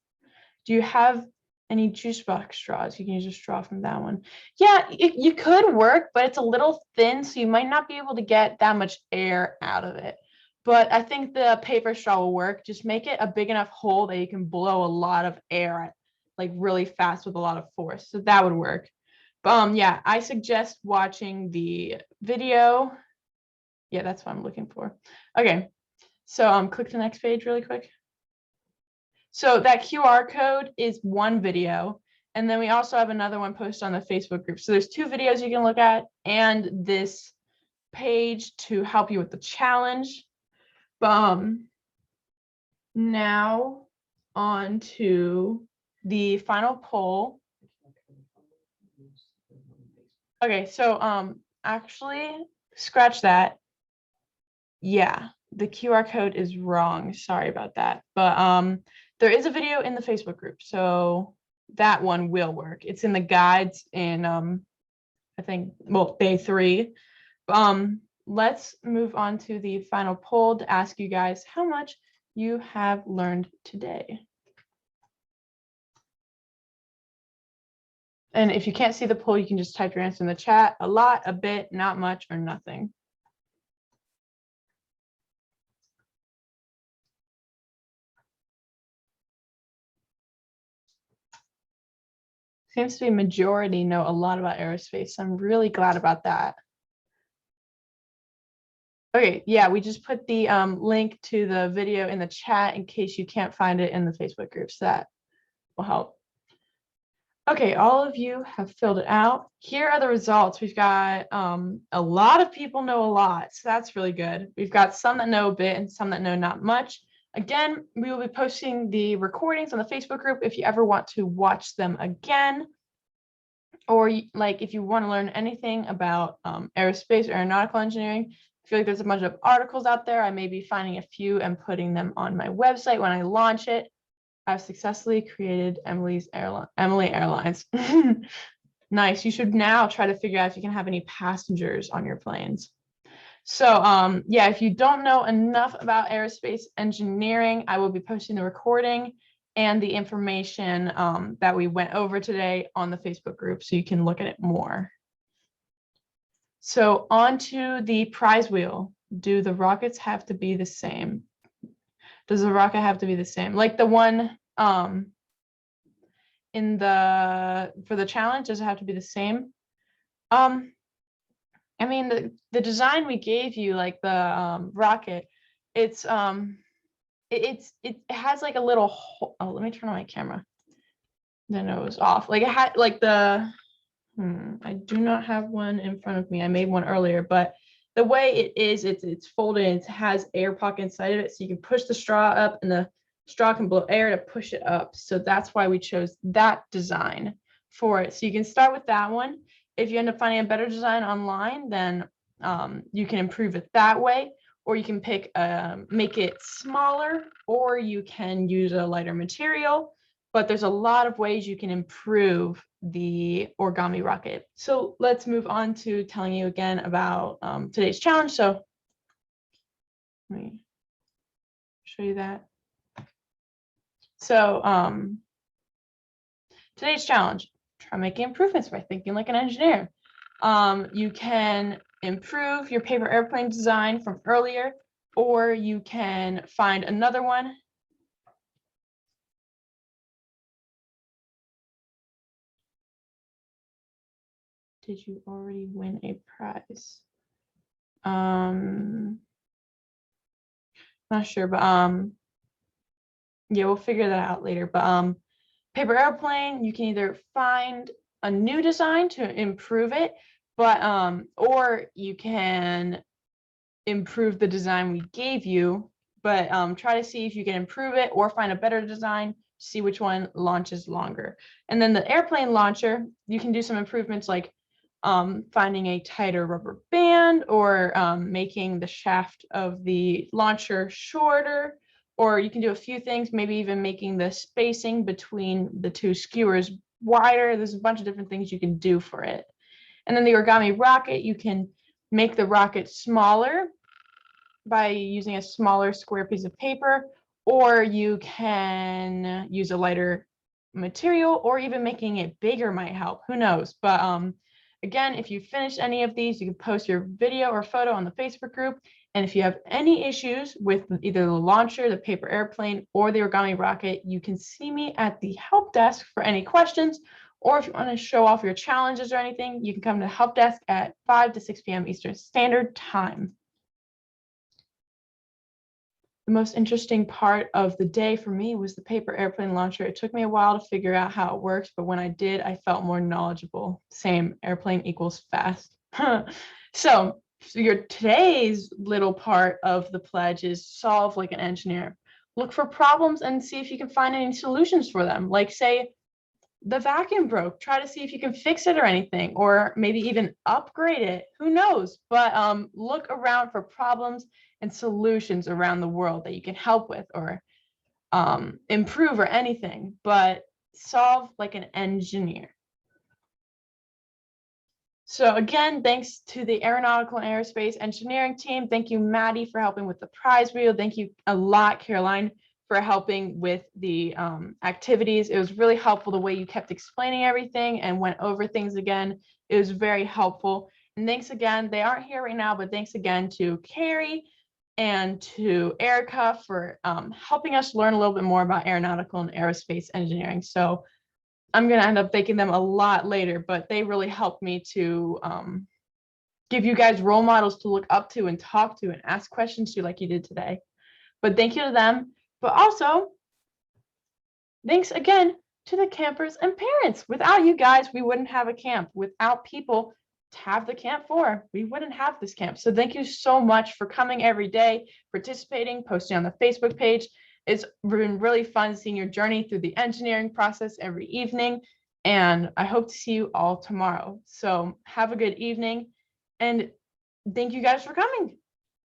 Do you have any juice box straws? You can use a straw from that one. Yeah, you could work, but it's a little thin, so you might not be able to get that much air out of it. But I think the paper straw will work. Just make it a big enough hole that you can blow a lot of air at, like really fast with a lot of force. So that would work. But yeah, I suggest watching the video. Yeah, that's what I'm looking for. Okay, so click the next page really quick. So that QR code is one video. And then we also have another one posted on the Facebook group. So there's two videos you can look at and this page to help you with the challenge. Now on to the final poll. Okay, so actually scratch that. Yeah, the QR code is wrong. Sorry about that. But there is a video in the Facebook group, so that one will work. It's in the guides in I think, well, day 3. Let's move on to the final poll to ask you guys how much you have learned today. And if you can't see the poll, you can just type your answer in the chat. A lot, a bit, not much, or nothing. Seems to be majority know a lot about aerospace. So I'm really glad about that. Okay, yeah, we just put the link to the video in the chat in case you can't find it in the Facebook group, so that will help. Okay, all of you have filled it out. Here are the results. We've got a lot of people know a lot, so that's really good. We've got some that know a bit and some that know not much. Again, we will be posting the recordings on the Facebook group if you ever want to watch them again. Or like if you want to learn anything about aerospace or aeronautical engineering, I feel like there's a bunch of articles out there. I may be finding a few and putting them on my website when I launch it. I've successfully created Emily Airlines. Nice. You should now try to figure out if you can have any passengers on your planes. So yeah, if you don't know enough about aerospace engineering, I will be posting the recording and the information that we went over today on the Facebook group so you can look at it more. So on to the prize wheel. Do the rockets have to be the same? Does the rocket have to be the same? Like the one in for the challenge, does it have to be the same? I mean, the design we gave you, like the rocket, it has like a little hole. Oh, let me turn on my camera. Then it was off. Like it had like the I do not have one in front of me. I made one earlier, but the way it is, it's folded. It has air pocket inside of it, so you can push the straw up, and the straw can blow air to push it up. So that's why we chose that design for it. So you can start with that one. If you end up finding a better design online, then you can improve it that way, or you can pick, make it smaller, or you can use a lighter material. But there's a lot of ways you can improve the origami rocket. So let's move on to telling you again about today's challenge. So let me show you that. So today's challenge, try making improvements by thinking like an engineer. You can improve your paper airplane design from earlier, or you can find another one. Did you already win a prize? Not sure, but yeah, we'll figure that out later. But paper airplane, you can either find a new design to improve it, but or you can improve the design we gave you, but try to see if you can improve it or find a better design, see which one launches longer. And then the airplane launcher, you can do some improvements like finding a tighter rubber band, or making the shaft of the launcher shorter, or you can do a few things, maybe even making the spacing between the two skewers wider. There's a bunch of different things you can do for it. And then the origami rocket, you can make the rocket smaller by using a smaller square piece of paper, or you can use a lighter material, or even making it bigger might help. Who knows? But again, if you finish any of these, you can post your video or photo on the Facebook group. And if you have any issues with either the launcher, the paper airplane, or the origami rocket, you can see me at the help desk for any questions. Or if you want to show off your challenges or anything, you can come to the help desk at 5 to 6 p.m. Eastern Standard Time. The most interesting part of the day for me was the paper airplane launcher. It took me a while to figure out how it works, but when I did, I felt more knowledgeable. Same, airplane equals fast. So your today's little part of the pledge is solve like an engineer. Look for problems and see if you can find any solutions for them. Like say the vacuum broke, try to see if you can fix it or anything, or maybe even upgrade it. Who knows? But look around for problems and solutions around the world that you can help with, or improve, or anything, but solve like an engineer. So again, thanks to the Aeronautical and Aerospace Engineering team. Thank you, Maddie, for helping with the prize wheel. Thank you a lot, Caroline, for helping with the activities. It was really helpful the way you kept explaining everything and went over things again. It was very helpful. And thanks again, they aren't here right now, but thanks again to Carrie and to Erica for helping us learn a little bit more about aeronautical and aerospace engineering. So I'm going to end up thanking them a lot later, but they really helped me to give you guys role models to look up to and talk to and ask questions to like you did today. But thank you to them. But also, thanks again to the campers and parents. Without you guys, we wouldn't have a camp. Without people to have the camp for, we wouldn't have this camp. So thank you so much for coming every day, participating, posting on the Facebook page. It's been really fun seeing your journey through the engineering process every evening. And I hope to see you all tomorrow. So have a good evening. And thank you guys for coming.